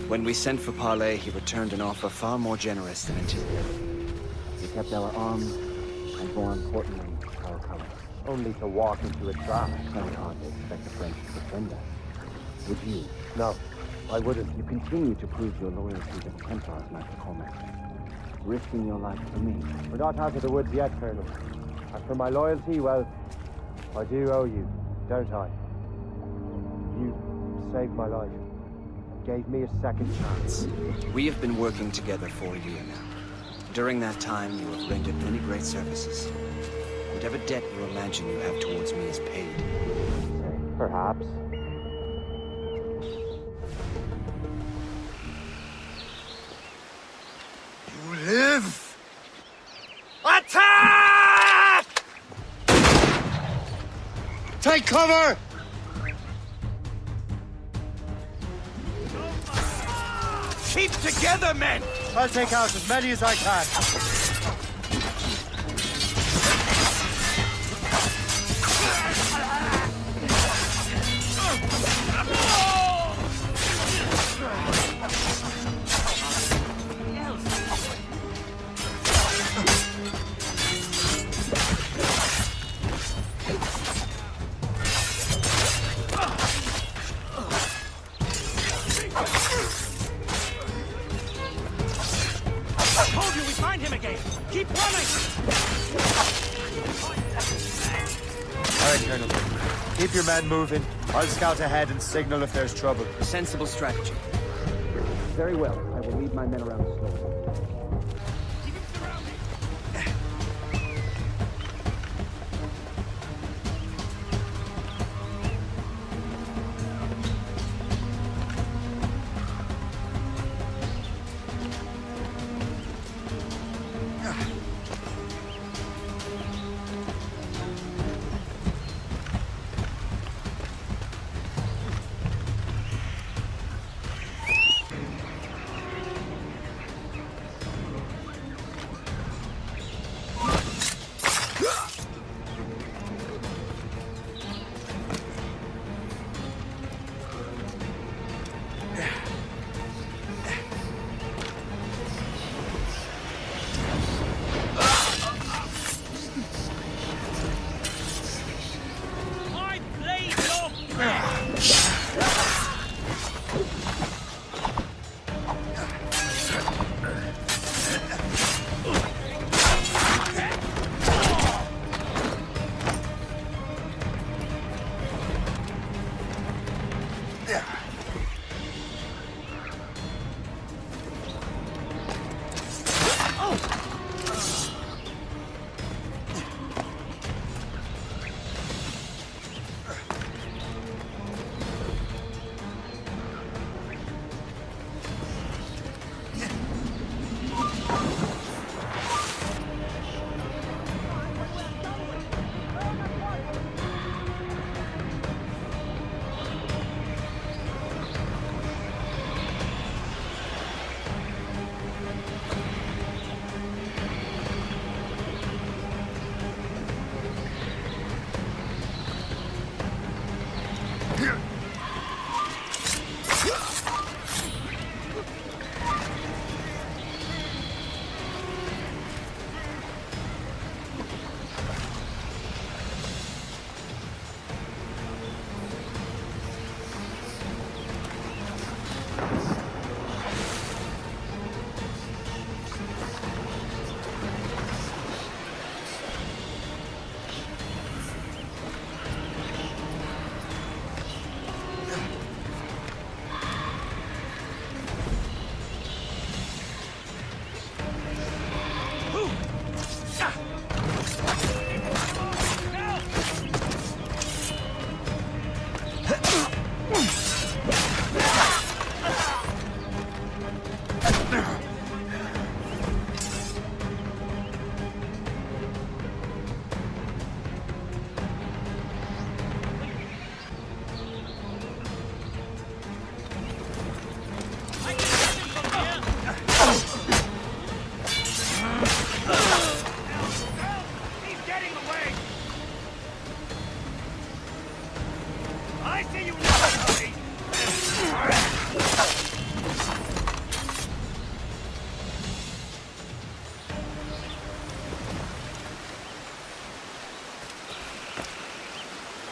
When we sent for parley, he returned an offer far more generous than anticipated. He kept our arms, and more importantly, our colors. Only to walk into a trap. Kind of hard to expect the French to defend us. Would you? No, I wouldn't. You continue to prove your loyalty to the Templars, Master Cormac. Risking your life for me. We're not out of the woods yet, Colonel. As for my loyalty, well, I do owe you, don't I? You saved my life. Gave me a second chance. We have been working together for a year now. During that time, you have rendered many great services. Whatever debt you imagine you have towards me is paid. Perhaps. You live! Attack! Take cover! Keep together, men! I'll take out as many as I can. I told you we'd find him again! Keep your men moving. I'll scout ahead and signal if there's trouble. Sensible strategy. Very well. I will lead my men around slowly.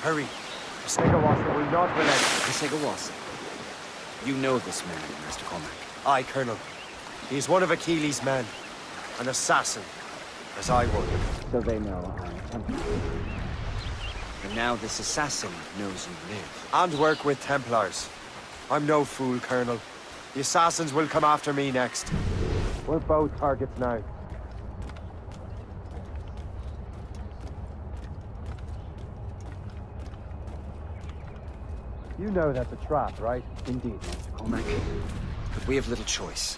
Hurry. Segawasa will not relent. Segawasa? You know this man, Master Cormac. Aye, Colonel. He is one of Achilles' men. An assassin, as I would. So they know I am Templar. And now this assassin knows you live. And work with Templars. I'm no fool, Colonel. The assassins will come after me next. We're both targets now. You know that's a trap, right? Indeed, Master Cormac. But we have little choice.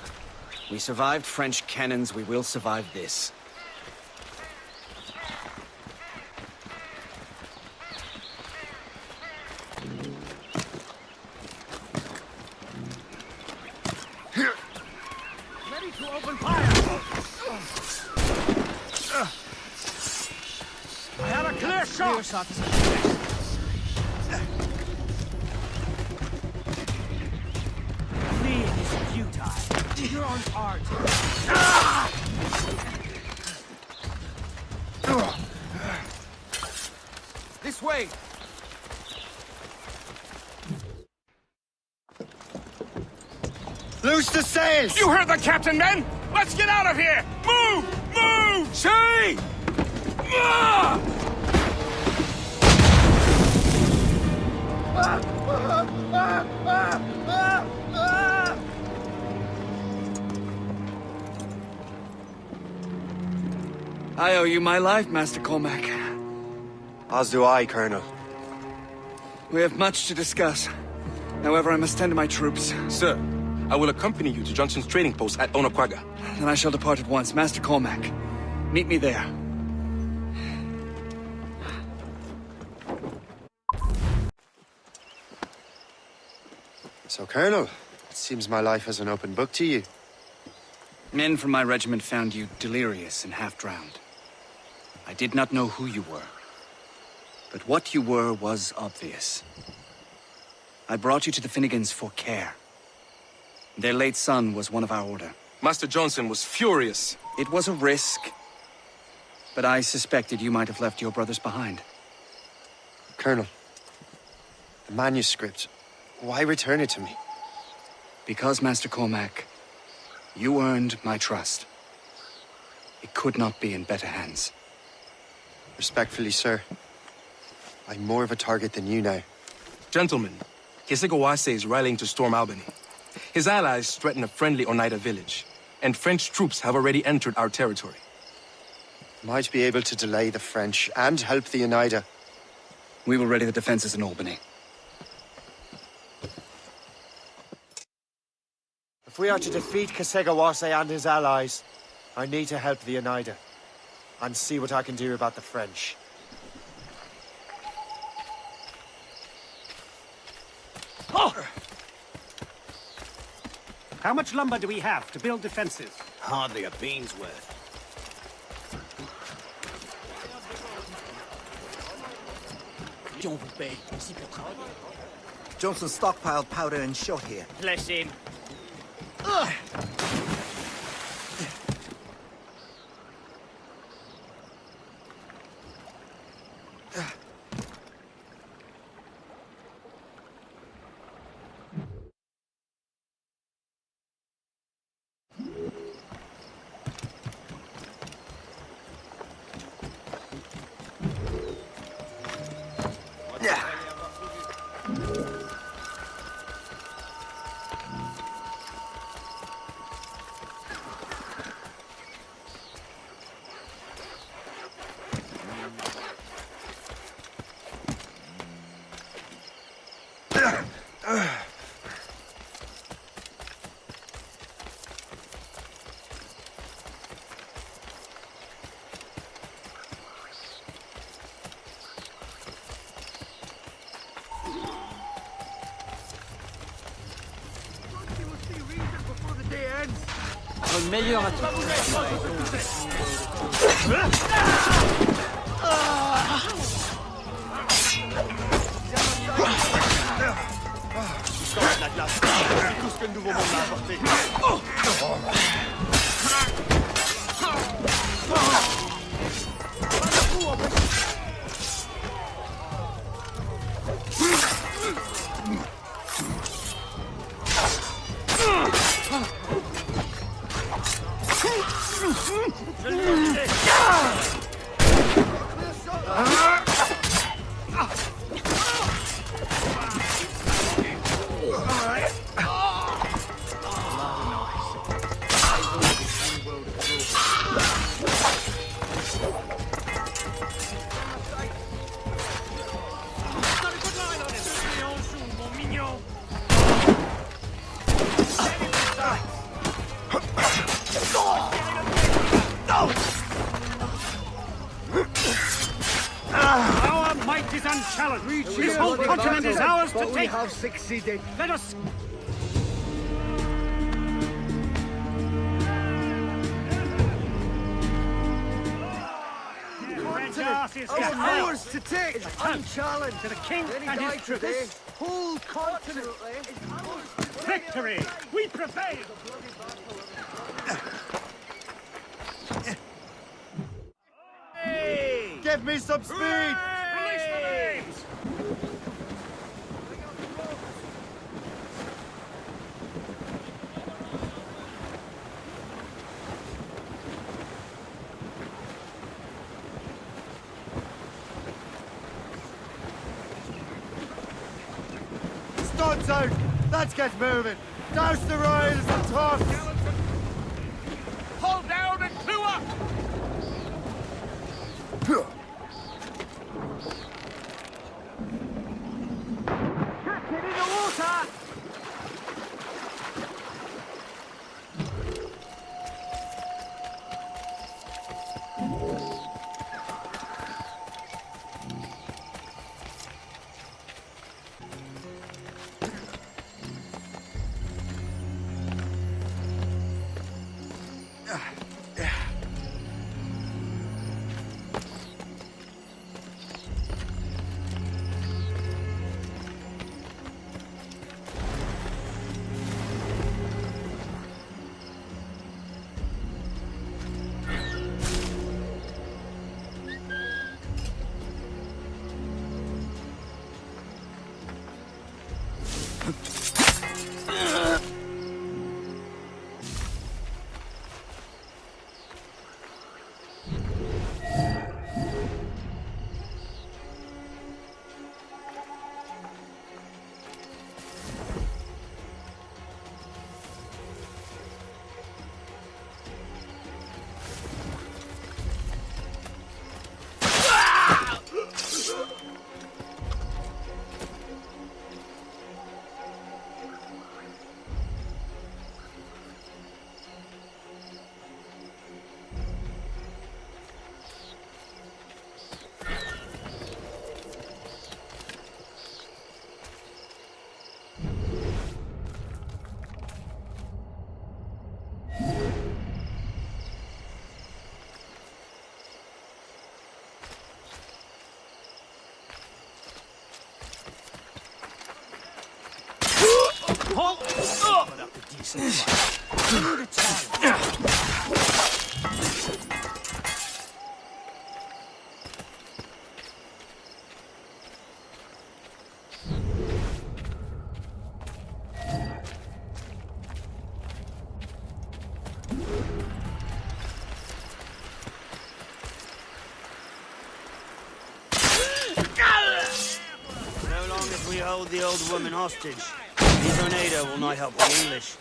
We survived French cannons, we will survive this. Ready to open fire! I have a clear shot! Fleeing is futile. You're on art. This way! Loose the sails! You heard the captain, men! Let's get out of here! Move! Move! Shay! I owe you my life, Master Cormac. As do I, Colonel. We have much to discuss. However, I must tend to my troops. Sir, I will accompany you to Johnson's trading post at Onaqaga. Then I shall depart at once. Master Cormac, meet me there. So, Colonel, it seems my life is an open book to you. Men from my regiment found you delirious and half-drowned. I did not know who you were. But what you were was obvious. I brought you to the Finnegans for care. Their late son was one of our order. Master Johnson was furious. It was a risk, but I suspected you might have left your brothers behind. Colonel, the manuscript, why return it to me? Because, Master Cormac, you earned my trust. It could not be in better hands. Respectfully, sir, I'm more of a target than you now. Gentlemen, Kesekawase is rallying to storm Albany. His allies threaten a friendly Oneida village, and French troops have already entered our territory. Might be able to delay the French and help the Oneida. We will ready the defenses in Albany. If we are to defeat Kesekawase and his allies, I need to help the Oneida and see what I can do about the French. Oh! How much lumber do we have to build defenses? Hardly a bean's worth. Johnson stockpiled powder and shot here. Bless him. Le meilleur à La glace, c'est tout ce que le nouveau monde m'a apporté. Our might is unchallenged. This whole continent is ours to take. We have succeeded. Let us... Ours to take. Unchallenged. To the king Then he and died his troops. today. Whole continent is ours. Victory! We prevail! Hey! Give me some speed! Release the names! Stuns out! Let's get moving! Douse the rails and toss! Hold down and clew up! Halt! Put up a decent fight. Who to tell? So long as we hold the old woman hostage, the tornado will not help the English.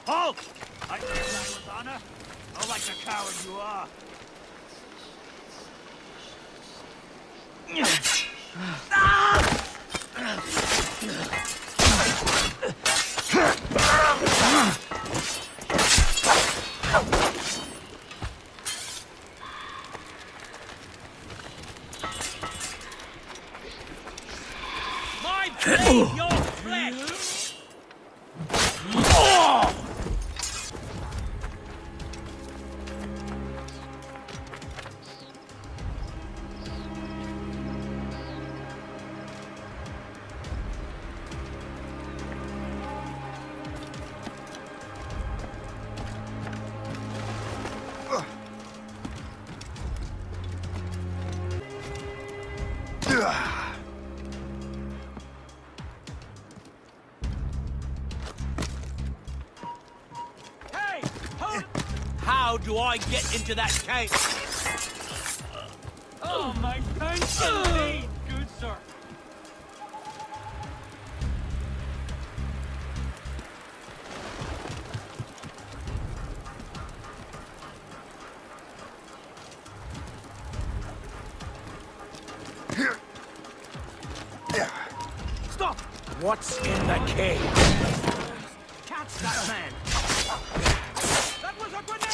Halt! I did that with honor. Oh, like the coward you are. My blade, your flesh! How do I get into that cave? Oh, my thanks indeed, good sir. Stop! What's in the cave? Catch that man! That was a grenade!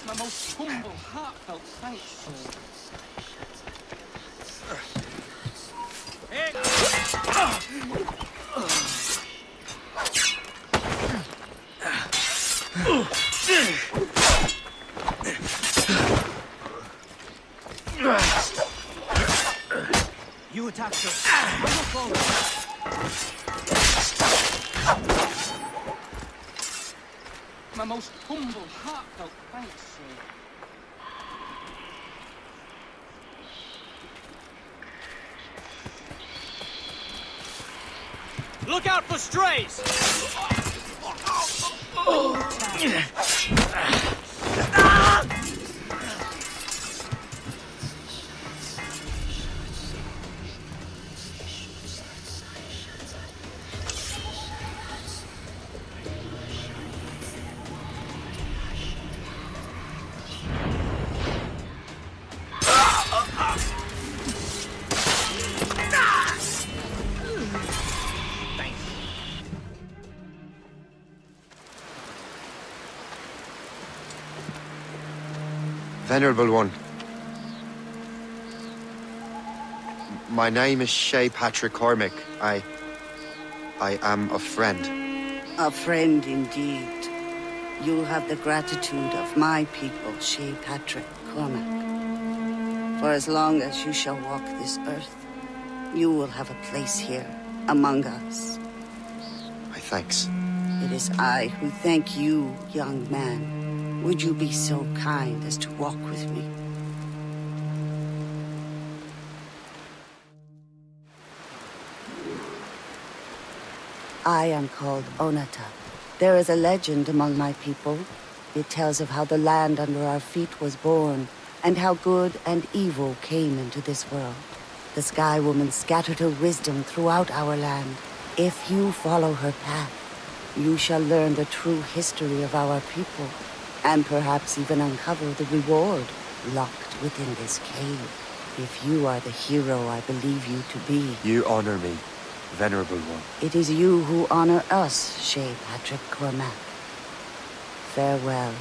My most humble, heartfelt thanks, sir. You attack first. I will follow. My most humble, heartfelt thanks, sir. Look out for strays! Venerable one. My name is Shay Patrick Cormac. I am a friend. A friend indeed. You have the gratitude of my people, Shay Patrick Cormac. For as long as you shall walk this earth, you will have a place here among us. My thanks. It is I who thank you, young man. Would you be so kind as to walk with me? I am called Onata. There is a legend among my people. It tells of how the land under our feet was born, and how good and evil came into this world. The Sky Woman scattered her wisdom throughout our land. If you follow her path, you shall learn the true history of our people, and perhaps even uncover the reward locked within this cave. If you are the hero I believe you to be. You honor me, Venerable one. It is you who honor us, Shay Patrick Cormac. Farewell.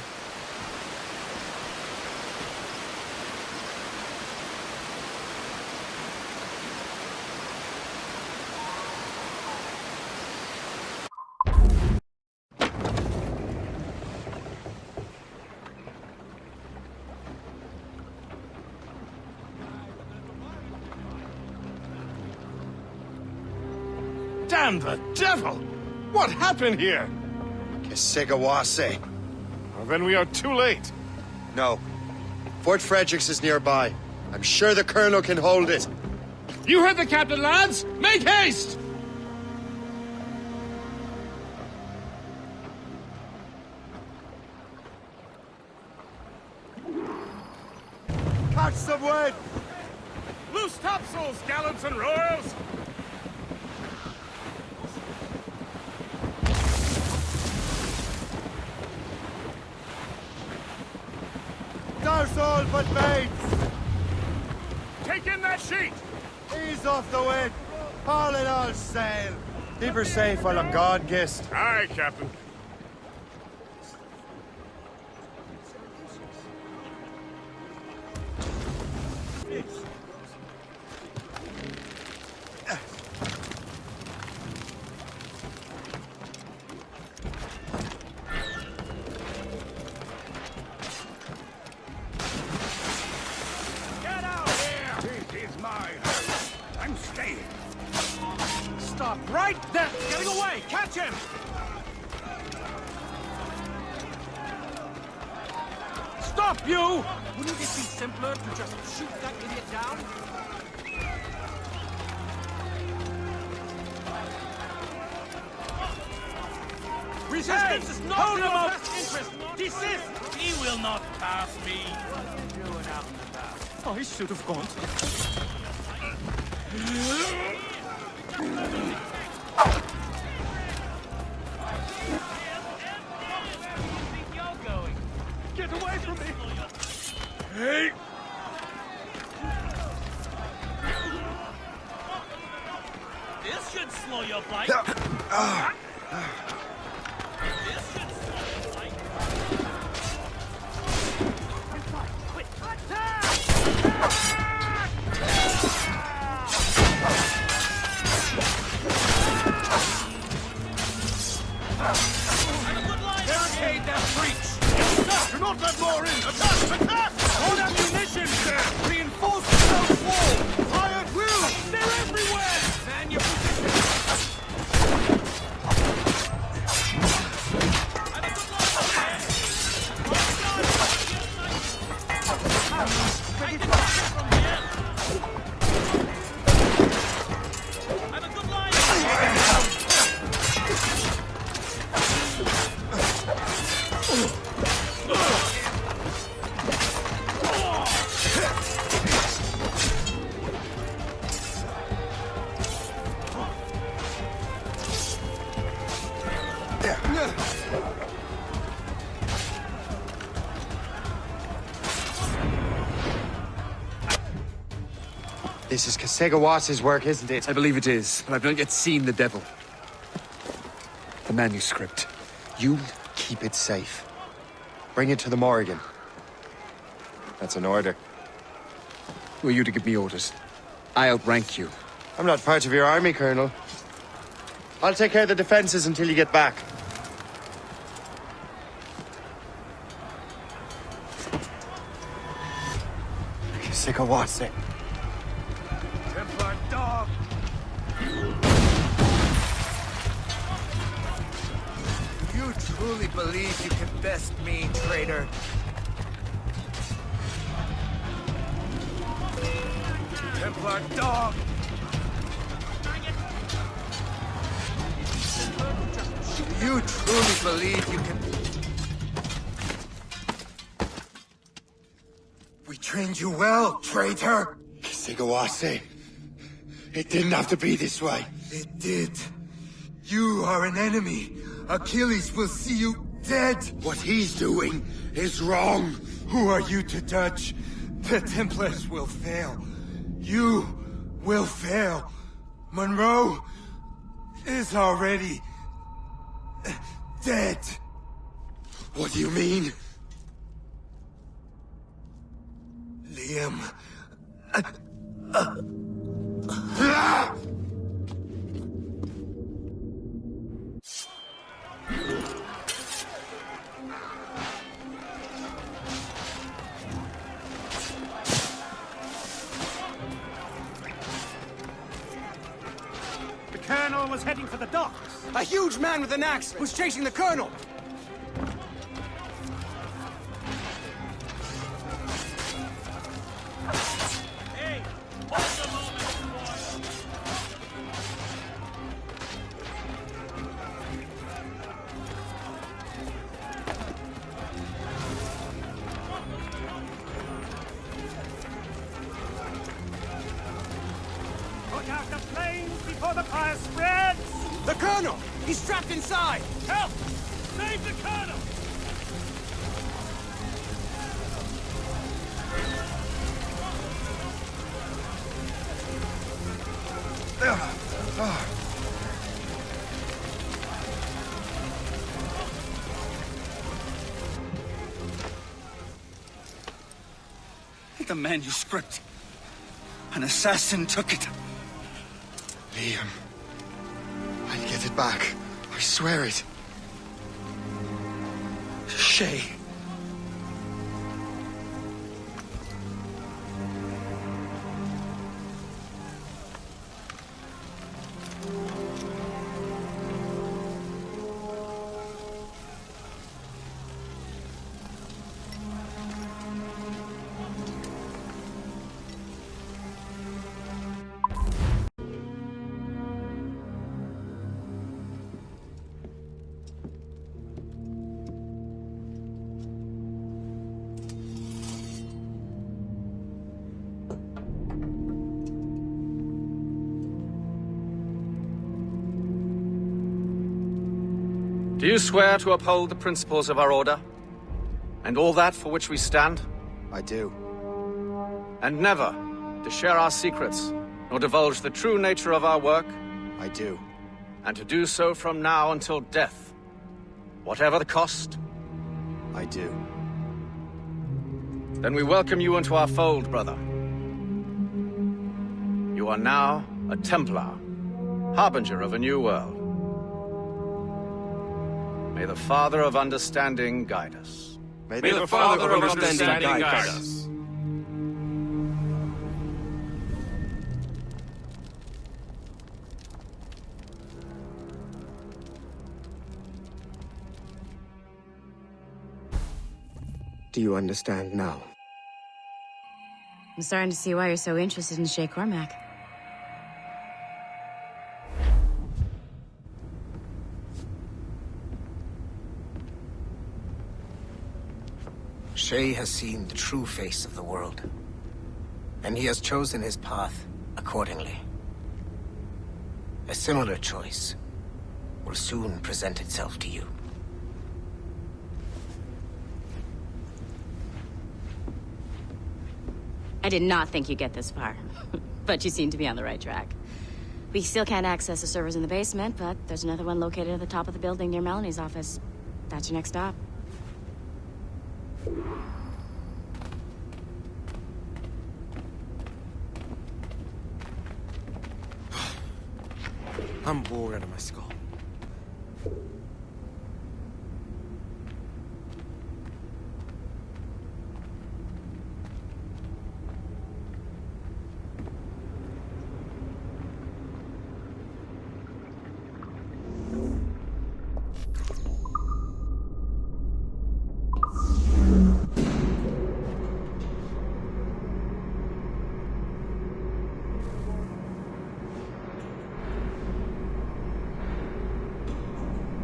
Damn the devil! What happened here? Kesegawase. Well, then we are too late. No. Fort Fredericks is nearby. I'm sure the Colonel can hold it. You heard the captain, lads! Make haste! Catch some wind! Loose topsails, gallants and royals! Douse all but mates! Take in that sheet! Ease off the wind! Haul it all sail! Keep her safe while I'm gone, Gist. Aye, Captain. Right there! Getting away! Catch him! Stop, you! Wouldn't it be simpler to just shoot that idiot down? Resistance is not in our best interest! Desist! He will not pass me! What are you doing out in the back? I should have gone Get away from me! Hey! This should slow your flight. This should slow your flight. Quit! Barricade that breach! Do not let more in! Attack! Attack! Hold ammunition! Reinforce the south wall! Fire at will! They're everywhere! Man your position! This is Kasegawase's work, isn't it? I believe it is, but I've not yet seen the devil. The manuscript. You keep it safe. Bring it to the Morrigan. That's an order. Who are you to give me orders? I outrank you. I'm not part of your army, Colonel. I'll take care of the defenses until you get back. Sikawase. Templar dog! You truly believe you can best me, traitor? Templar dog! You truly believe you can... We trained you well, traitor! Sikawase. It didn't have to be this way. It did. You are an enemy. Achilles will see you dead. What he's doing is wrong. Who are you to judge? The Templars will fail. You will fail. Monroe is already dead. What do you mean? Liam. The Colonel was heading for the docks. A huge man with an axe was chasing the Colonel. Hey, what's the moment, boy? Put out the flames before the fire spreads! The Colonel! He's trapped inside! Help! Save the Colonel! The manuscript. An assassin took it. Liam. I'll get it back. I swear it. Shay. Do you swear to uphold the principles of our order? And all that for which we stand? I do. And never to share our secrets, nor divulge the true nature of our work? I do. And to do so from now until death, whatever the cost? I do. Then we welcome you into our fold, brother. You are now a Templar, harbinger of a new world. May the Father of Understanding guide us. May the Father of Understanding guide us. Do you understand now? I'm starting to see why you're so interested in Shay Cormac. Shay has seen the true face of the world, and he has chosen his path accordingly. A similar choice will soon present itself to you. I did not think you'd get this far, but you seem to be on the right track. We still can't access the servers in the basement, but there's another one located at the top of the building near Melanie's office. That's your next stop. I'm bored out of my skull.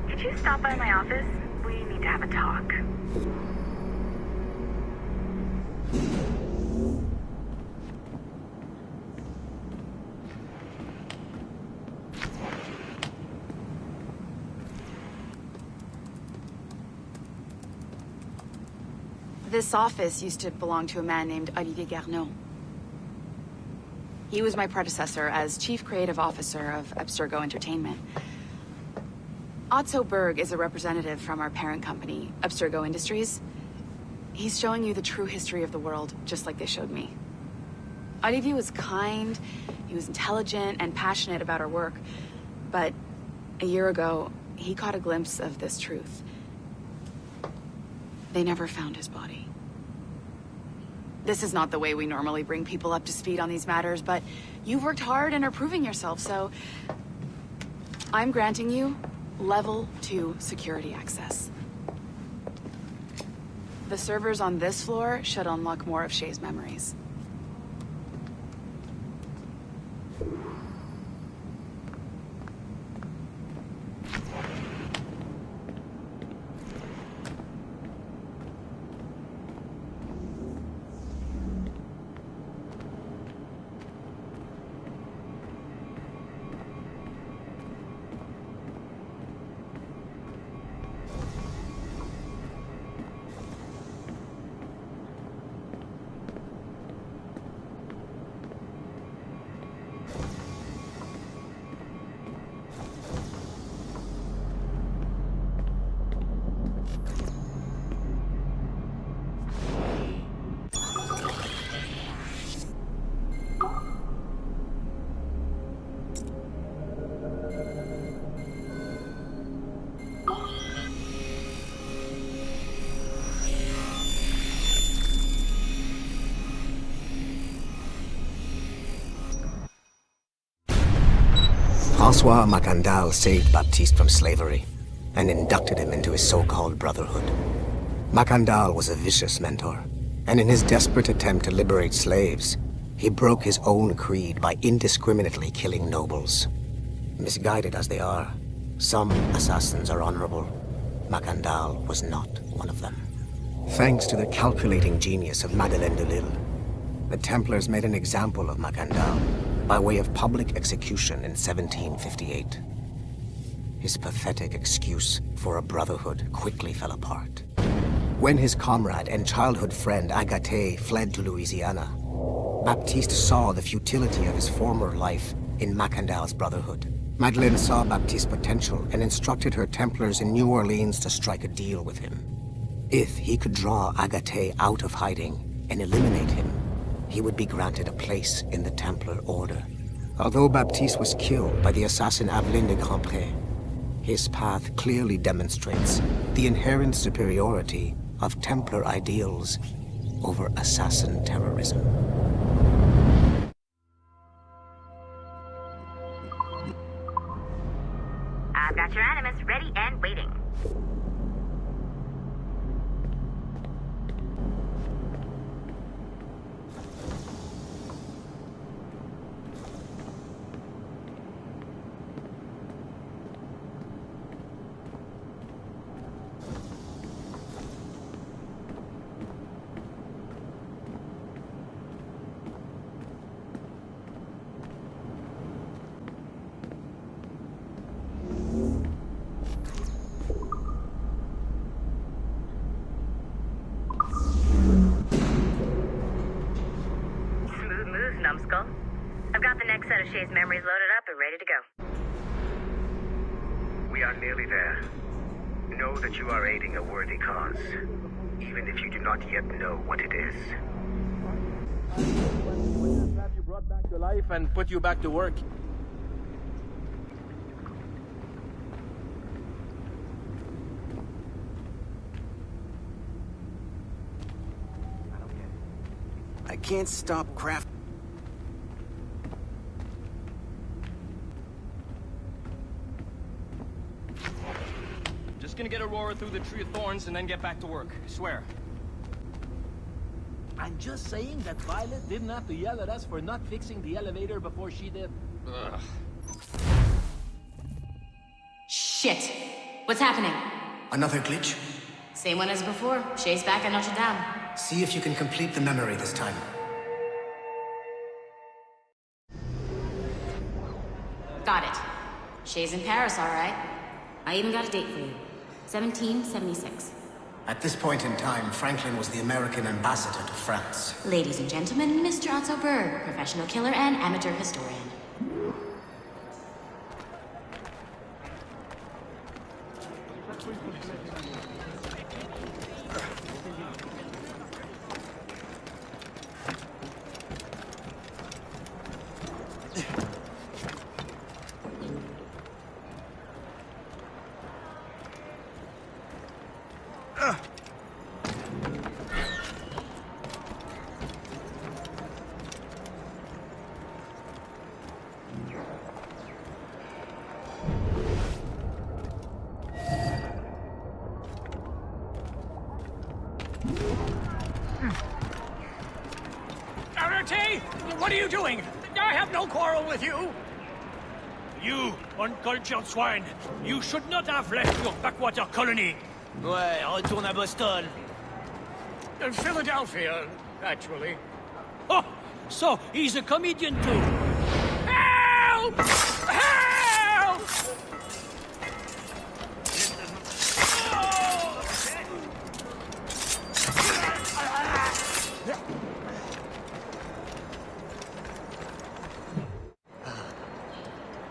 Could you stop by my office? We need to have a talk. This office used to belong to a man named Olivier Garneau. He was my predecessor as Chief Creative Officer of Abstergo Entertainment. Otto Berg is a representative from our parent company, Abstergo Industries. He's showing you the true history of the world, just like they showed me. Olivier was kind, he was intelligent and passionate about our work, but a year ago, he caught a glimpse of this truth. They never found his body. This is not the way we normally bring people up to speed on these matters, but you've worked hard and are proving yourself, so I'm granting you Level 2 security access. The servers on this floor should unlock more of Shay's memories. François Macandal saved Baptiste from slavery and inducted him into his so-called brotherhood. Macandal was a vicious mentor, and in his desperate attempt to liberate slaves, he broke his own creed by indiscriminately killing nobles. Misguided as they are, some assassins are honorable. Macandal was not one of them. Thanks to the calculating genius of Madeleine de Lille, the Templars made an example of Macandal by way of public execution in 1758. His pathetic excuse for a brotherhood quickly fell apart. When his comrade and childhood friend Agathe fled to Louisiana, Baptiste saw the futility of his former life in Macandal's brotherhood. Madeleine saw Baptiste's potential and instructed her Templars in New Orleans to strike a deal with him. If he could draw Agathe out of hiding and eliminate him, he would be granted a place in the Templar Order. Although Baptiste was killed by the assassin Aveline de Grandpré, his path clearly demonstrates the inherent superiority of Templar ideals over assassin terrorism. I've got your animus ready and waiting. Numbskull. I've got the next set of Shay's memories loaded up and ready to go. We are nearly there. Know that you are aiding a worthy cause, even if you do not yet know what it is. Have you brought back to life and put you back to work? I can't stop craft. Just gonna get Aurora through the Tree of Thorns and then get back to work. I swear. I'm just saying that Violet didn't have to yell at us for not fixing the elevator before she did. Ugh. Shit! What's happening? Another glitch? Same one as before. Shay's back at Notre Dame. See if you can complete the memory this time. Got it. Shay's in Paris, all right. I even got a date for you. 1776. At this point in time, Franklin was the American ambassador to France. Ladies and gentlemen, Mr. Otto Berg, professional killer and amateur historian. What are you doing? I have no quarrel with you. You, uncultured swine. You should not have left your backwater colony. Ouais, retourne à Boston. Philadelphia, actually. Oh, so he's a comedian too. Help! Help!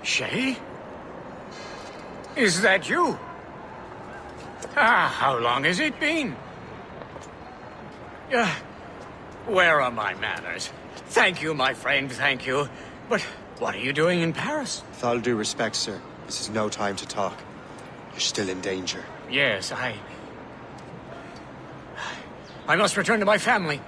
Shay? Is that you? How long has it been? Where are my manners? Thank you, my friend, thank you. But what are you doing in Paris? With all due respect, sir, this is no time to talk. You're still in danger. Yes, I must return to my family.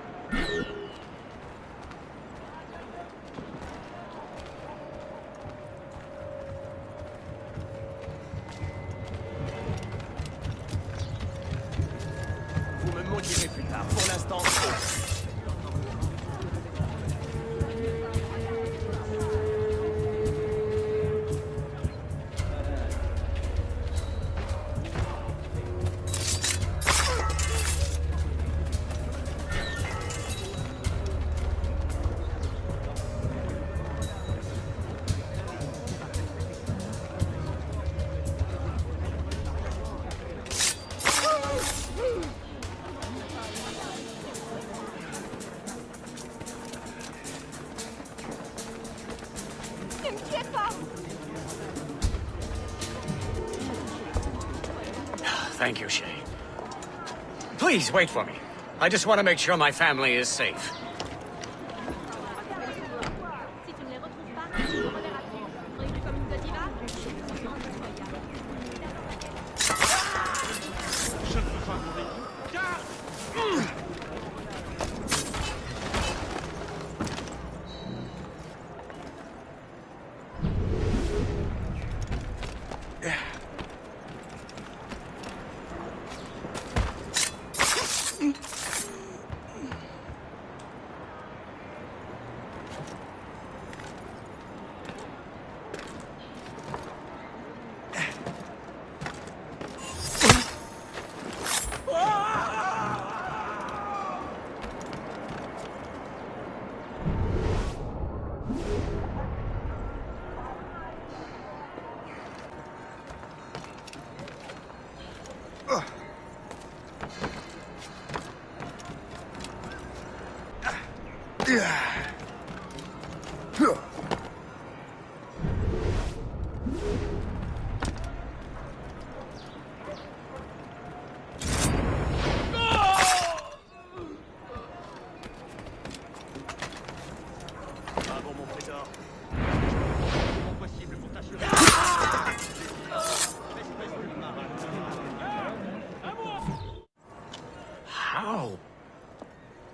Thank you, Shay. Please, wait for me. I just want to make sure my family is safe.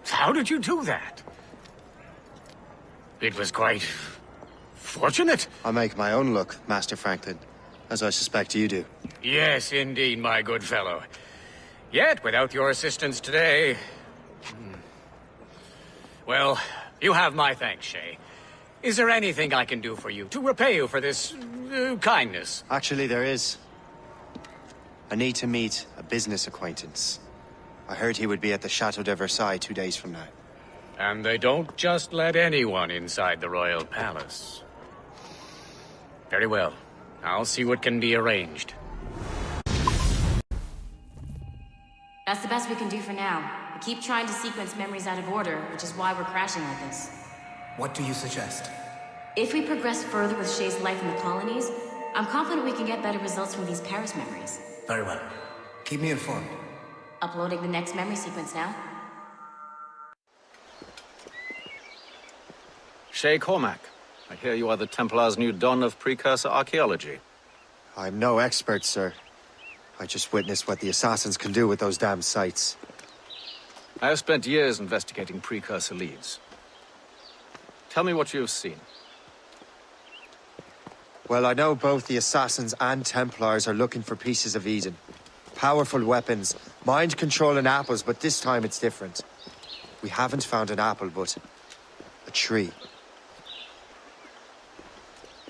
How did you do that? It was quite fortunate. I make my own luck, Master Franklin, as I suspect you do. Yes, indeed, my good fellow. Yet, without your assistance today... Well, you have my thanks, Shay. Is there anything I can do for you to repay you for this kindness? Actually, there is. I need to meet a business acquaintance. I heard he would be at the Chateau de Versailles 2 days from now. And they don't just let anyone inside the royal palace. Very well. I'll see what can be arranged. That's the best we can do for now. We keep trying to sequence memories out of order, which is why we're crashing like this. What do you suggest? If we progress further with Shay's life in the colonies, I'm confident we can get better results from these Paris memories. Very well. Keep me informed. Uploading the next memory sequence now. Shay Cormac, I hear you are the Templar's new don of precursor archaeology. I'm no expert, sir. I just witnessed what the assassins can do with those damn sites. I have spent years investigating precursor leads. Tell me what you have seen. Well, I know both the assassins and Templars are looking for pieces of Eden. Powerful weapons, mind-controlling apples, but this time it's different. We haven't found an apple, but a tree.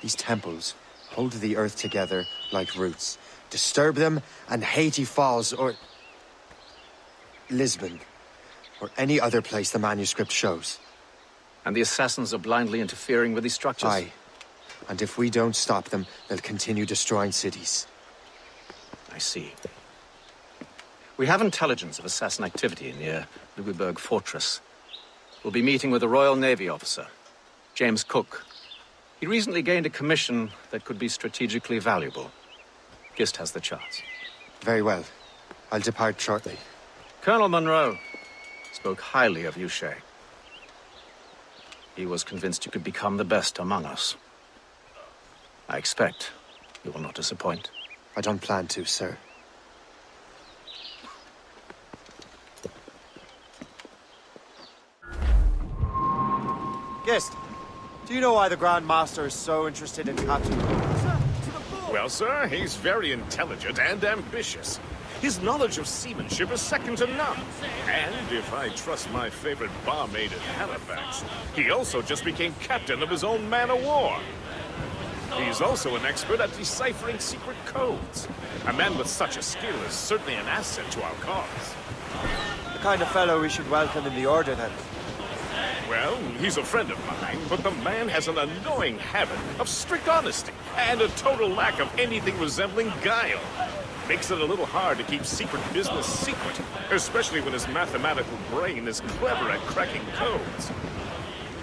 These temples hold the earth together like roots. Disturb them, and Haiti falls, or Lisbon, or any other place the manuscript shows. And the assassins are blindly interfering with these structures? Aye. And if we don't stop them, they'll continue destroying cities. I see. We have intelligence of assassin activity near Louisburg Fortress. We'll be meeting with a Royal Navy officer, James Cook. He recently gained a commission that could be strategically valuable. Gist has the charts. Very well. I'll depart shortly. Colonel Monroe spoke highly of you, Shay. He was convinced you could become the best among us. I expect you will not disappoint. I don't plan to, sir. Gist, do you know why the Grand Master is so interested in Captain? Well, sir, he's very intelligent and ambitious. His knowledge of seamanship is second to none. And if I trust my favorite barmaid in Halifax, he also just became captain of his own man-of-war. He's also an expert at deciphering secret codes. A man with such a skill is certainly an asset to our cause. The kind of fellow we should welcome in the Order, then. Well, he's a friend of mine, but the man has an annoying habit of strict honesty and a total lack of anything resembling guile. Makes it a little hard to keep secret business secret, especially when his mathematical brain is clever at cracking codes.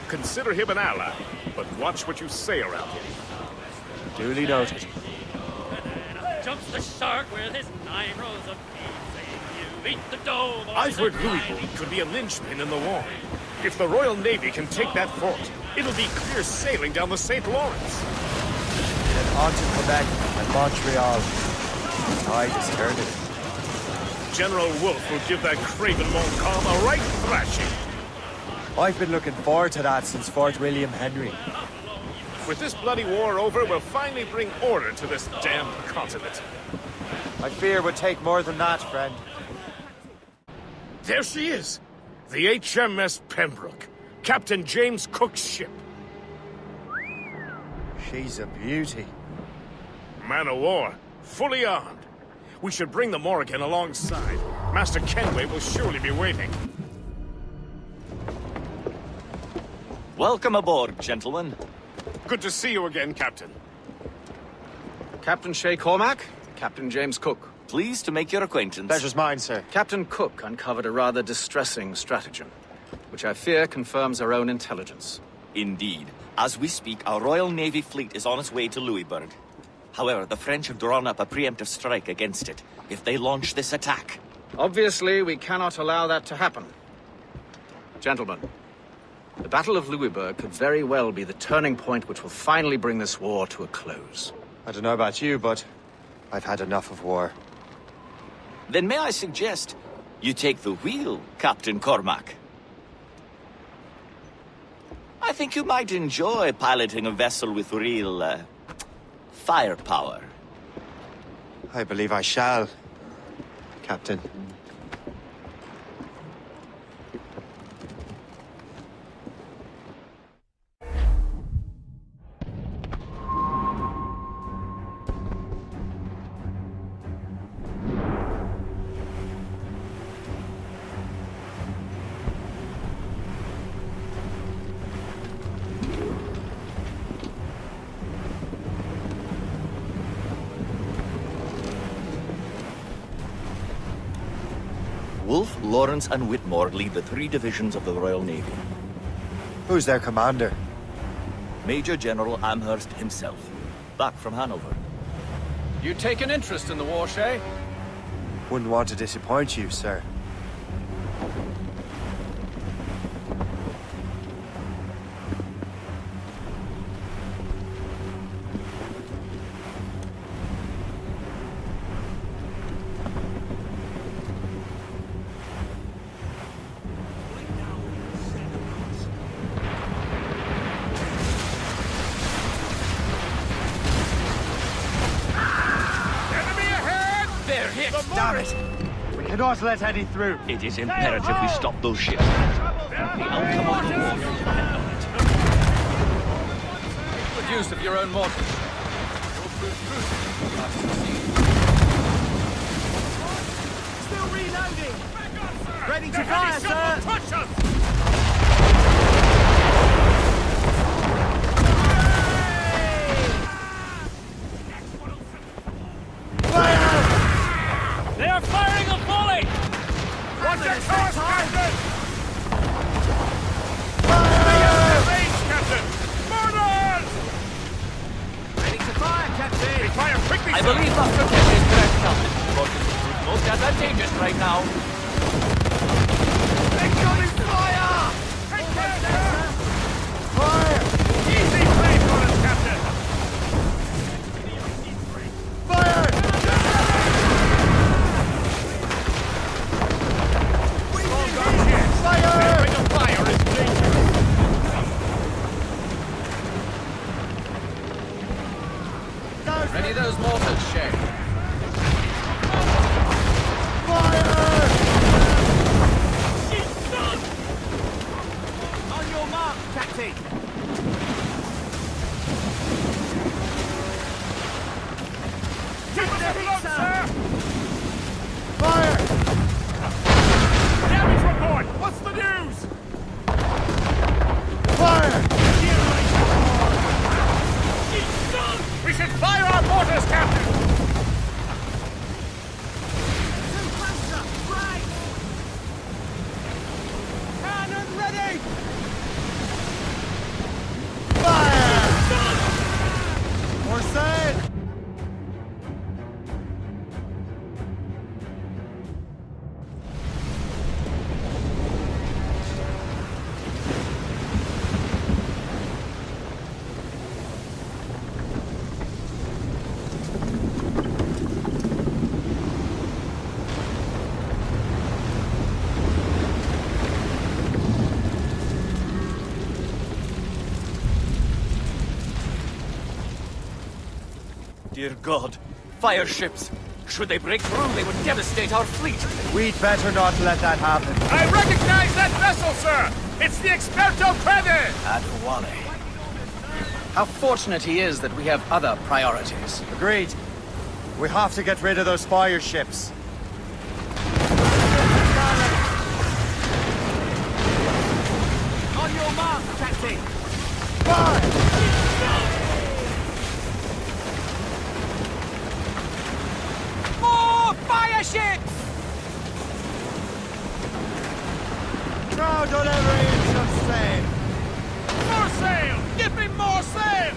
Consider him an ally, but watch what you say around him. Duly noted. Jumps the shark with his 9 rows of teeth, saying, "You eat the dough." I've heard Louisburg could be a linchpin in the war. If the Royal Navy can take that fort, it'll be clear sailing down the St. Lawrence. Then on to Quebec and Montreal. The tide is turning. General Wolfe will give that craven Montcalm a right thrashing. I've been looking forward to that since Fort William Henry. With this bloody war over, we'll finally bring order to this damned continent. I fear it would take more than that, friend. There she is! The HMS Pembroke, Captain James Cook's ship. She's a beauty. Man of war, fully armed. We should bring the Morrigan alongside. Master Kenway will surely be waiting. Welcome aboard, gentlemen. Good to see you again, Captain. Captain Shay Cormac, Captain James Cook. Pleased to make your acquaintance. Pleasure's mine, sir. Captain Cook uncovered a rather distressing stratagem, which I fear confirms our own intelligence. Indeed. As we speak, our Royal Navy fleet is on its way to Louisburg. However, the French have drawn up a preemptive strike against it if they launch this attack. Obviously, we cannot allow that to happen. Gentlemen, the Battle of Louisburg could very well be the turning point which will finally bring this war to a close. I don't know about you, but I've had enough of war. Then may I suggest you take the wheel, Captain Cormac? I think you might enjoy piloting a vessel with real, firepower. I believe I shall, Captain. Wolfe, Lawrence, and Whitmore lead the 3 divisions of the Royal Navy. Who's their commander? Major General Amherst himself, back from Hanover. You take an interest in the war, Shay? Wouldn't want to disappoint you, sir. Damn it! We cannot let any through. It is imperative we stop those ships. The outcome of the war will depend on it. Good use of your own mortars. Still reloading! Ready to fire, sir! Touch us! They are firing a volley! Watch your course, Captain! Range, Captain! Murders! Ready to fire, Captain! We fire quickly, I sir. believe Dr. Kemp is correct, Captain. Mortars is most advantageous right now. Incoming fire! Take care, sir! Fire! Easy play for us, Captain! Fire! Ready those mortars, Shay. On your mark, Captain! Keep us afloat, sir! Fire! Damage report! What's the news? Fire! We should fire our mortars, Captain! Right! Cannon ready! Fire! More sail! Dear God, fire ships! Should they break through, they would devastate our fleet. We'd better not let that happen. I recognize that vessel, sir! It's the Experto Crede! Adewale. How fortunate he is that we have other priorities. Agreed. We have to get rid of those fire ships. On your mark, Captain! Fire! More fire ships! No, don't ever inch of sail. More sail! Give me more sail!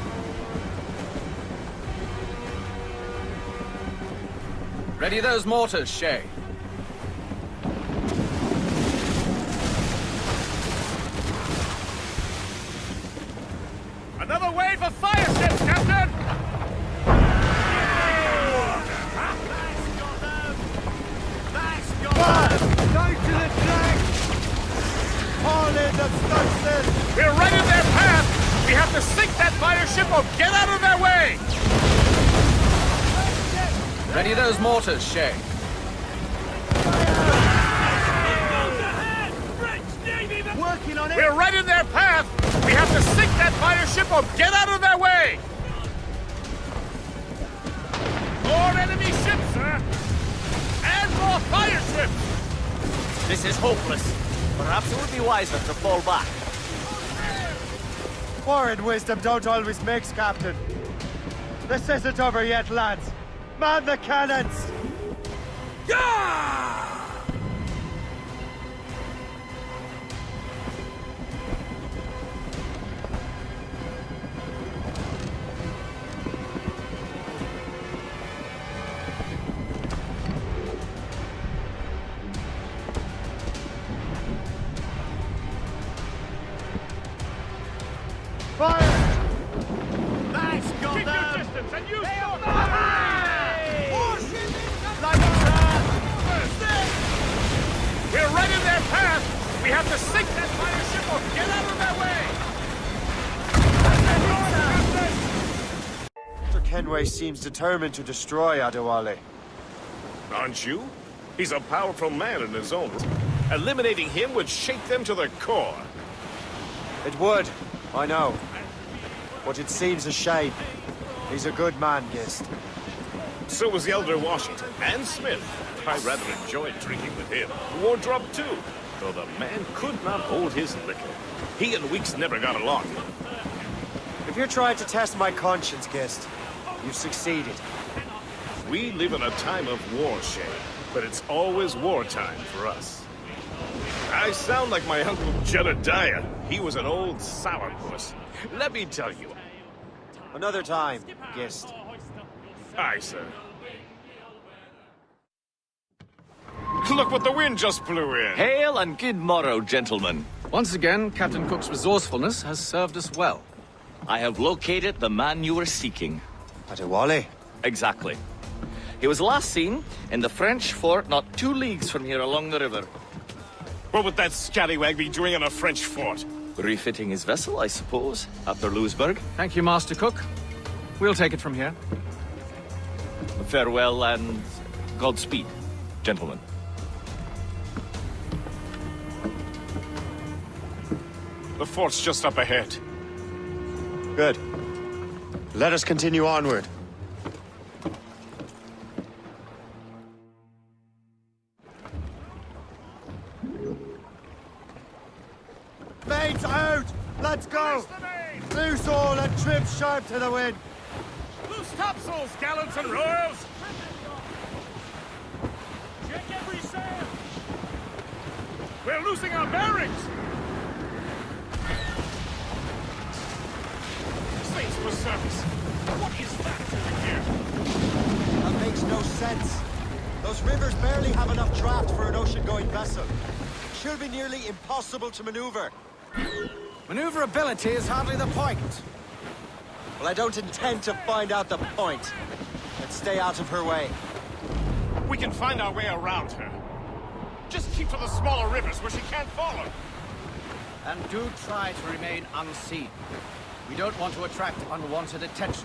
Ready those mortars, Shay. Another wave of fire ships, Captain! Down to the deck! All in the stunsail! We're right in their path! have to sink that fire ship or get out of their way! Ready those mortars, Shay. Working on it! We're right in their path! We have to sink that fire ship or get out of their way! More enemy ships, sir! And more fire ships! This is hopeless. Perhaps it would be wiser to fall back. War and wisdom don't always mix, Captain. This isn't over yet, lads. Man the cannons! Yeah! Fire! Nice, go keep down! Your distance and use your We're right in their path! We have to sink that fire ship or get out of their way! Mr. Kenway seems determined to destroy Adewale. Aren't you? He's a powerful man in his own right. Eliminating him would shake them to the core. It would, I know. But it seems a shame. He's a good man, Gist. So was the Elder Washington and Smith. I rather enjoyed drinking with him. Wardrop too, though the man could not hold his liquor. He and Weeks never got along. If you're trying to test my conscience, Gist, you've succeeded. We live in a time of war, Shay, but it's always wartime for us. I sound like my Uncle Jedediah. He was an old sourpuss. Let me tell you. Another time, Gist. Aye, sir. Look what the wind just blew in. Hail and good morrow, gentlemen. Once again, Captain Cook's resourcefulness has served us well. I have located the man you were seeking. Adewale? Exactly. He was last seen in the French fort not 2 leagues from here along the river. What would that scallywag be doing in a French fort? Refitting his vessel, I suppose, after Louisburg. Thank you, Master Cook. We'll take it from here. Farewell and Godspeed, gentlemen. The fort's just up ahead. Good. Let us continue onward. Mains out! Let's go! Loose all and trim sharp to the wind! Loose topsails, gallants and royals! Check every sail! We're losing our bearings! Saints for service! What is that doing here? That makes no sense. Those rivers barely have enough draft for an ocean-going vessel. It should be nearly impossible to maneuver. Maneuverability is hardly the point. Well, I don't intend to find out the point. Let's stay out of her way. We can find our way around her. Just keep to the smaller rivers where she can't follow. And do try to remain unseen. We don't want to attract unwanted attention.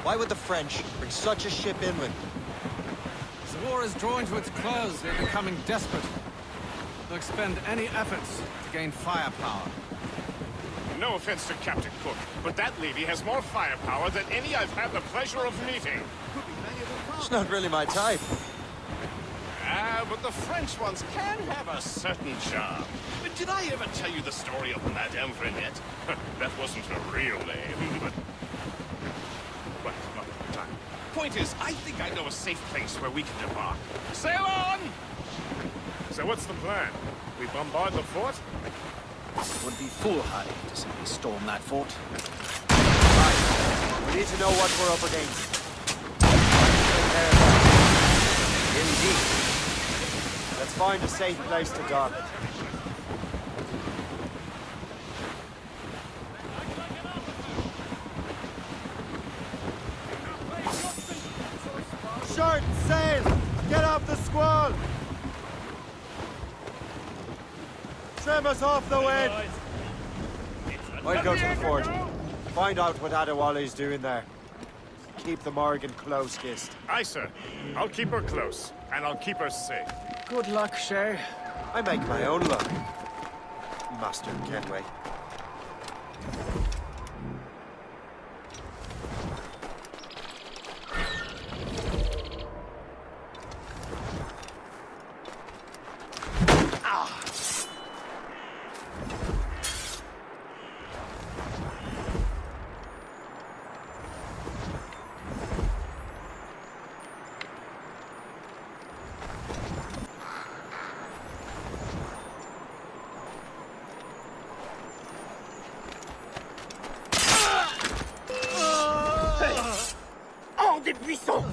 Why would the French bring such a ship inland? As the war is drawing to its close, they're becoming desperate. They'll expend any efforts to gain firepower. No offense to Captain Cook, but that lady has more firepower than any I've had the pleasure of meeting. It's not really my type. Ah, but the French ones can have a certain charm. But did I ever tell you the story of Madame Vrenette? That wasn't her real name, but... Well, not at the time. Point is, I think I know a safe place where we can debark. Sail on! So what's the plan? We bombard the fort? It would be foolhardy to simply storm that fort. Right. We need to know what we're up against. Indeed. Let's find a safe place to dock. Short sail! Get off the squall! Trim us off the wind! It's a I'd go to the fort. Find out what Adewale's doing there. Keep the Morrigan close, Gist. Aye, sir. I'll keep her close, and I'll keep her safe. Good luck, Shay. I make my own luck. Master Kenway. Des buissons!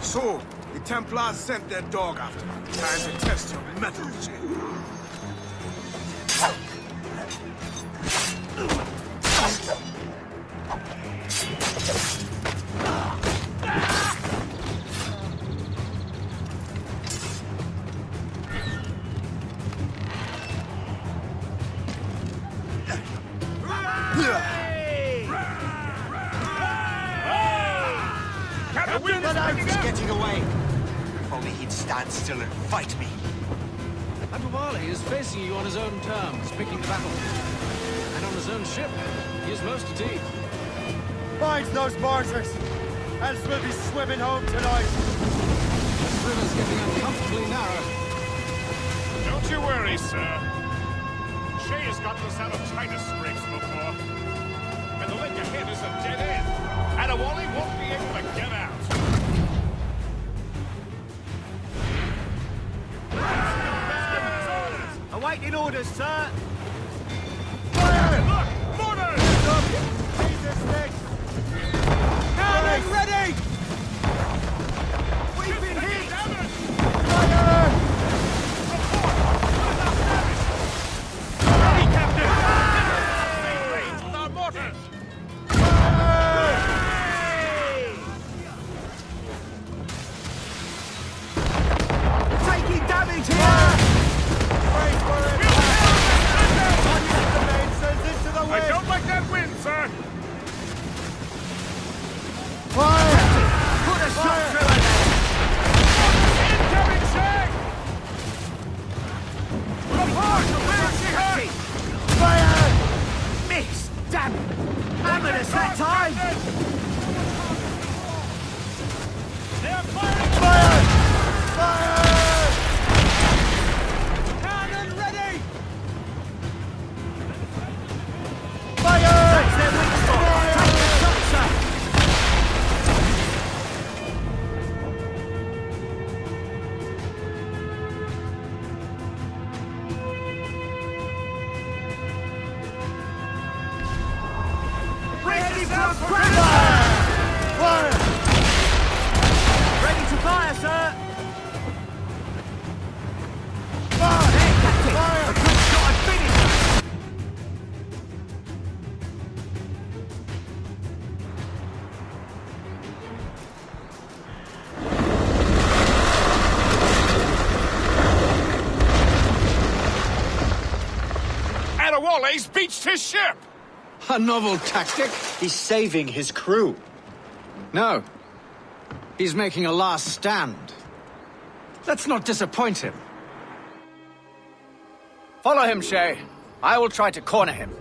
So, the Templars sent their dog after me. Time to test your mettle, Jay. Getting away. If only he'd stand still and fight me. Adewale is facing you on his own terms, picking the battle. And on his own ship, he is most at ease. Find those martyrs, else we'll be swimming home tonight. This river's getting uncomfortably narrow. Don't you worry, sir. Shay has gotten us out of tighter scrapes before. And the lake ahead is a dead end. Adewale won't be able to get out. Awaiting orders, sir. Fire! Look! Mortar! Cannon ready! We've been hit! Fire! Ready, Captain! With our mortars! Taking damage here! Wait for it! I don't like that wind, sir! Fire! Put a shot through it! Incoming, Shay! Report! Fire! Miss! Damn it! Hammered us that time! They are firing! Fire! Fire! Cannon ready! Fire! That's their weak spot! Take the shot, sir! Ready for fire! Fire! Ready to fire, sir! Fire! There, Captain! Fire! A good shot and finish! Adewale's beached his ship! A novel tactic? He's saving his crew. No. He's making a last stand. Let's not disappoint him. Follow him, Shay. I will try to corner him.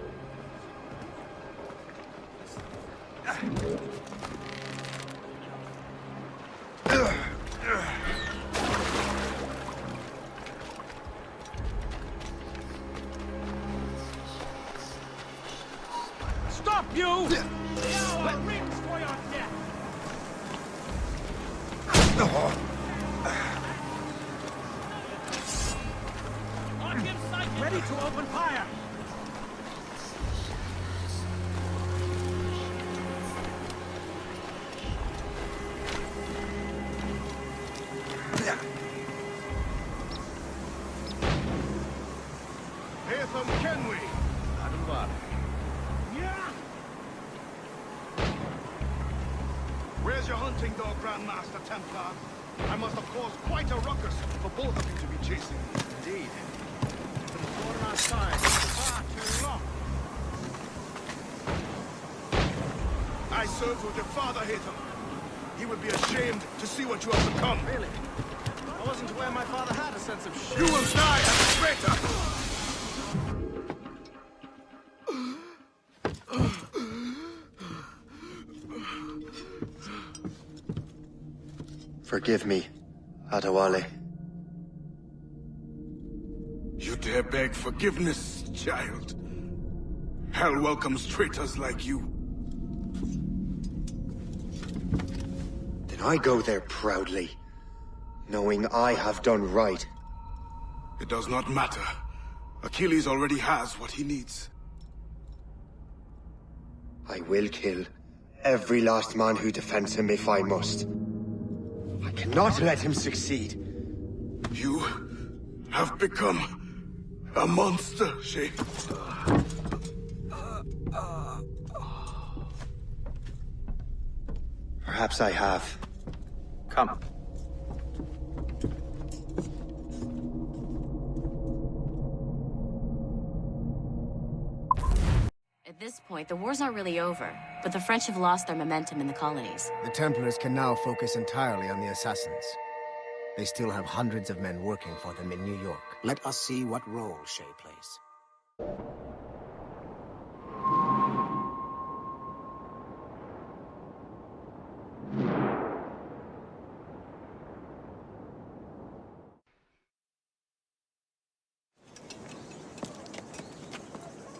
Stop, you! Now our rings for your death! On him, sight! Ready to open fire! Haytham Kenway! Where's your hunting dog, Grandmaster Templar? I must have caused quite a ruckus for both of you to be chasing me. Indeed. Been fought outside for far too long. I served with your father, Haytham. He would be ashamed to see what you have become. Really? I wasn't aware my father had a sense of shame. You will die as a traitor! Forgive me, Adewale. You dare beg forgiveness, child? Hell welcomes traitors like you. Then I go there proudly, knowing I have done right. It does not matter. Achilles already has what he needs. I will kill every last man who defends him if I must. I cannot let him succeed. You have become a monster, Shay. Perhaps I have. Come. At this point, the war's not really over, but the French have lost their momentum in the colonies. The Templars can now focus entirely on the assassins. They still have hundreds of men working for them in New York. Let us see what role Shay plays.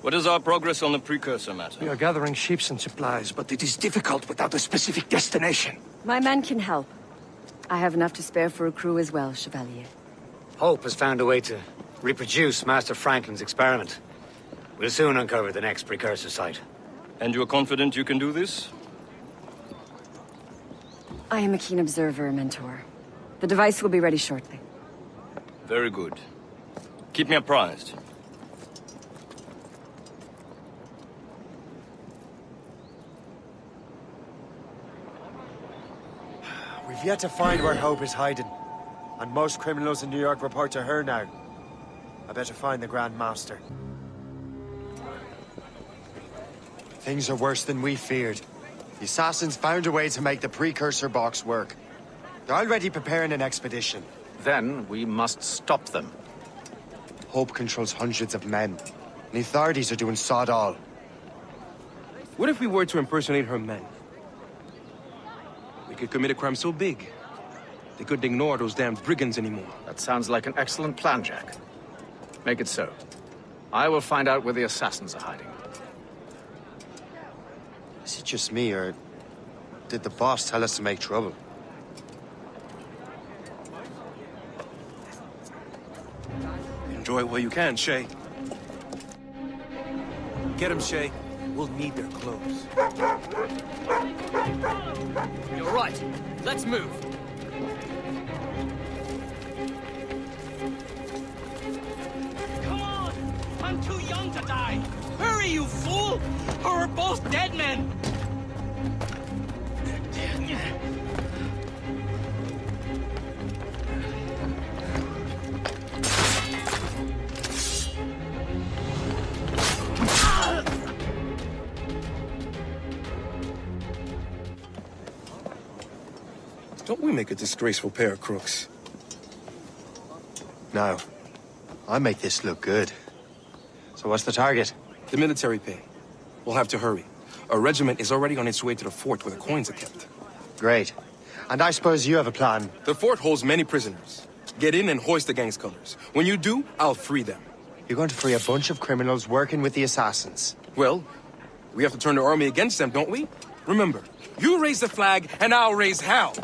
What is our progress on the precursor matter? We are gathering ships and supplies, but it is difficult without a specific destination. My men can help. I have enough to spare for a crew as well, Chevalier. Hope has found a way to reproduce Master Franklin's experiment. We'll soon uncover the next precursor site. And you are confident you can do this? I am a keen observer, Mentor. The device will be ready shortly. Very good. Keep me apprised. We've yet to find where Hope is hiding. And most criminals in New York report to her now. I better find the Grand Master. Things are worse than we feared. The assassins found a way to make the precursor box work. They're already preparing an expedition. Then we must stop them. Hope controls hundreds of men. And the authorities are doing sod all. What if we were to impersonate her men? We could commit a crime so big, they couldn't ignore those damn brigands anymore. That sounds like an excellent plan, Jack. Make it so. I will find out where the assassins are hiding. Is it just me, or did the boss tell us to make trouble? Enjoy it while you can, Shay. Get him, Shay. We'll need their clothes. You're right. Let's move. Come on! I'm too young to die! Hurry, you fool! Or we're both dead men! Don't we make a disgraceful pair of crooks? No. I make this look good. So what's the target? The military pay. We'll have to hurry. A regiment is already on its way to the fort where the coins are kept. Great. And I suppose you have a plan. The fort holds many prisoners. Get in and hoist the gang's colors. When you do, I'll free them. You're going to free a bunch of criminals working with the assassins. Well, we have to turn the army against them, don't we? Remember, you raise the flag and I'll raise hell.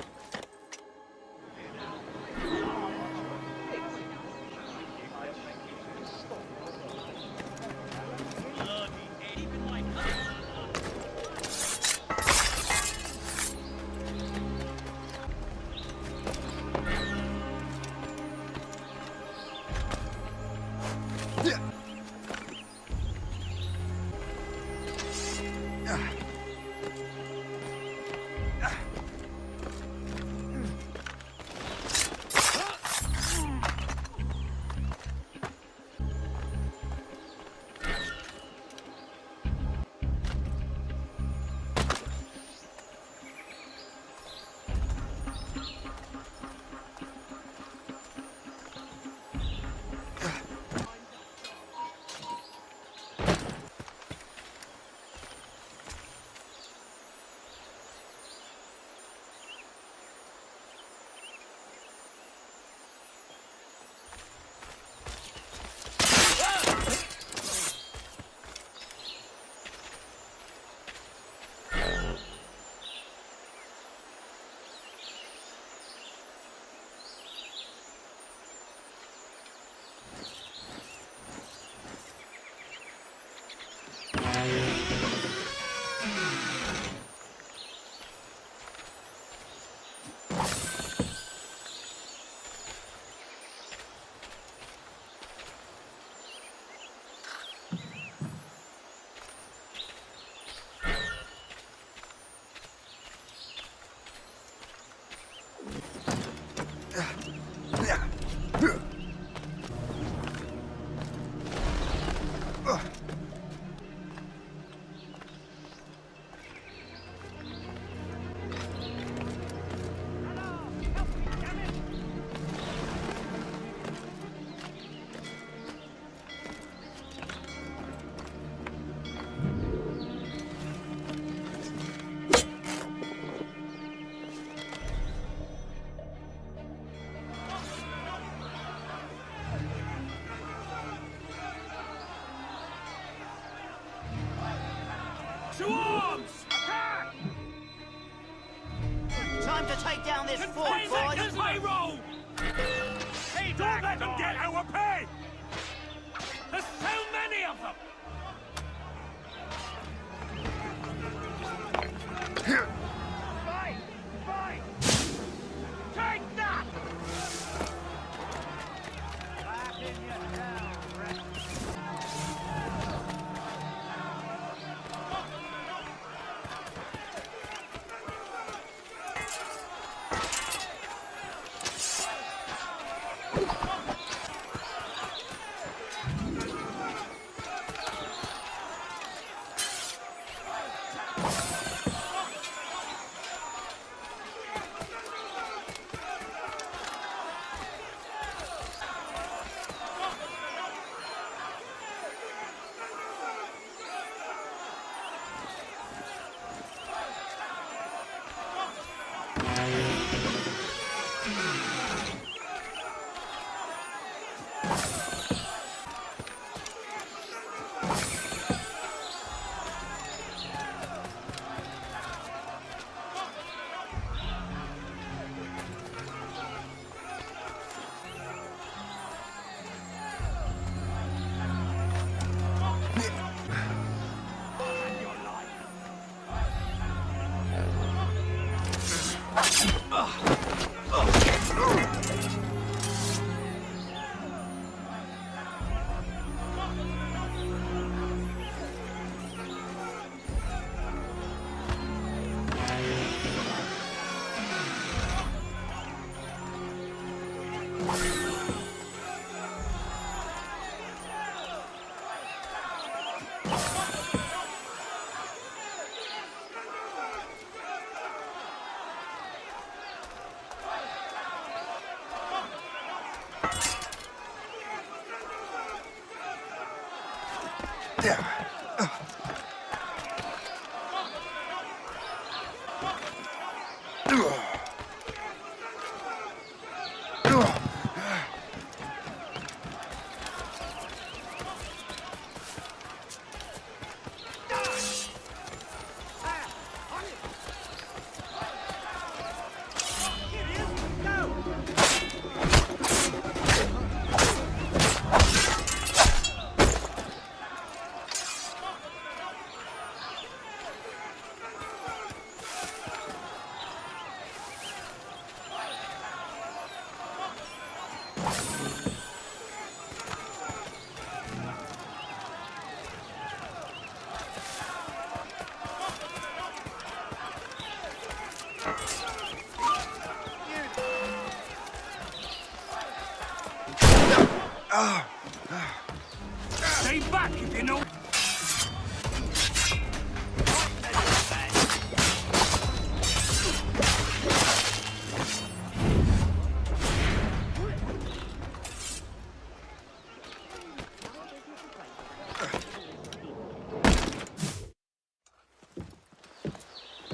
Stay back if you know.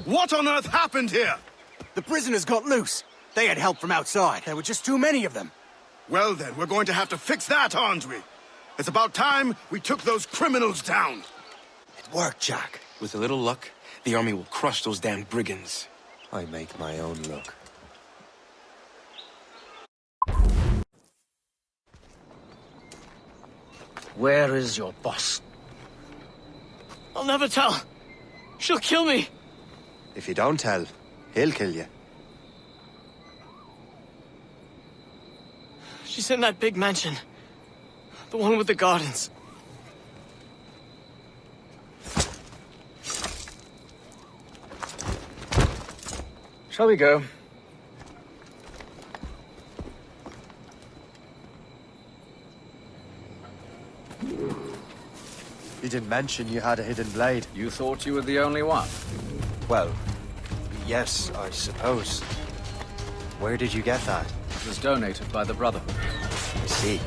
What on earth happened here? The prisoners got loose. They had help from outside. There were just too many of them. Well then, we're going to have to fix that, aren't we? It's about time we took those criminals down. It worked, Jack. With a little luck, the army will crush those damn brigands. I make my own luck. Where is your boss? I'll never tell. She'll kill me. If you don't tell, he'll kill you. She's in that big mansion. The one with the gardens. Shall we go? He didn't mention you had a hidden blade. You thought you were the only one? Well, yes, I suppose. Where did you get that? It was donated by the brother. I see.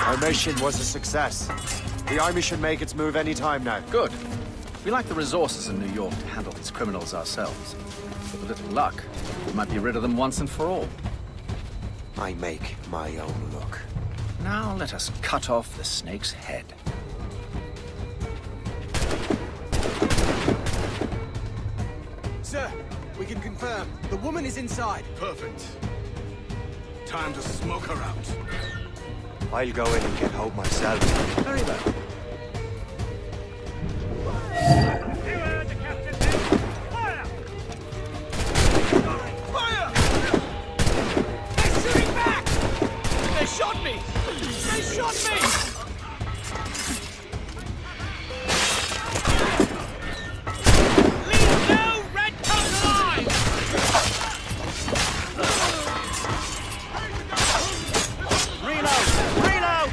Our mission was a success. The army should make its move any time now. Good. We lack the resources in New York to handle these criminals ourselves. With a little luck, we might be rid of them once and for all. I make my own luck. Now let us cut off the snake's head. Sir, we can confirm. The woman is inside. Perfect. Time to smoke her out. I'll go in and get Hope myself. Very well. They shot me! They shot me! Leave no red coat alive! Reload! Reload!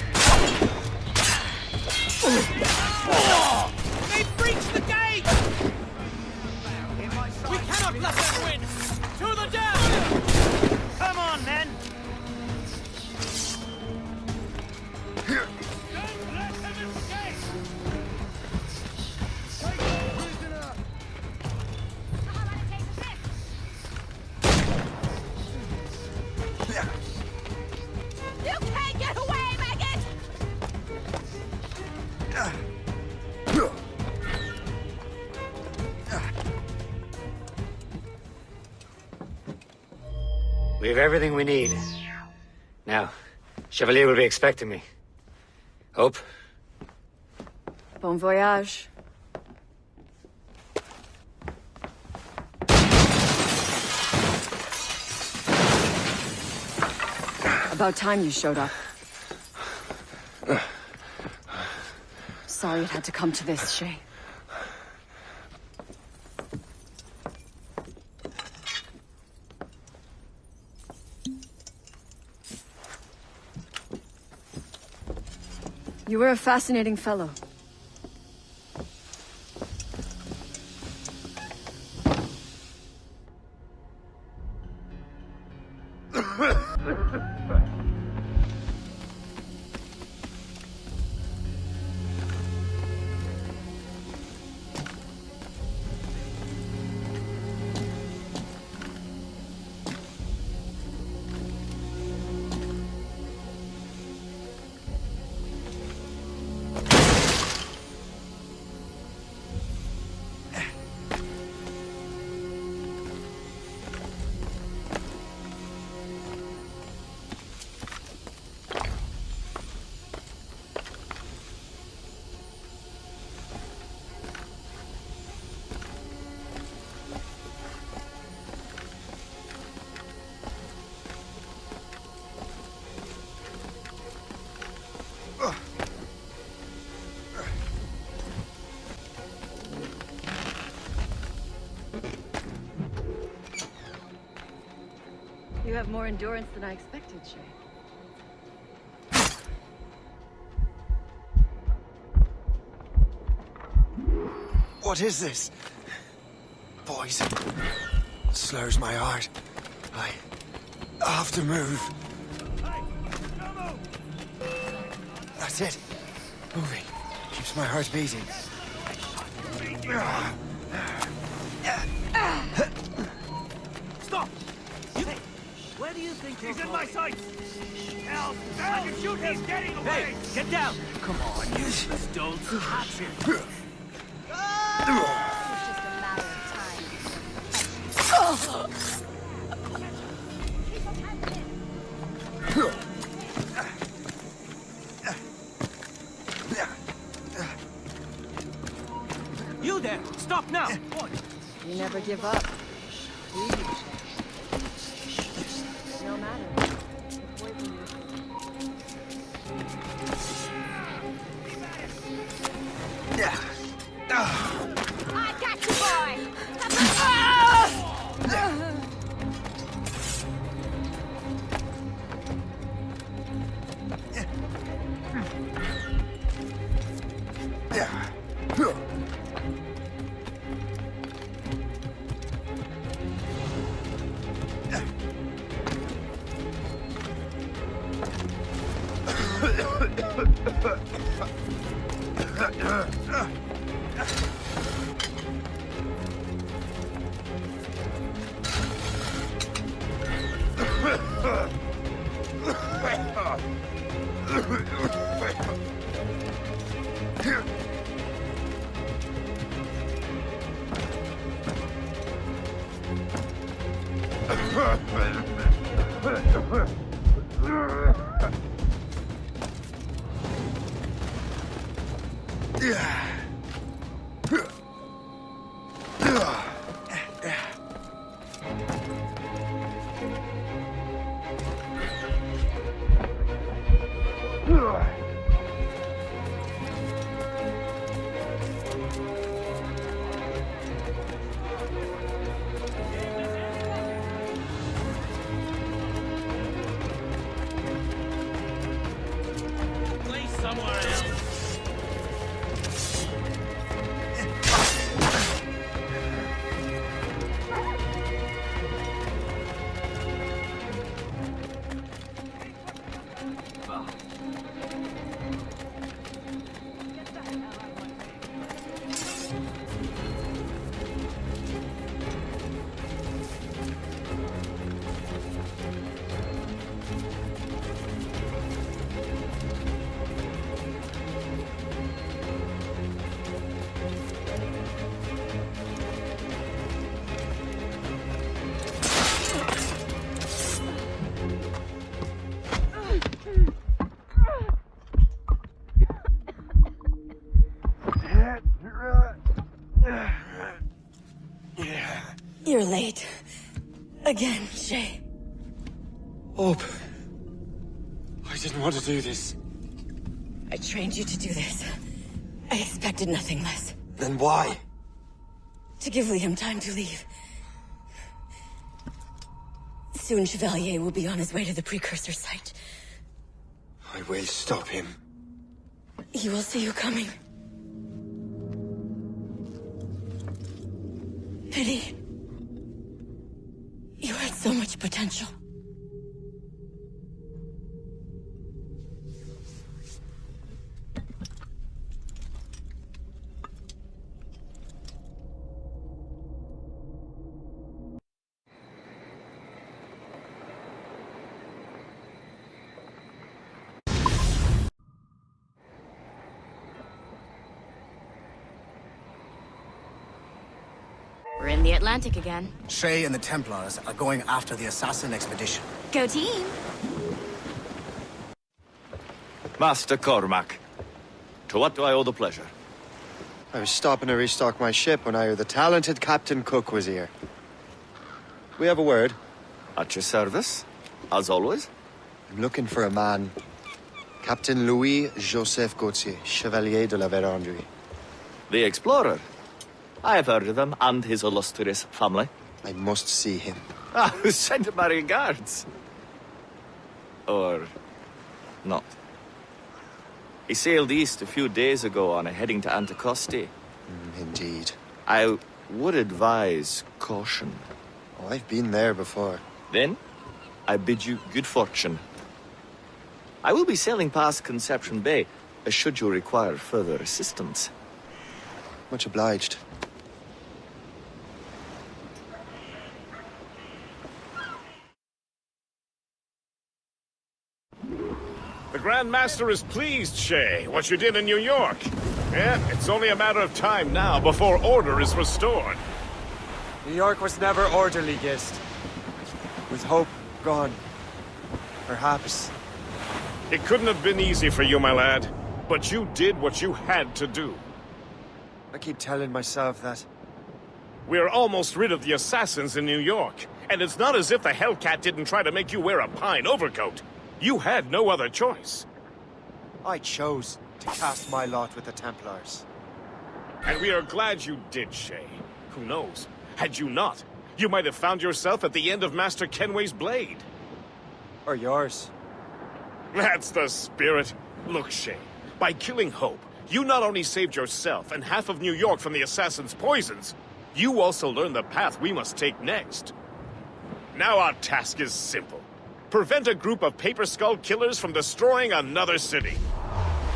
They breached the gate! We cannot let them win! To the death! Come on, men! You can't get away, maggot! We have everything we need. Now, Chevalier will be expecting me. Hope? Bon voyage. About time you showed up. Sorry it had to come to this, Shay. You were a fascinating fellow. You have more endurance than I expected, Shay. What is this? Poison. Slurs my heart. I have to move. That's it. Moving. Keeps my heart beating. Stop! Where do you think he's in my sights? Help! I can shoot him! He's getting away! Hey, get down! Come on, useless don'ts. Catch him. You there! Stop now! You never give up. Do you, Shay? No matter. The poison I got you, boy! You're late. Again, Shay. Hope. I didn't want to do this. I trained you to do this. I expected nothing less. Then why? To give Liam time to leave. Soon Chevalier will be on his way to the precursor site. I will stop him. He will see you coming. Pity. You had so much potential. In the Atlantic again. Shay and the Templars are going after the assassin expedition. Go team! Master Cormac, to what do I owe the pleasure? I was stopping to restock my ship when I heard the talented Captain Cook was here. We have a word. At your service, as always. I'm looking for a man. Captain Louis-Joseph Gauthier, Chevalier de la Vérendrye. The explorer. I have heard of him and his illustrious family. I must see him. Ah, send my regards. Or not. He sailed east a few days ago on a heading to Anticosti. Indeed. I would advise caution. Oh, I've been there before. Then, I bid you good fortune. I will be sailing past Conception Bay, should you require further assistance. Much obliged. The Grand Master is pleased, Shay, what you did in New York. Yeah, it's only a matter of time now before order is restored. New York was never orderly, Gist. With hope gone, perhaps. It couldn't have been easy for you, my lad, but you did what you had to do. I keep telling myself that. We're almost rid of the assassins in New York, and it's not as if the Hellcat didn't try to make you wear a pine overcoat. You had no other choice. I chose to cast my lot with the Templars. And we are glad you did, Shay. Who knows? Had you not, you might have found yourself at the end of Master Kenway's blade. Or yours. That's the spirit. Look, Shay, by killing Hope, you not only saved yourself and half of New York from the assassin's poisons, you also learned the path we must take next. Now our task is simple. Prevent a group of Paper Skull killers from destroying another city.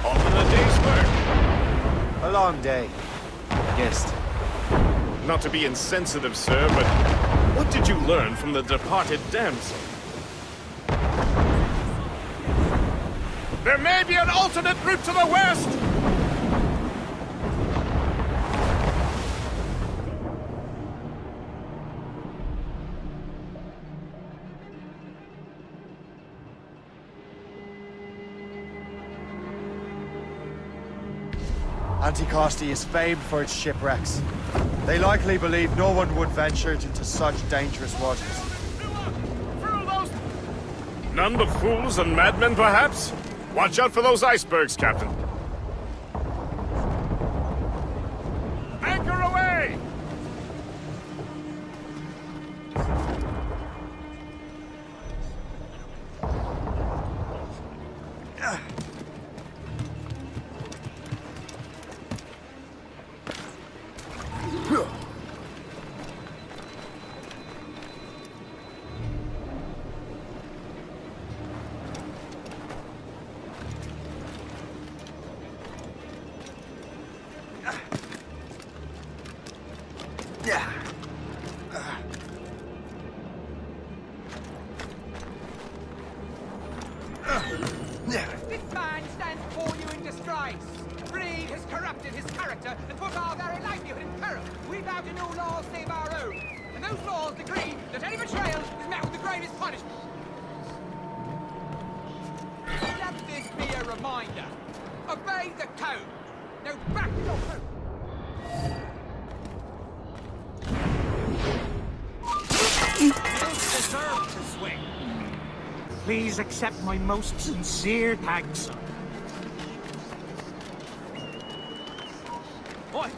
Off in a day's work. A long day. Gist. Not to be insensitive, sir, but what did you learn from the departed damsel? There may be an alternate route to the west! Anticosti is famed for its shipwrecks. They likely believe no one would venture into such dangerous waters. None but fools and madmen, perhaps? Watch out for those icebergs, Captain. Anchor away! This man stands before you in disgrace. Greed has corrupted his character and put our very livelihood in peril. We vow to no laws save our own. And those laws decree that any betrayal is met with the gravest punishment. Let this be a reminder. Obey the code. Now back to your post. You don't deserve to swing. Please accept my most sincere thanks. Boy.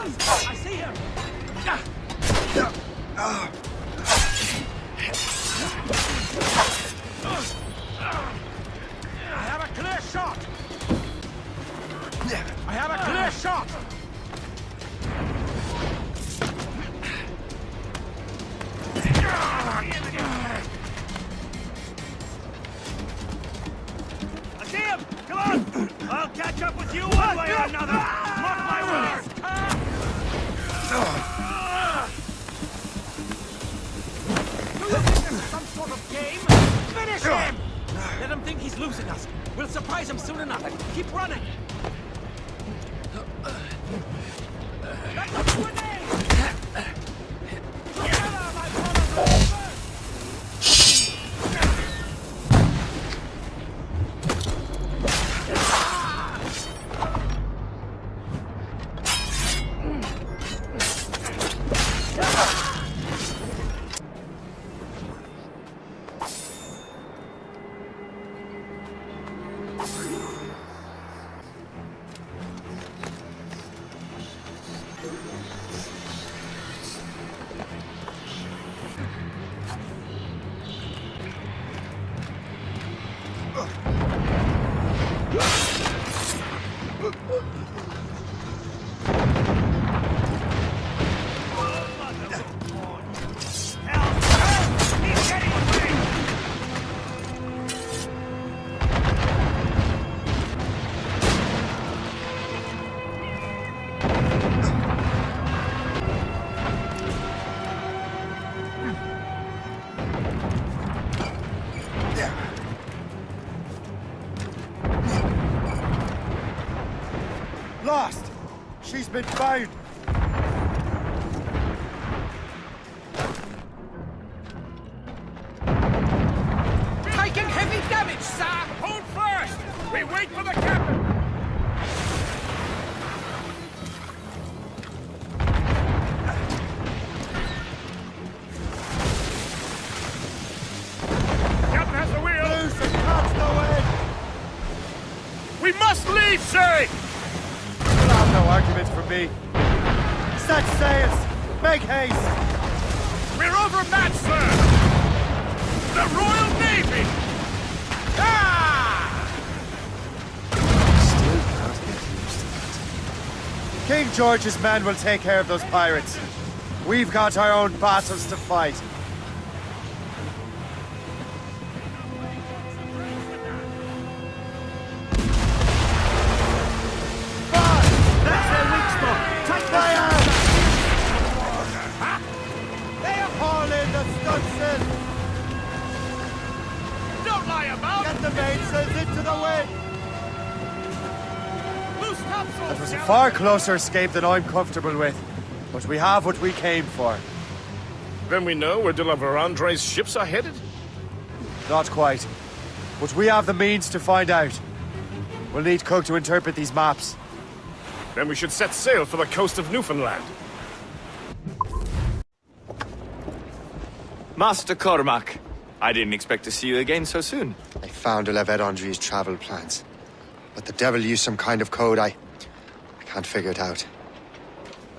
I see him! I have a clear shot! I have a clear shot! I see him! Come on! I'll catch up with you one way or another! Mark my words! Do you think this is some sort of game? Finish him! Let him think he's losing us. We'll surprise him soon enough. Keep running. Let's go to an aim! Together, my brothers! Lost! She's been found! Taking heavy damage, sir! Hold first! We wait for the captain! Captain has the wheel! Loose and catch the wind! We must leave, Shay! You'll have no arguments from me. Set sails! Make haste! We're overmatched, sir! The Royal Navy! Ah! Still can't get used to King George's men will take care of those pirates. We've got our own battles to fight. That's their weak spot! Take Fire! Haul in the stunsail! Don't lie about Get the mainsails into the wind! Loose topsails! That was a far closer escape than I'm comfortable with. But we have what we came for. Then we know where de la Vérandre's ships are headed? Not quite. But we have the means to find out. We'll need Cook to interpret these maps. Then we should set sail for the coast of Newfoundland. Master Cormac, I didn't expect to see you again so soon. I found de la Vérandre's travel plans. But the devil used some kind of code. I can't figure it out.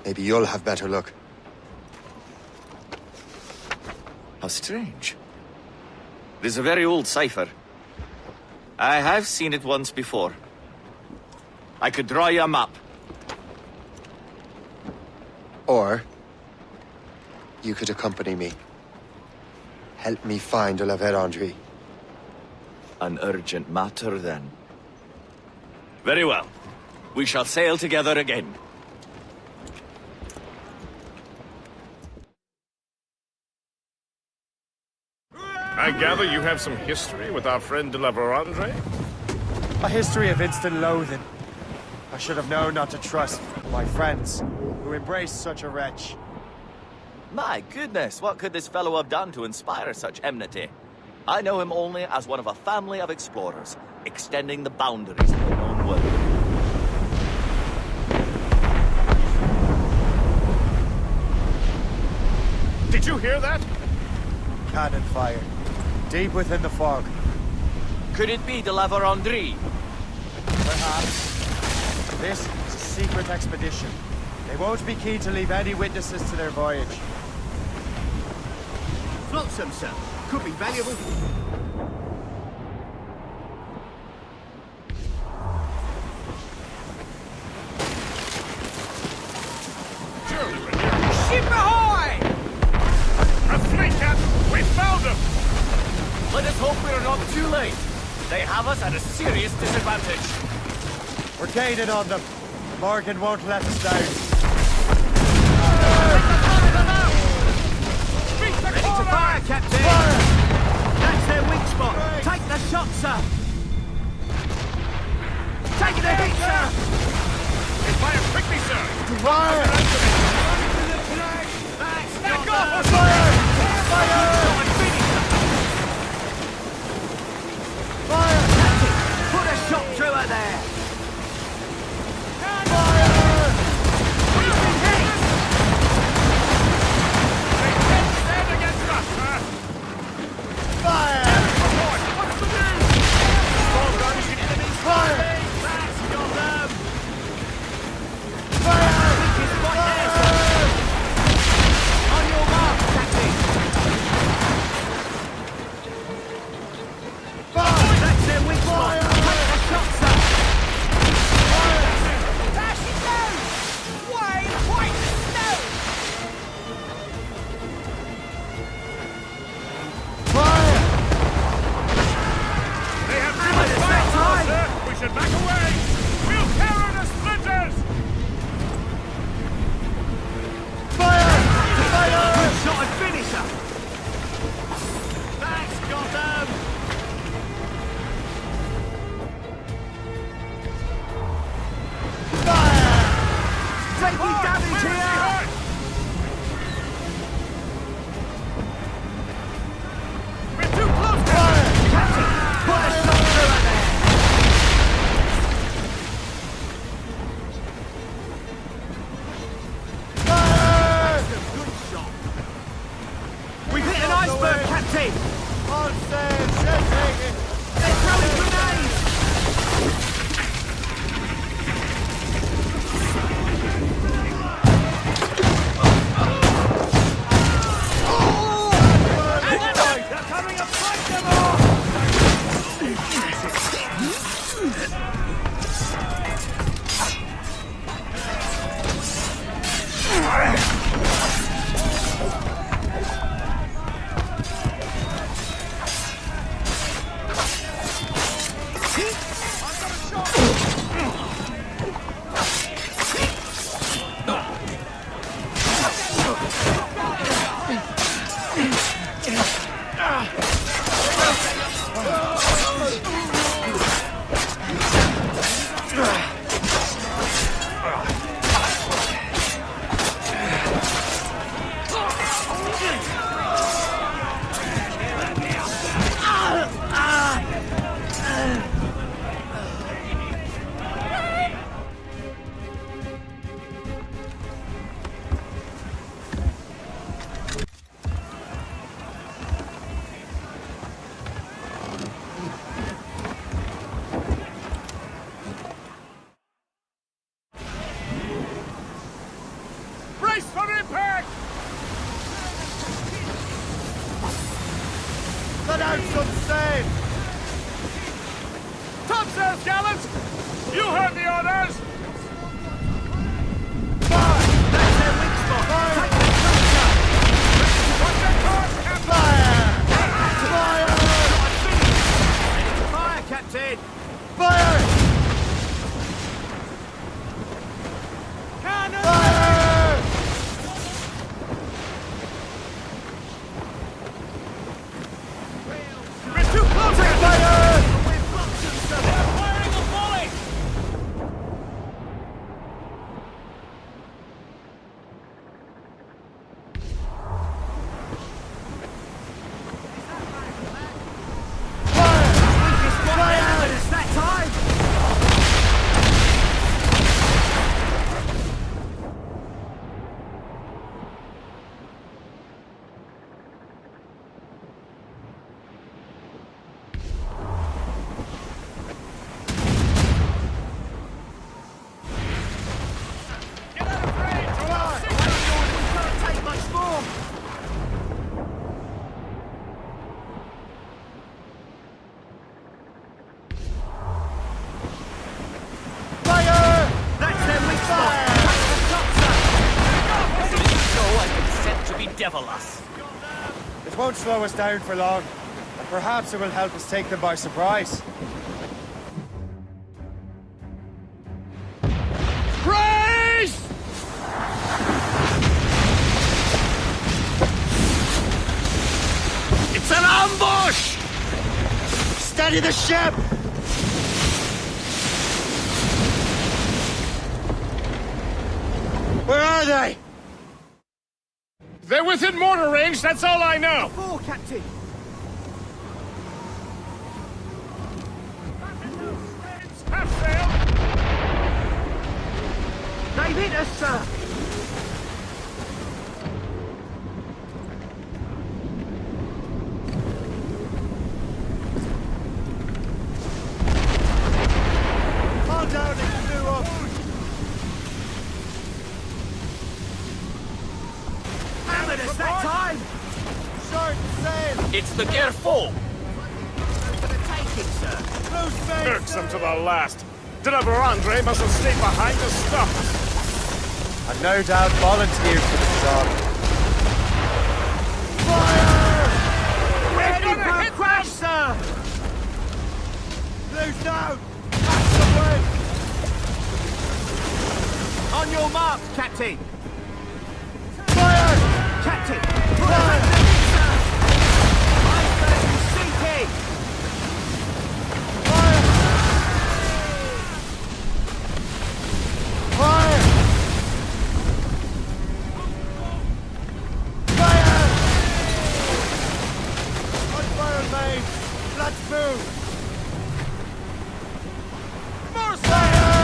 Maybe you'll have better luck. How strange. It is a very old cipher. I have seen it once before. I could draw you a map. Or you could accompany me. Help me find de la Vérandre. An urgent matter, then. Very well. We shall sail together again. I gather you have some history with our friend de la Vérandre? A history of instant loathing. I should have known not to trust my friends who embrace such a wretch. My goodness, what could this fellow have done to inspire such enmity? I know him only as one of a family of explorers, extending the boundaries of the known world. Did you hear that? Cannon fire. Deep within the fog. Could it be de la Vérandre? Perhaps. This is a secret expedition. They won't be keen to leave any witnesses to their voyage. Flotsam, sir. Could be valuable. Ship ahoy! A fleet, Captain! We found them! Let us hope we are not too late. They have us at a serious disadvantage. We're gaining on them. Morgan won't let us down. Ready to fire, Captain! Fire! That's their weak spot. Take the shot, sir. Take the hit, sir. They fire quickly, sir! Fire! Back off! Fire! Fire! Fire! Captain, put a shot through her there. devil us. It won't slow us down for long, and perhaps it will help us take them by surprise. Brace! It's an ambush! Steady the ship! Where are they? They're within mortar range, that's all I know. Oh, Captain! Half sail! They've hit us, sir! Hold down and canoe up! Hammered us that time! Short sail! It's the Gerfo! For the taking, sir! Close sail! Irksome to the last. Deliver Andre must have stayed behind to stop us. And no doubt volunteered for the job. Fire! Ready for a crash, sir! Loose down! That's the way! On your mark, Captain! Fire! Captain! Fire! Iceberg is sinking! Fire! Fire! Fire! On fire, mate! Let's move! More fire!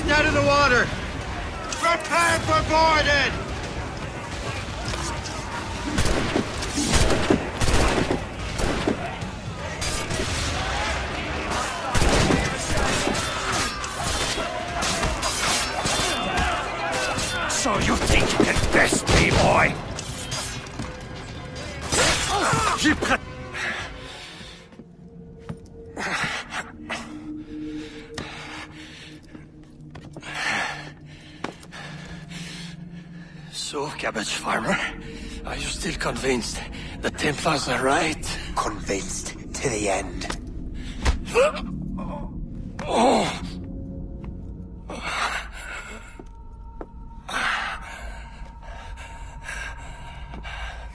Out of the water! Prepare for boarding! So you think you can best me, boy? So, cabbage farmer, are you still convinced the Templars are right? Convinced to the end. Oh.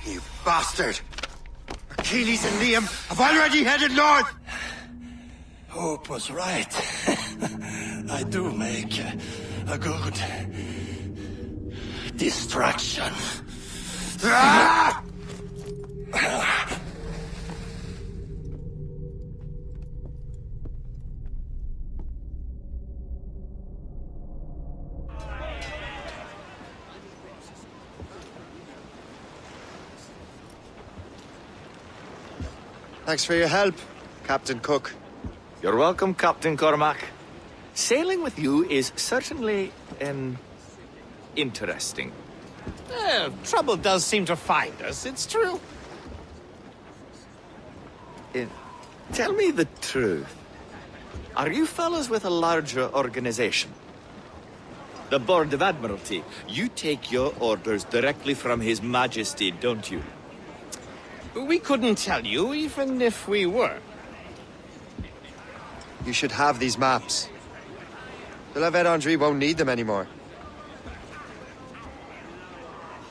You bastard! Achilles and Liam have already headed north! Hope was right. I do make a good distraction. Ah! Thanks for your help, Captain Cook. You're welcome, Captain Cormac. Sailing with you is certainly, interesting. Trouble does seem to find us, it's true. Tell me the truth. Are you fellas with a larger organization? The Board of Admiralty. You take your orders directly from His Majesty, don't you? We couldn't tell you, even if we were. You should have these maps. The La Vedendry won't need them anymore.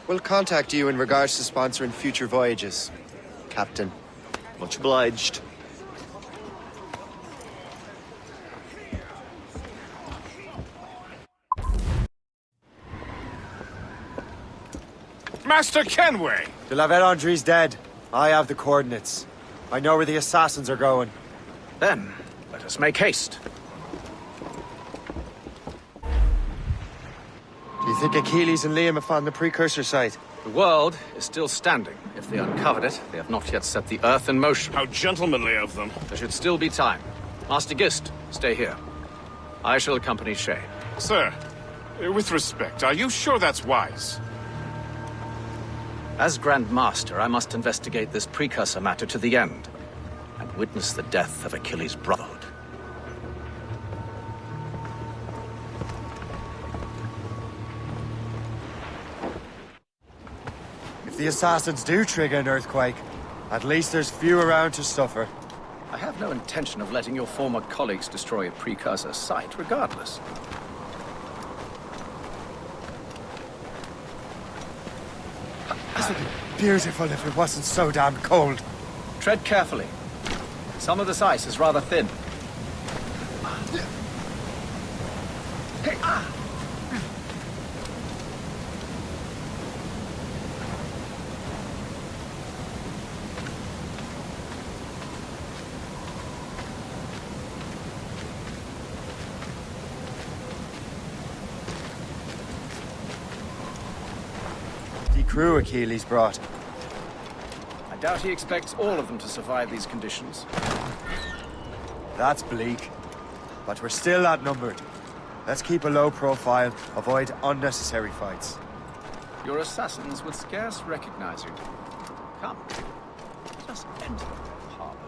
We'll contact you in regards to sponsoring future voyages, Captain. Much obliged. Master Kenway! The La Vedendry's dead. I have the coordinates. I know where the assassins are going. Then, let us make haste. Do you think Achilles and Liam have found the precursor site? The world is still standing. If they uncovered it, they have not yet set the Earth in motion. How gentlemanly of them. There should still be time. Master Gist, stay here. I shall accompany Shay. Sir, with respect, are you sure that's wise? As Grand Master, I must investigate this precursor matter to the end, and witness the death of Achilles' brotherhood. If the assassins do trigger an earthquake, at least there's few around to suffer. I have no intention of letting your former colleagues destroy a precursor site, regardless. This would be beautiful if it wasn't so damn cold. Tread carefully. Some of this ice is rather thin. The crew Achilles brought. I doubt he expects all of them to survive these conditions. That's bleak. But we're still outnumbered. Let's keep a low profile, avoid unnecessary fights. Your assassins would scarce recognize you. Come, let us enter the harbor.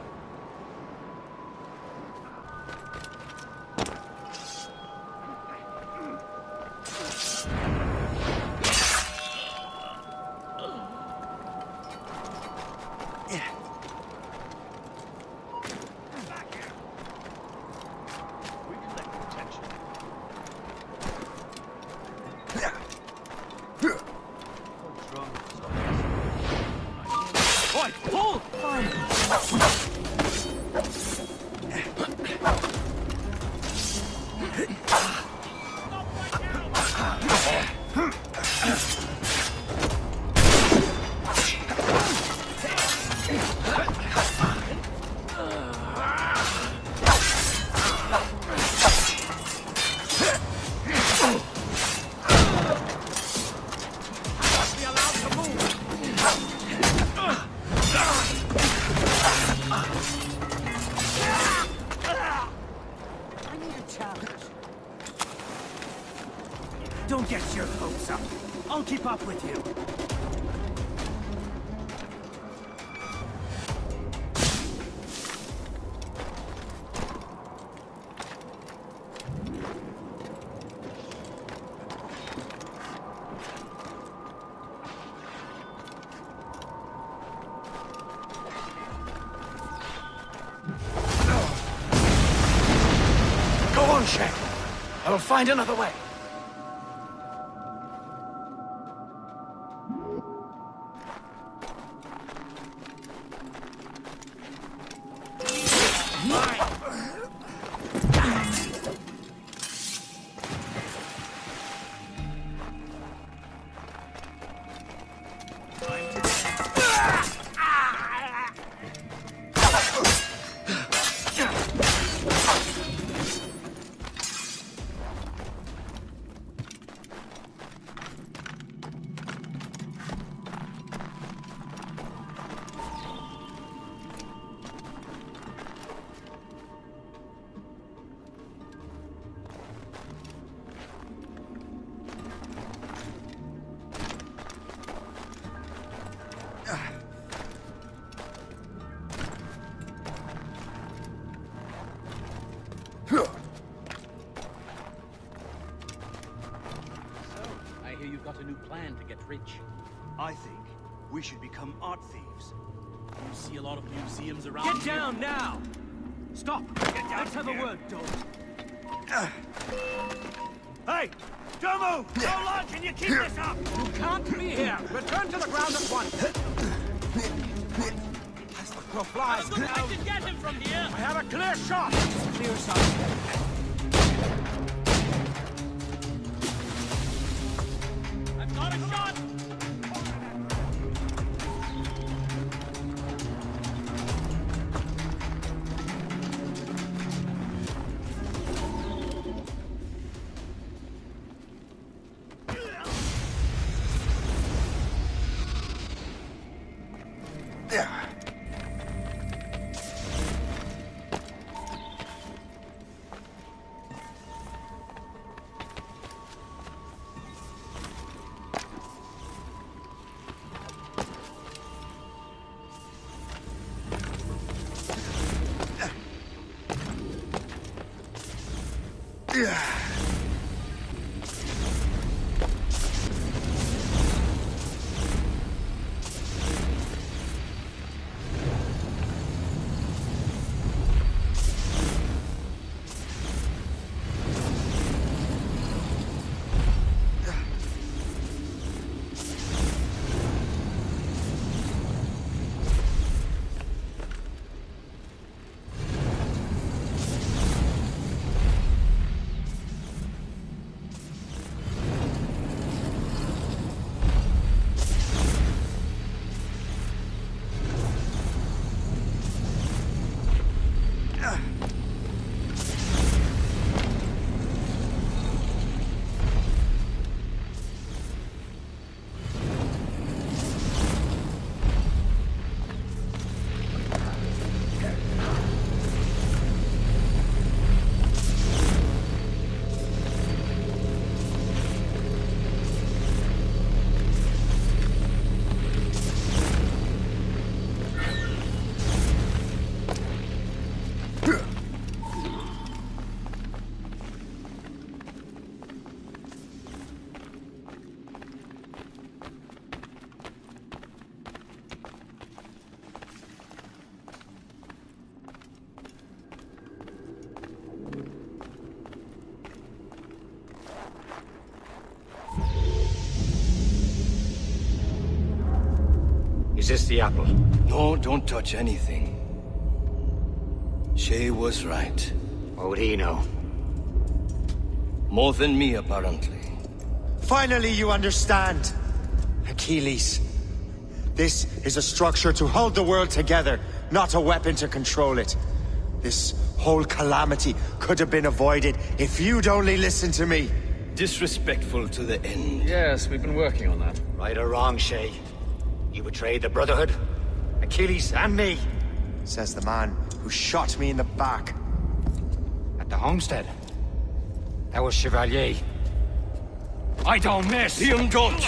Don't get your hopes up. I'll keep up with you. Go on, Shay. I will find another way. plan to get rich. I think we should become art thieves. You see a lot of museums around. Get down now! Stop! Let's have a word, Dole. Hey! Don't move! How long can you keep this up? You can't be here. Return to the ground at once. As the crow flies. I can get him from here! I have a clear shot. Clear shot. I've got a shot! Is this the apple? No, don't touch anything. Shay was right. What would he know? More than me, apparently. Finally, you understand. Achilles. This is a structure to hold the world together, not a weapon to control it. This whole calamity could have been avoided if you'd only listened to me. Disrespectful to the end. Yes, we've been working on that. Right or wrong, Shay? You betrayed the Brotherhood, Achilles, and me. Says the man who shot me in the back. At the homestead. That was Chevalier. I don't miss! Him don't!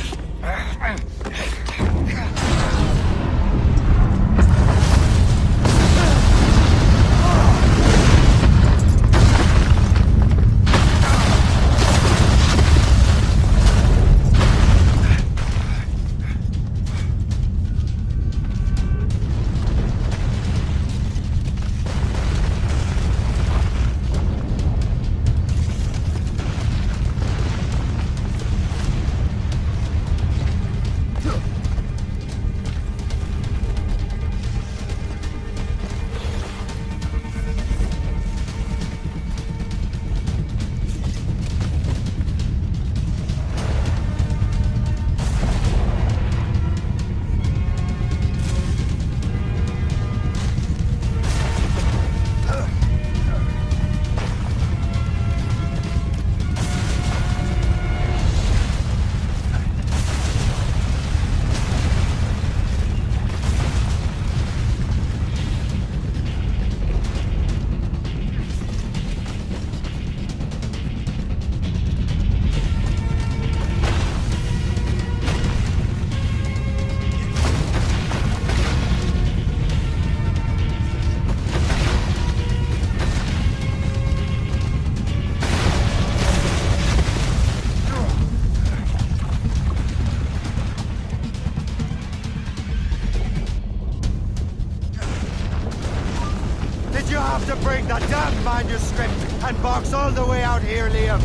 you have to bring the damn manuscript and box all the way out here, Liam?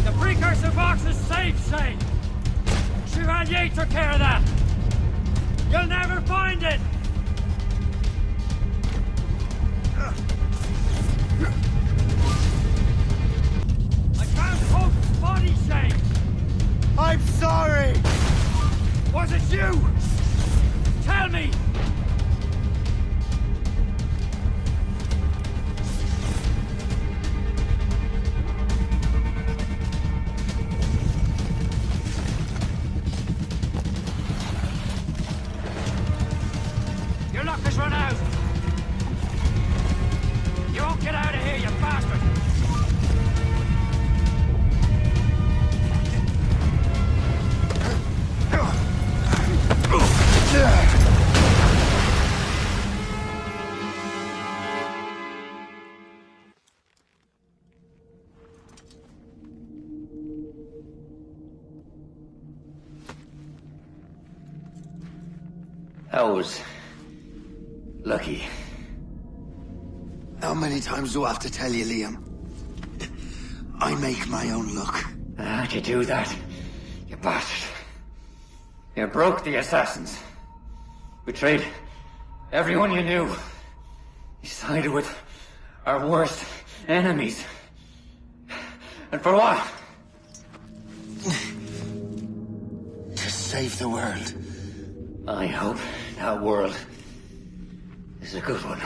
The precursor box is safe, Shay. Chevalier took care of that. You'll never find it. I found Hope's body, Shay. I'm sorry. Was it you? Tell me. Your luck has run out. You won't get out of here, you bastard. That was lucky. How many times do I have to tell you, Liam? I make my own luck. How'd you do that, you bastard? You broke the assassins. Betrayed everyone you knew. You sided with our worst enemies. And for what? To save the world. I hope that world is a good one.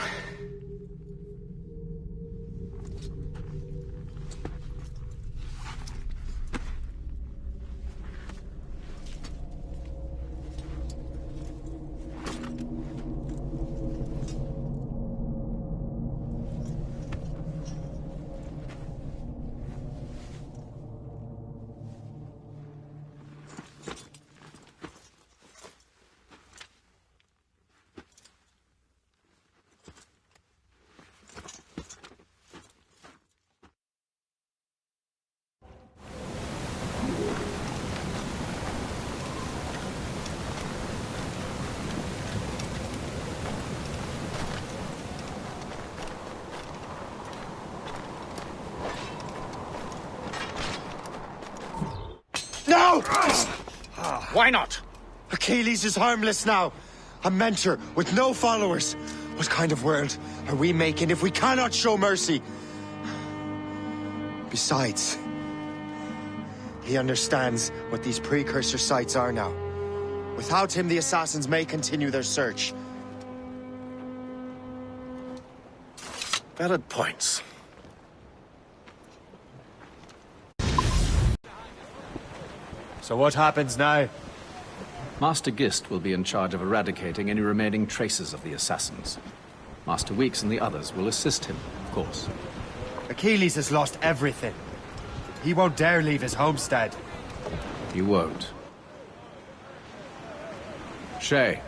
No! Why not? Achilles is harmless now. A mentor with no followers. What kind of world are we making if we cannot show mercy? Besides, he understands what these precursor sites are now. Without him, the assassins may continue their search. Valid points. So what happens now? Master Gist will be in charge of eradicating any remaining traces of the assassins. Master Weeks and the others will assist him, of course. Achilles has lost everything. He won't dare leave his homestead. You won't. Shay,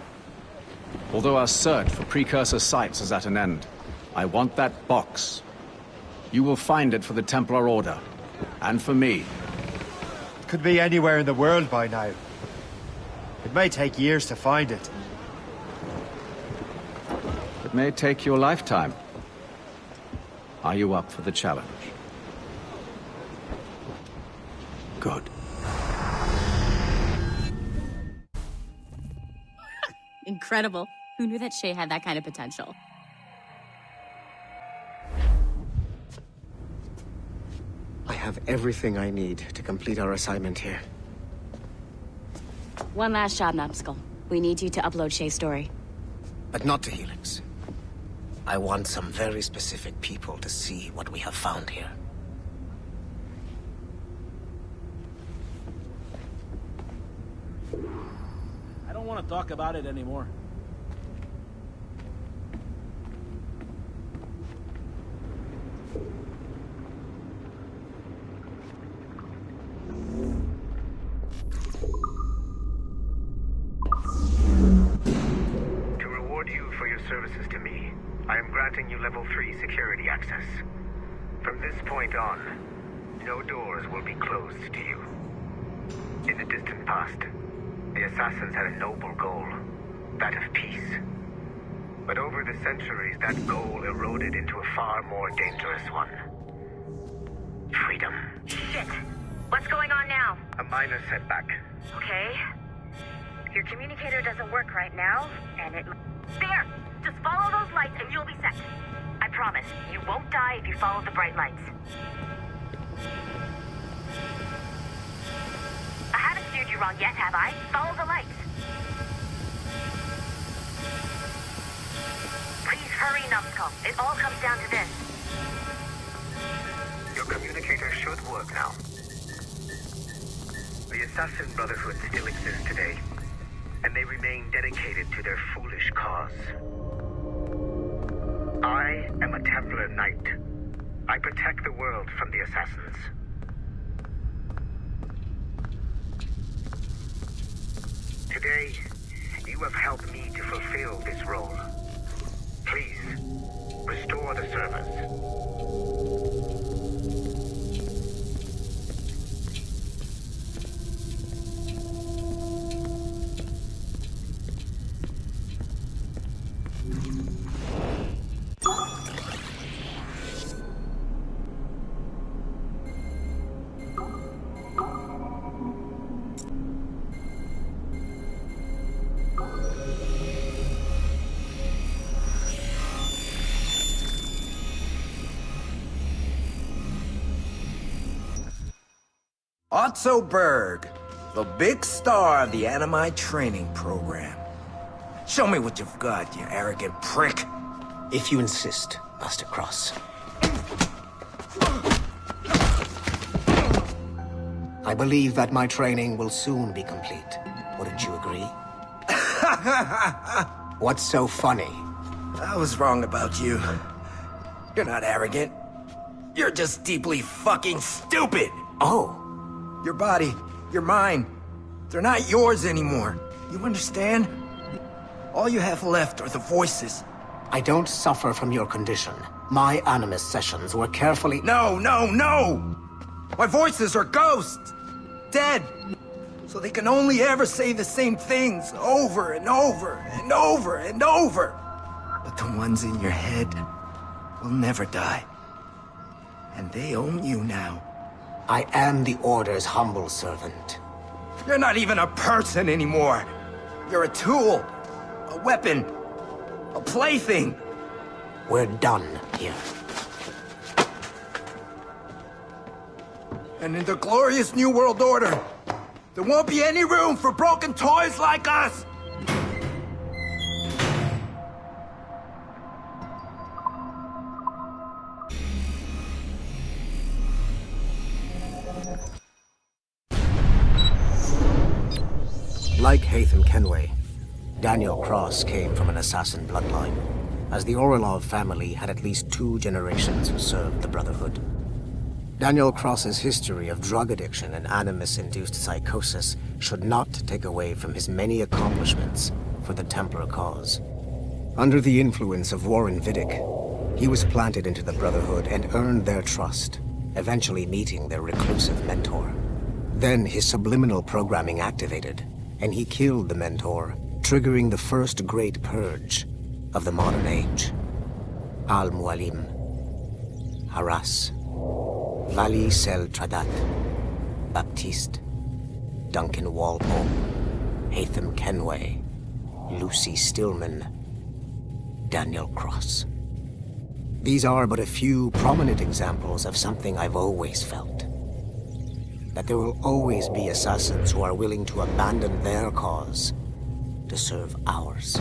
although our search for precursor sites is at an end, I want that box. You will find it for the Templar Order, and for me. Could be anywhere in the world by now. It may take years to find it. It may take you a lifetime. Are you up for the challenge? Good. Incredible. Who knew that Shay had that kind of potential? I have everything I need to complete our assignment here. One last job, Numbskull. We need you to upload Shay's story. But not to Helix. I want some very specific people to see what we have found here. I don't want to talk about it anymore. To reward you for your services to me, I am granting you level 3 security access. From this point on, no doors will be closed to you. In the distant past, the assassins had a noble goal, that of peace. But over the centuries, that goal eroded into a far more dangerous one. Freedom. Shit. What's going on now? A minor setback. Okay. Your communicator doesn't work right now, and it... There! Just follow those lights and you'll be set. I promise, you won't die if you follow the bright lights. I haven't steered you wrong yet, have I? Follow the lights. Please hurry, numbskull. It all comes down to this. Your communicator should work now. The Assassin Brotherhood still exists today, and they remain dedicated to their foolish cause. I am a Templar Knight. I protect the world from the Assassins. Today, you have helped me to fulfill this role. Please, restore the servers. Otto Berg, the big star of the anime training program. Show me what you've got, you arrogant prick. If you insist, Master Cross. I believe that my training will soon be complete. Wouldn't you agree? What's so funny? I was wrong about you. You're not arrogant. You're just deeply fucking stupid. Oh. Your body, your mind, they're not yours anymore. You understand? All you have left are the voices. I don't suffer from your condition. My Animus sessions were carefully... No! My voices are ghosts! Dead! So they can only ever say the same things over and over and over and over. But the ones in your head will never die. And they own you now. I am the Order's humble servant. You're not even a person anymore. You're a tool, a weapon, a plaything. We're done here. And in the glorious New World Order, there won't be any room for broken toys like us! Like Haytham Kenway, Daniel Cross came from an assassin bloodline, as the Orlov family had at least 2 generations who served the Brotherhood. Daniel Cross's history of drug addiction and Animus-induced psychosis should not take away from his many accomplishments for the Templar cause. Under the influence of Warren Vidic, he was planted into the Brotherhood and earned their trust, eventually meeting their reclusive mentor. Then his subliminal programming activated, and he killed the mentor, triggering the first great purge of the modern age. Al-Mualim, Haras, Vali Sel Tradat, Baptiste, Duncan Walpole, Haytham Kenway, Lucy Stillman, Daniel Cross. These are but a few prominent examples of something I've always felt. That there will always be assassins who are willing to abandon their cause to serve ours.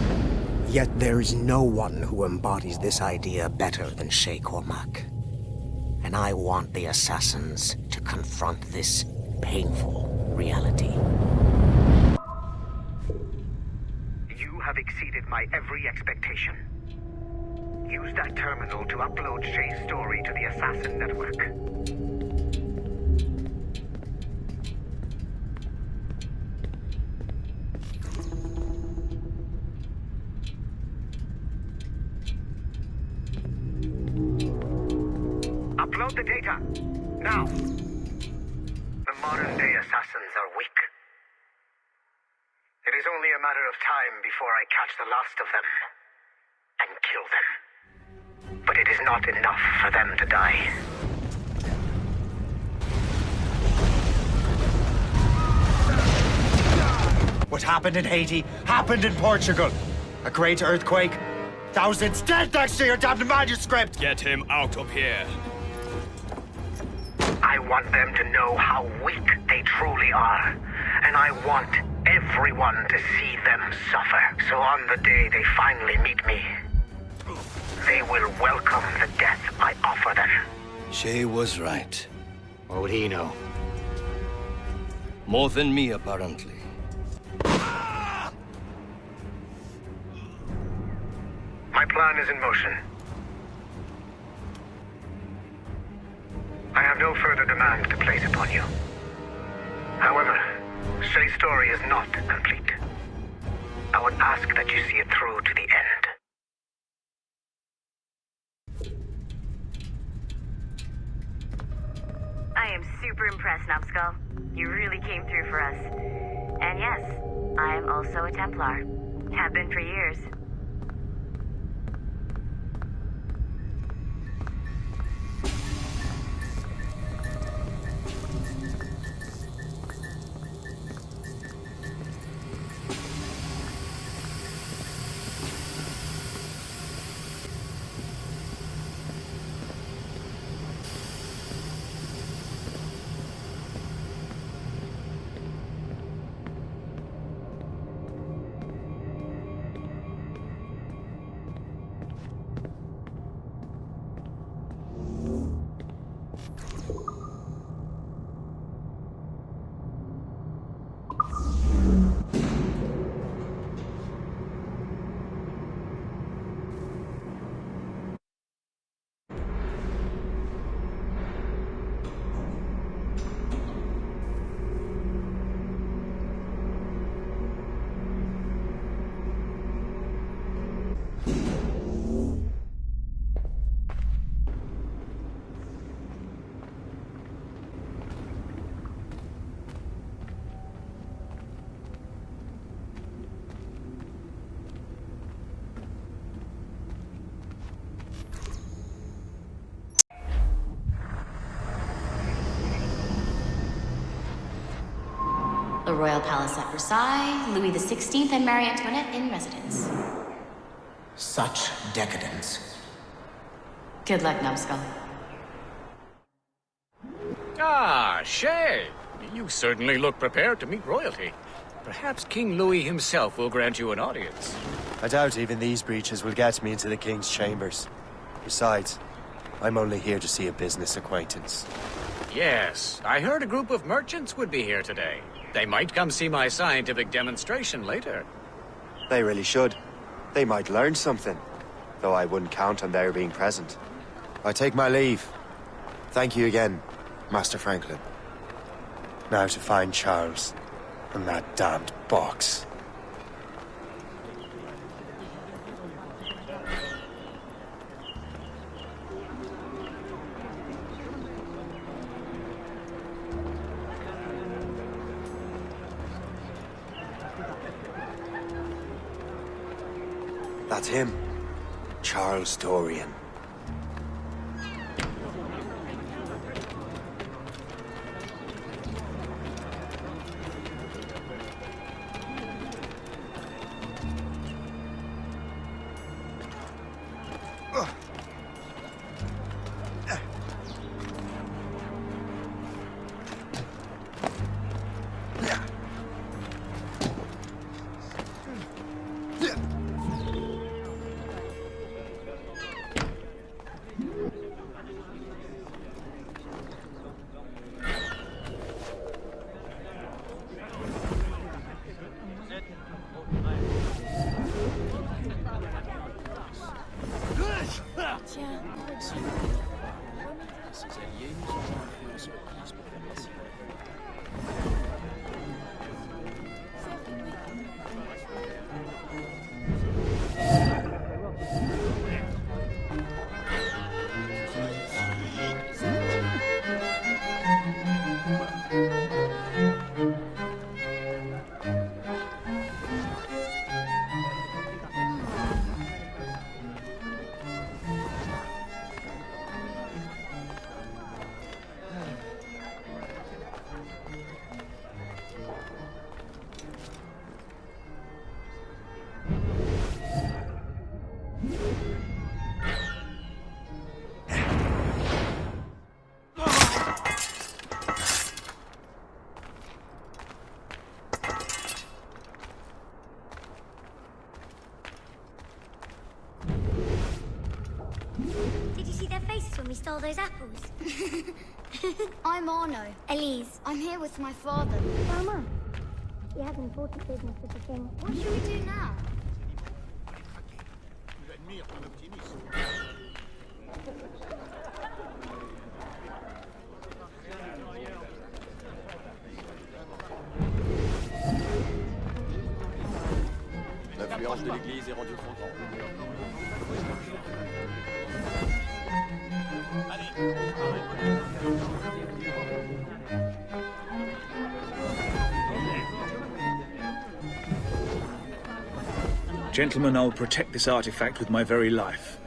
Yet there is no one who embodies this idea better than Shay Cormac. And I want the assassins to confront this painful reality. You have exceeded my every expectation. Use that terminal to upload Shay's story to the Assassin Network. Upload the data, now. The modern-day assassins are weak. It is only a matter of time before I catch the last of them and kill them. But it is not enough for them to die. What happened in Haiti happened in Portugal. A great earthquake. Thousands dead thanks to your damned manuscript. Get him out of here. I want them to know how weak they truly are. And I want everyone to see them suffer. So on the day they finally meet me, they will welcome the death I offer them. Shay was right. What would he know? More than me, apparently. My plan is in motion. I have no further demands to place upon you. However, Shay's story is not complete. I would ask that you see it through to the end. I am super impressed, Numbskull. You really came through for us. And yes, I am also a Templar. Have been for years. The Royal Palace at Versailles, Louis XVI and Marie Antoinette in residence. Such decadence. Good luck, Numbskull. Ah, Shay. You certainly look prepared to meet royalty. Perhaps King Louis himself will grant you an audience. I doubt even these breaches will get me into the king's chambers. Besides, I'm only here to see a business acquaintance. Yes, I heard a group of merchants would be here today. They might come see my scientific demonstration later. They really should. They might learn something, though I wouldn't count on their being present. I take my leave. Thank you again, Master Franklin. Now to find Charles and that damned box. That's him. Charles Dorian. we stole those apples. I'm Arno. Elise. I'm here with my father. Mama. He has important business with the king. What should we do now? L'influence de l'Église est rendue trop grande. Gentlemen, I'll protect this artifact with my very life.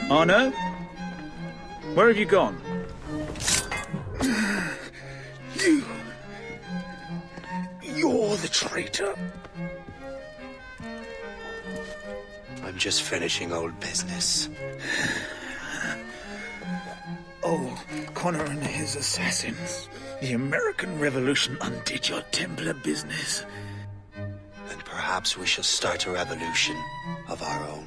Arno? Where have you gone? You're the traitor. I'm just finishing old business. Old Connor and his assassins. The American Revolution undid your Templar business. Then perhaps we shall start a revolution of our own.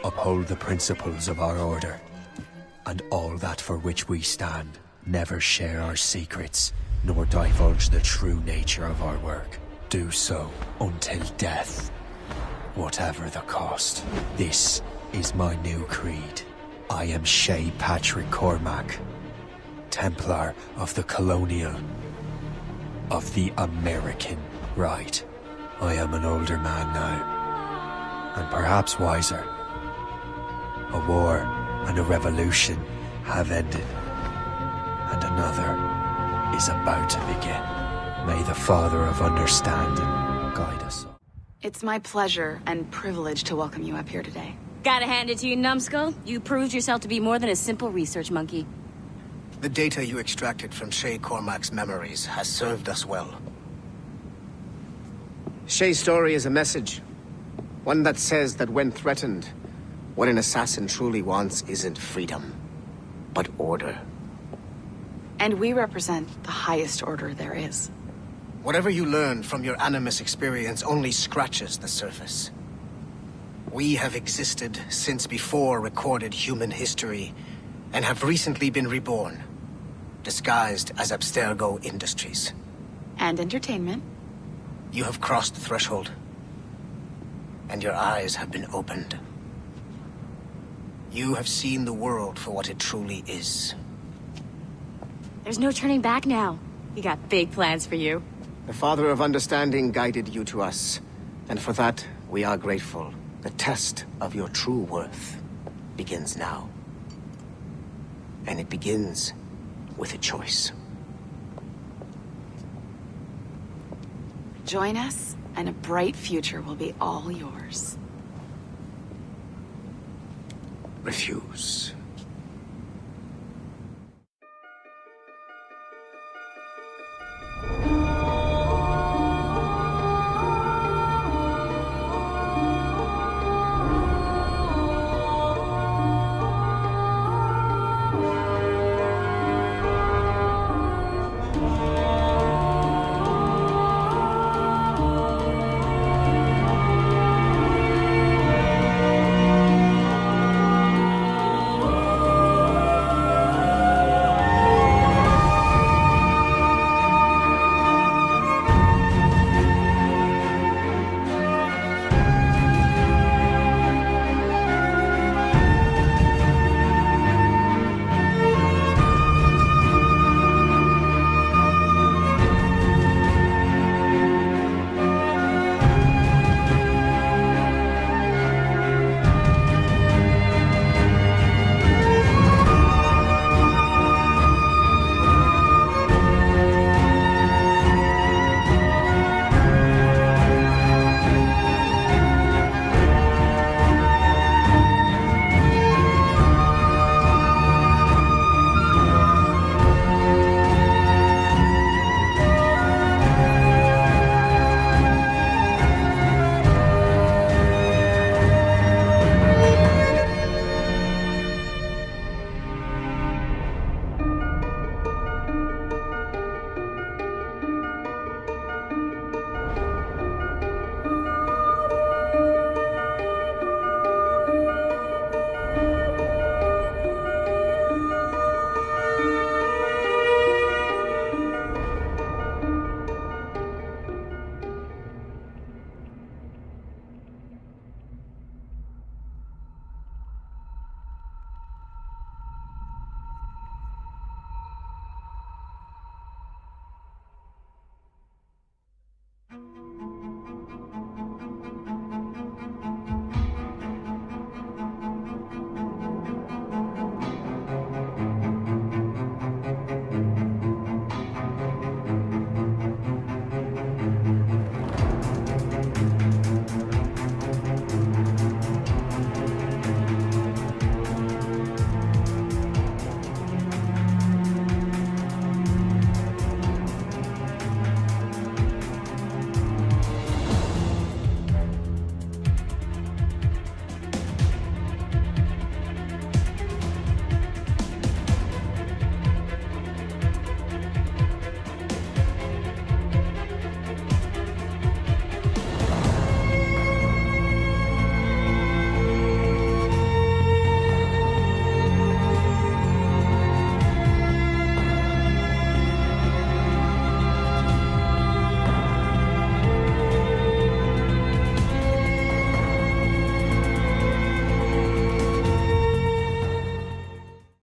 Uphold the principles of our order, and all that for which we stand. Never share our secrets, nor divulge the true nature of our work. Do so until death, whatever the cost. This is my new creed. I am Shay Patrick Cormac, Templar of the Colonial, of the American right. I am an older man now, and perhaps wiser. A war and a revolution have ended, and another is about to begin. May the Father of Understanding guide us. It's my pleasure and privilege to welcome you up here today. Gotta hand it to you, numbskull. You proved yourself to be more than a simple research monkey. The data you extracted from Shay Cormac's memories has served us well. Shay's story is a message. One that says that when threatened, what an assassin truly wants isn't freedom, but order. And we represent the highest order there is. Whatever you learned from your Animus experience only scratches the surface. We have existed since before recorded human history, and have recently been reborn, disguised as Abstergo Industries. And entertainment. You have crossed the threshold, and your eyes have been opened. You have seen the world for what it truly is. There's no turning back now. We got big plans for you. The Father of Understanding guided you to us, and for that, we are grateful. The test of your true worth begins now. And it begins with a choice. Join us, and a bright future will be all yours. Refuse.